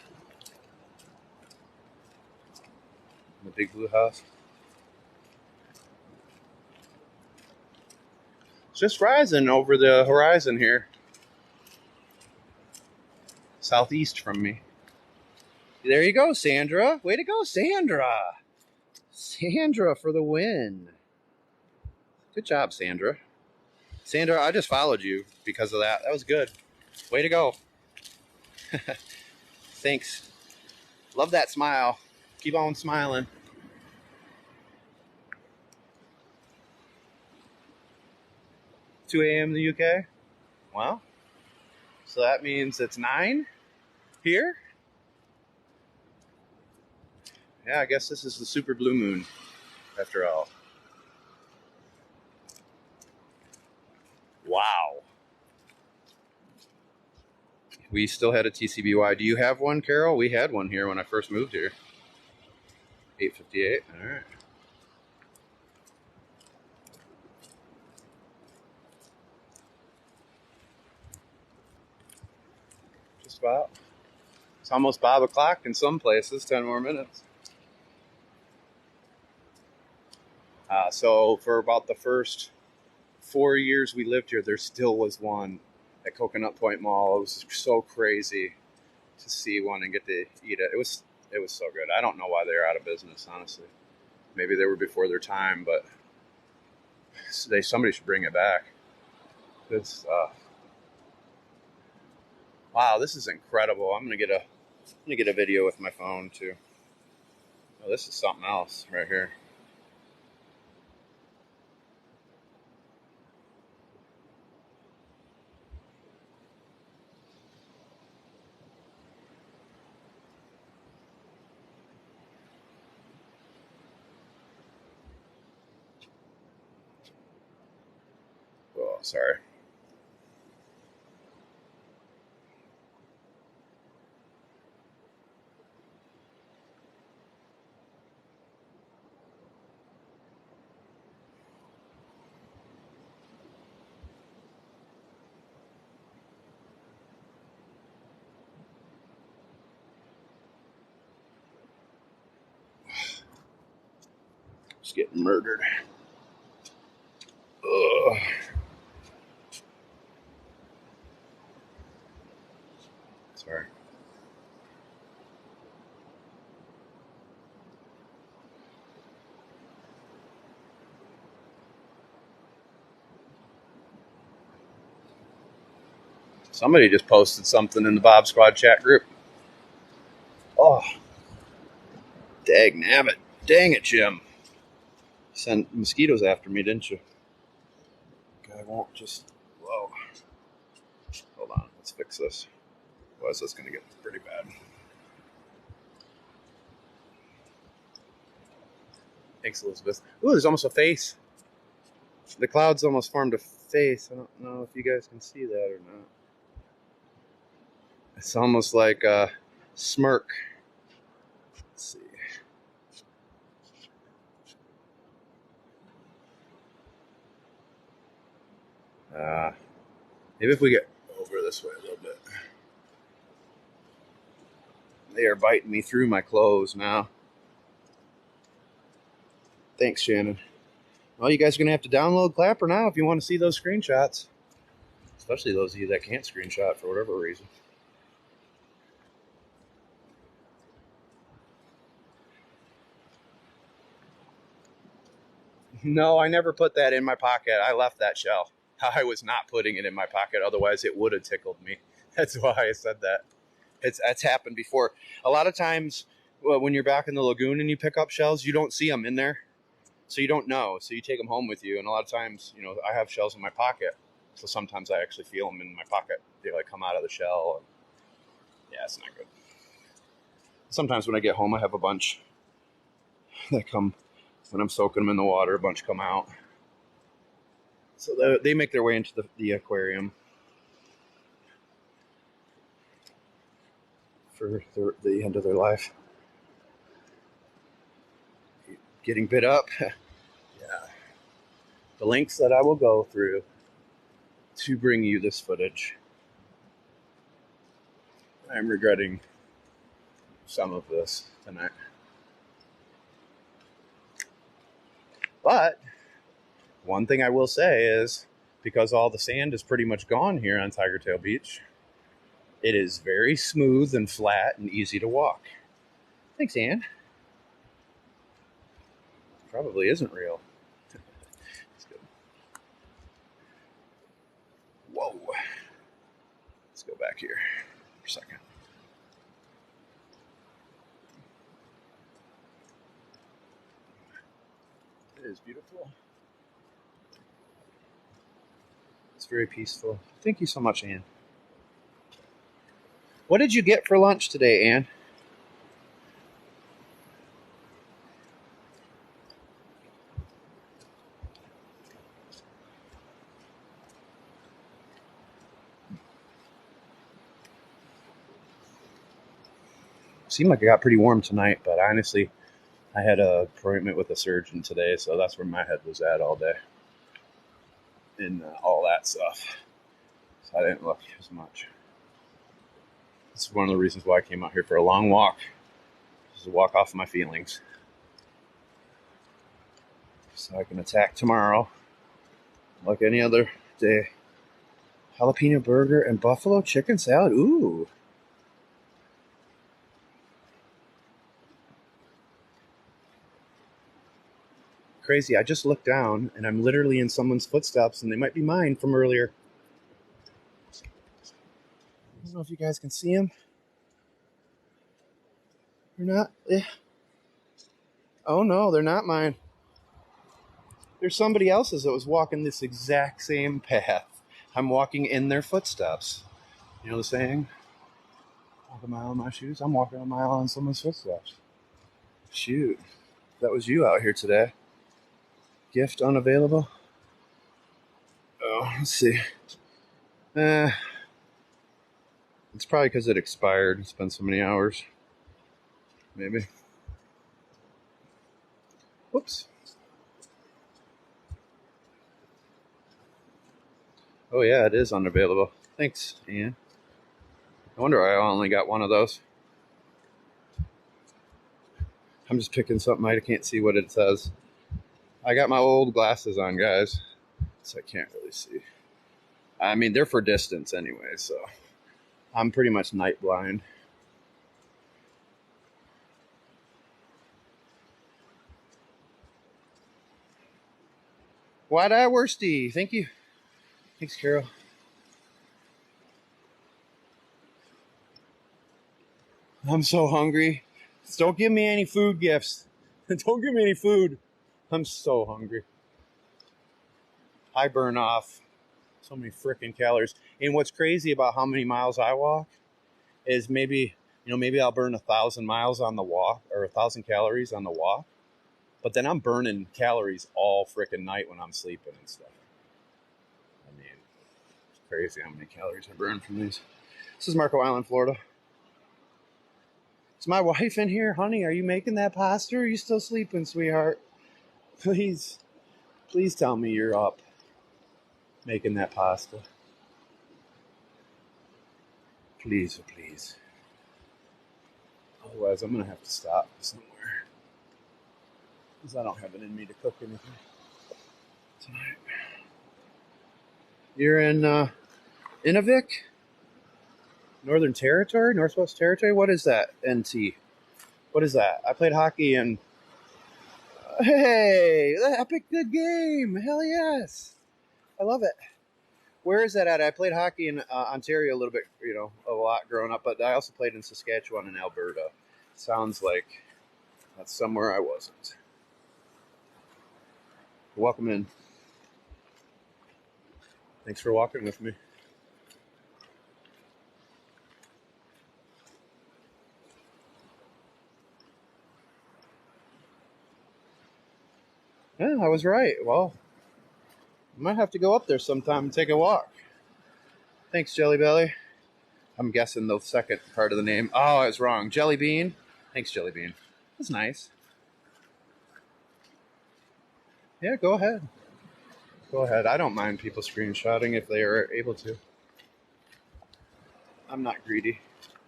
The big blue house. It's just rising over the horizon here. Southeast from me. There you go, Sandra. Way to go, Sandra. Sandra for the win. Good job, Sandra. Sandra, I just followed you because of that. That was good. Way to go. Thanks. Love that smile. Keep on smiling. Two a.m. in the UK. Well, so that means it's 9 here. Yeah, I guess this is the super blue moon after all. Wow. We still had a TCBY. Do you have one, Carol? We had one here when I first moved here. 858. All right. Just about. It's almost 5 o'clock in some places. 10 more minutes. So for about the first 4 years we lived here, there still was one at Coconut Point Mall. It was so crazy to see one and get to eat it. It was so good. I don't know why they're out of business, honestly. Maybe they were before their time, but somebody should bring it back. Good stuff. Wow, this is incredible. I'm gonna get a video with my phone too. Oh, this is something else right here. Oh, sorry. Just getting murdered. Ugh. Sorry. Somebody just posted something in the Bob Squad chat group. Oh, dang nabbit. Dang it, Jim. You sent mosquitoes after me, didn't you? I won't just... Whoa. Hold on. Let's fix this. Otherwise, that's going to get pretty bad. Thanks, Elizabeth. Ooh, there's almost a face. The clouds almost formed a face. I don't know if you guys can see that or not. It's almost like a smirk. Let's see. Maybe if we get over this way a little bit. They are biting me through my clothes now. Thanks, Shannon. Well, you guys are going to have to download Clapper now if you want to see those screenshots. Especially those of you that can't screenshot for whatever reason. No, I never put that in my pocket. I left that shell. I was not putting it in my pocket. Otherwise, it would have tickled me. That's why I said that. That's happened before. A lot of times when you're back in the lagoon and you pick up shells, you don't see them in there. So you don't know. So you take them home with you. And a lot of times, I have shells in my pocket. So sometimes I actually feel them in my pocket. They like come out of the shell. Yeah, it's not good. Sometimes when I get home, I have a bunch that come when I'm soaking them in the water. A bunch come out, so they make their way into the aquarium for the end of their life. Getting bit up. Yeah. The lengths that I will go through to bring you this footage. I'm regretting some of this tonight. But one thing I will say is, because all the sand is pretty much gone here on Tiger Tail Beach, it is very smooth and flat and easy to walk. Thanks, Ann. Probably isn't real. That's good. Whoa. Let's go back here for a second. It is beautiful. It's very peaceful. Thank you so much, Ann. What did you get for lunch today, Ann? Seemed like it got pretty warm tonight, but honestly, I had an appointment with a surgeon today, so that's where my head was at all day. And all that stuff. So I didn't look as much. This is one of the reasons why I came out here for a long walk. Just to walk off my feelings. So I can attack tomorrow like any other day. Jalapeno burger and buffalo chicken salad. Ooh. Crazy. I just looked down and I'm literally in someone's footsteps, and they might be mine from earlier. I don't know if you guys can see them or not. Yeah. Oh no, they're not mine. There's somebody else's that was walking this exact same path. I'm walking in their footsteps. You know the saying? Walk a mile in my shoes. I'm walking a mile in someone's footsteps. Shoot. That was you out here today. Gift unavailable. Oh, let's see. It's probably because it expired. It's been so many hours. Maybe. Whoops. Oh yeah, it is unavailable. Thanks, Ian. I wonder why I only got one of those. I'm just picking something. I can't see what it says. I got my old glasses on, guys, so I can't really see. I mean, they're for distance anyway, so I'm pretty much night blind. Wide-eye worsty. Thank you. Thanks, Carol. I'm so hungry. Don't give me any food gifts. Don't give me any food. I'm so hungry. I burn off so many freaking calories. And what's crazy about how many miles I walk is maybe I'll burn 1,000 miles on the walk, or 1,000 calories on the walk. But then I'm burning calories all freaking night when I'm sleeping and stuff. I mean, it's crazy how many calories I burn from these. This is Marco Island, Florida. Is my wife in here? Honey, are you making that pasta, or are you still sleeping, sweetheart? Please tell me you're up making that pasta. Please, oh please. Otherwise, I'm going to have to stop somewhere, because I don't have it in me to cook anything tonight. You're in Inuvik? Northern Territory? Northwest Territory? What is that, NT? What is that? I played hockey in... Hey! Epic good game! Hell yes! I love it. Where is that at? I played hockey in Ontario a little bit, a lot growing up, but I also played in Saskatchewan and Alberta. Sounds like that's somewhere I wasn't. Welcome in. Thanks for walking with me. Yeah, I was right. Well, I might have to go up there sometime and take a walk. Thanks, Jelly Belly. I'm guessing the second part of the name. Oh, I was wrong. Jelly Bean. Thanks, Jelly Bean. That's nice. Yeah, go ahead. Go ahead. I don't mind people screenshotting if they are able to. I'm not greedy.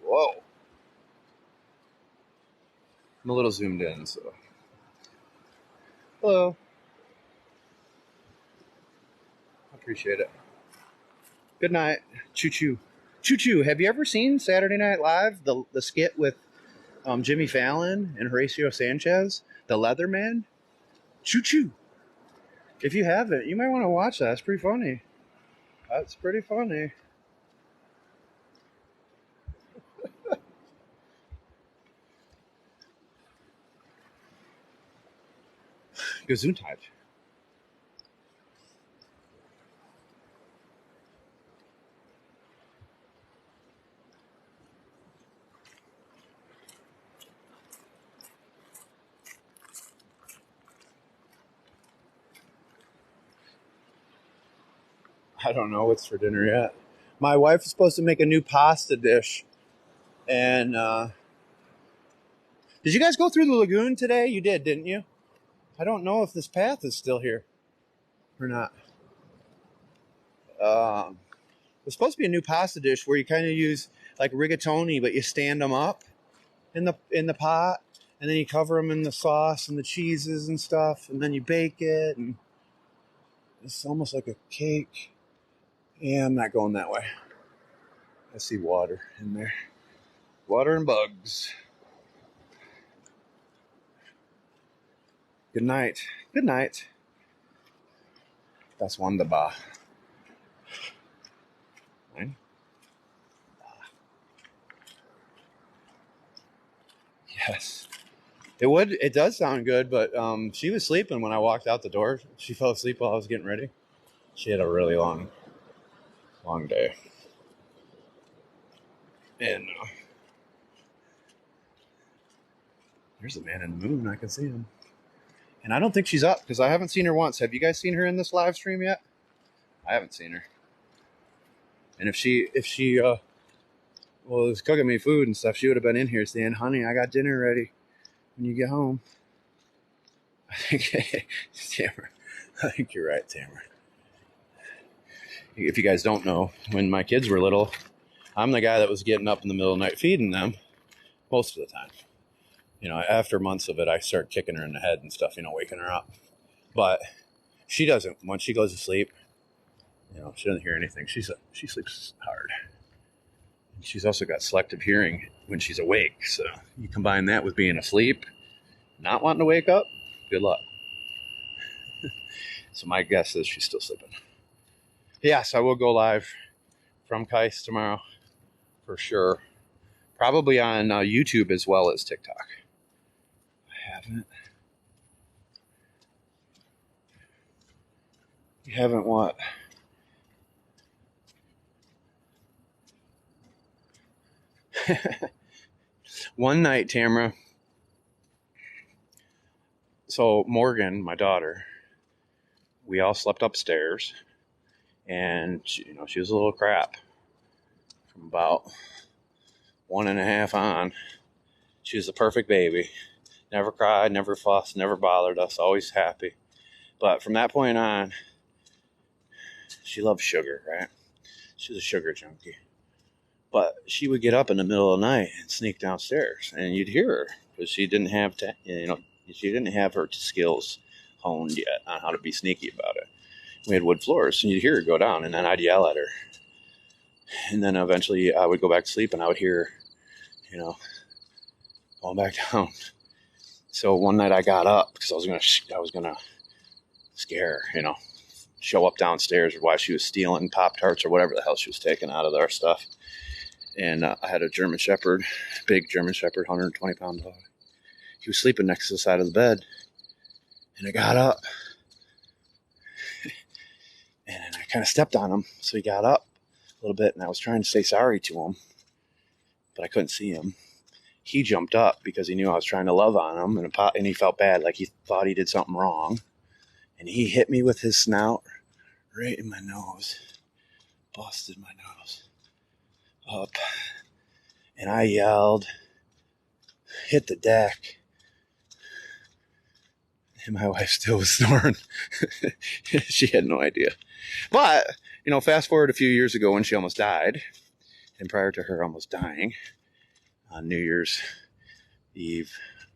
Whoa. I'm a little zoomed in, so. Hello. I appreciate it. Good night. Choo choo. Choo choo. Have you ever seen Saturday Night Live? The skit with Jimmy Fallon and Horatio Sanchez? The Leatherman? Choo choo. If you haven't, you might want to watch that. It's pretty funny. That's pretty funny. Gesundheit. I don't know what's for dinner yet. My wife is supposed to make a new pasta dish. And did you guys go through the lagoon today? You did, didn't you? I don't know if this path is still here or not. It's supposed to be a new pasta dish where you kind of use like rigatoni, but you stand them up in the pot, and then you cover them in the sauce and the cheeses and stuff, and then you bake it, and it's almost like a cake. Yeah, I'm not going that way. I see water in there. Water and bugs. Good night. Good night. That's wunderbar. Fine. Yes. It does sound good, but she was sleeping when I walked out the door. She fell asleep while I was getting ready. She had a really long day. And there's a man in the moon. I can see him. And I don't think she's up because I haven't seen her once. Have you guys seen her in this live stream yet? I haven't seen her. And if she was cooking me food and stuff, she would have been in here saying, "Honey, I got dinner ready when you get home." I think, Tamara, I think you're right, Tamara. If you guys don't know, when my kids were little, I'm the guy that was getting up in the middle of the night feeding them most of the time. You know, after months of it, I start kicking her in the head and stuff, waking her up. But she doesn't. Once she goes to sleep, she doesn't hear anything. She sleeps hard. And she's also got selective hearing when she's awake. So you combine that with being asleep, not wanting to wake up, good luck. So my guess is she's still sleeping. Yes, I will go live from Kais tomorrow for sure. Probably on YouTube as well as TikTok. I haven't. You haven't what? One night, Tamara. So Morgan, my daughter, we all slept upstairs, and she was a little crap. From about 1.5 on, she was the perfect baby. Never cried, never fussed, never bothered us. Always happy. But from that point on, she loved sugar, right? She was a sugar junkie. But she would get up in the middle of the night and sneak downstairs, and you'd hear her because she didn't have she didn't have her skills honed yet on how to be sneaky about it. We had wood floors, and you'd hear her go down, and then I'd yell at her. And then eventually I would go back to sleep, and I would hear her, going back down. So one night I got up because I was gonna scare her, show up downstairs while she was stealing Pop-Tarts or whatever the hell she was taking out of our stuff. And I had a German Shepherd, big German Shepherd, 120-pound dog. He was sleeping next to the side of the bed. And I got up. And I kind of stepped on him. So he got up a little bit. And I was trying to say sorry to him. But I couldn't see him. He jumped up because he knew I was trying to love on him. And he felt bad, like he thought he did something wrong. and he hit me with his snout right in my nose, busted my nose up, and I yelled, hit the deck, and my wife still was snoring. She had no idea. But, fast forward a few years ago when she almost died, and prior to her almost dying, on New Year's Eve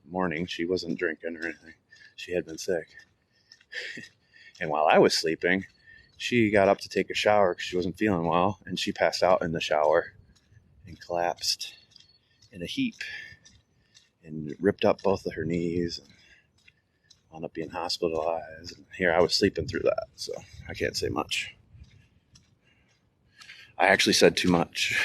morning, she wasn't drinking or anything. She had been sick. And while I was sleeping, she got up to take a shower because she wasn't feeling well, and she passed out in the shower and collapsed in a heap and ripped up both of her knees and wound up being hospitalized. And here I was sleeping through that, so I can't say much. I actually said too much.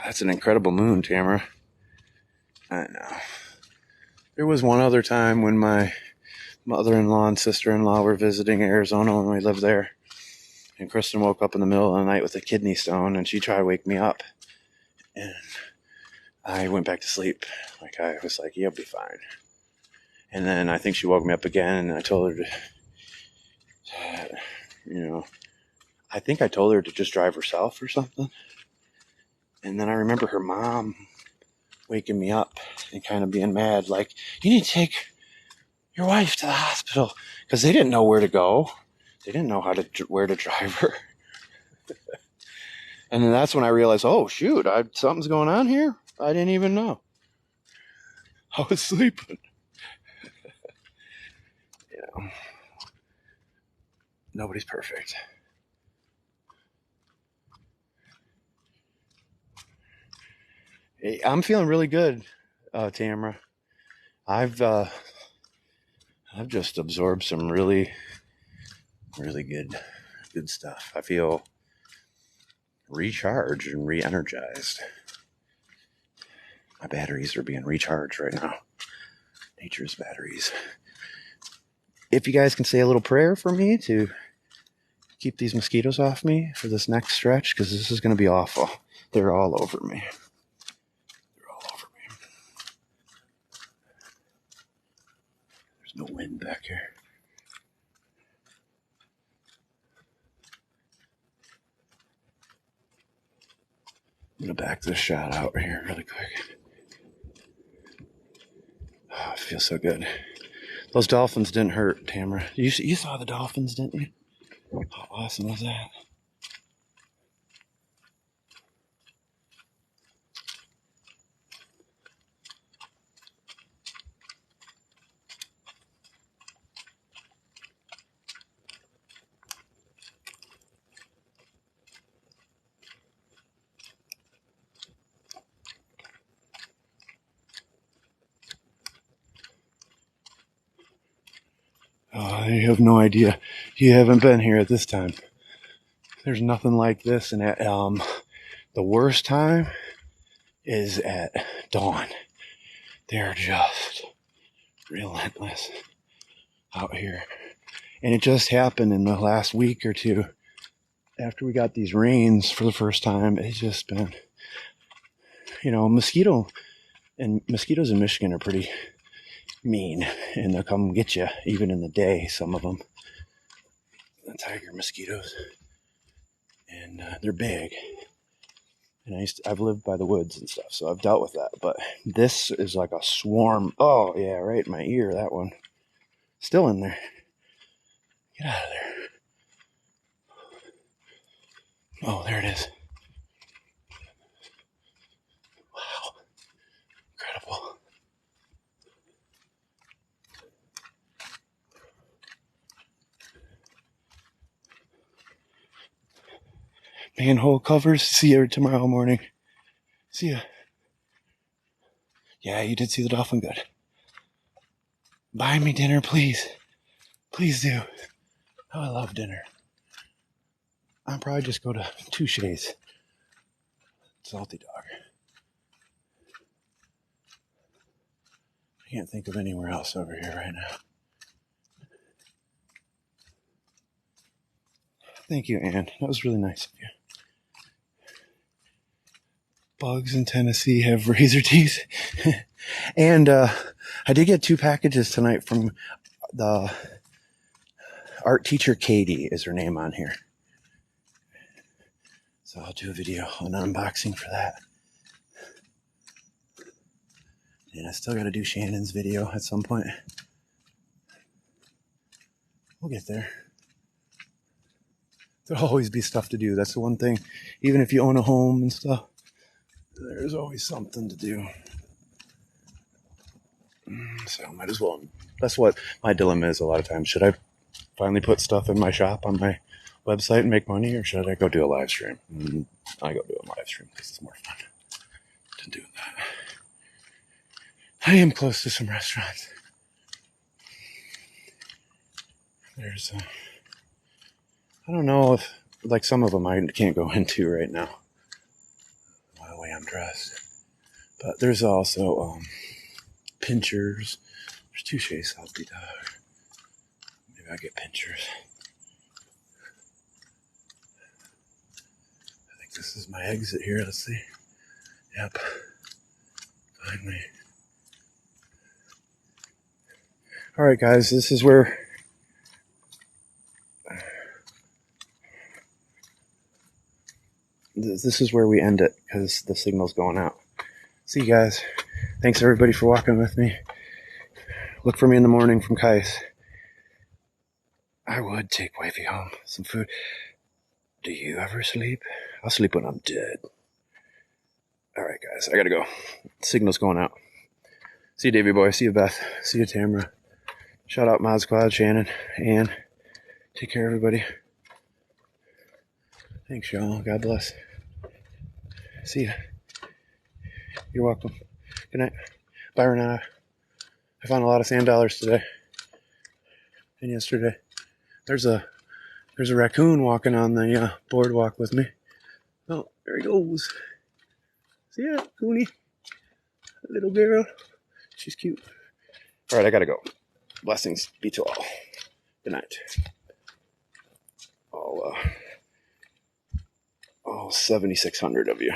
That's an incredible moon, Tamara. I know. There was one other time when my mother-in-law and sister-in-law were visiting Arizona when we lived there. And Kristen woke up in the middle of the night with a kidney stone, and she tried to wake me up. And I went back to sleep. I was like, you'll be fine. And then I think she woke me up again, and I told her to, I think I told her to just drive herself or something. And then I remember her mom waking me up and kind of being mad, like, you need to take your wife to the hospital, because they didn't know where to go. They didn't know where to drive her. And then that's when I realized, oh shoot, something's going on here. I didn't even know. I was sleeping. Nobody's perfect. Hey, I'm feeling really good, Tamara. I've just absorbed some really, really good stuff. I feel recharged and re-energized. My batteries are being recharged right now. Nature's batteries. If you guys can say a little prayer for me to keep these mosquitoes off me for this next stretch, because this is going to be awful. They're all over me. There's no wind back here. I'm going to back this shot out right here really quick. Oh, it feels so good. Those dolphins didn't hurt, Tamara. You saw the dolphins, didn't you? How awesome was that? Oh, you have no idea. You haven't been here at this time. There's nothing like this. And the worst time is at dawn. They're just relentless out here. And it just happened in the last week or two. After we got these rains for the first time, it's just been, mosquitoes in Michigan are pretty mean, and they'll come get you even in the day, some of them. The tiger mosquitoes. And they're big. And I've lived by the woods and stuff, so I've dealt with that. But this is like a swarm. Oh, yeah, right in my ear, that one. Still in there. Get out of there. Oh, there it is. Wow. Incredible. Manhole covers. See you tomorrow morning. See ya. Yeah, you did see the dolphin. Good. Buy me dinner, please. Please do. Oh, I love dinner. I'll probably just go to Touche's. Salty dog. I can't think of anywhere else over here right now. Thank you, Anne. That was really nice of you. bugs in Tennessee have razor teeth. And I did get 2 packages tonight from the art teacher. Katie is her name on here. So I'll do a video, an unboxing for that. And I still got to do Shannon's video at some point. We'll get there. There'll always be stuff to do. That's the one thing. Even if you own a home and stuff, there's always something to do. So might as well. That's what my dilemma is a lot of times. Should I finally put stuff in my shop on my website and make money, or should I go do a live stream? I go do a live stream because it's more fun to do that. I am close to some restaurants. There's I don't know if, like, some of them I can't go into right now by the way I'm dressed. But there's also pinchers. There's 2 Shea Salty Dog. Maybe I'll get pinchers. I think this is my exit here. Let's see. Yep. Finally. Alright guys, this is where we end it because the signal's going out. See you guys. Thanks everybody for walking with me. Look for me in the morning from Kais. I would take Wavy home some food. Do you ever sleep? I'll sleep when I'm dead. Alright guys, I gotta go. Signal's going out. See you Davey boy, see you Beth, see you Tamara. Shout out Mod Squad, Shannon, Ann. Take care everybody. Thanks y'all, God bless. See ya. You're welcome. Good night. Byron, I found a lot of sand dollars today and yesterday. There's a raccoon walking on the boardwalk with me. Oh, there he goes. See ya, Cooney. Little girl. She's cute. All right, I gotta go. Blessings be to all. Good night. All 7,600 of you.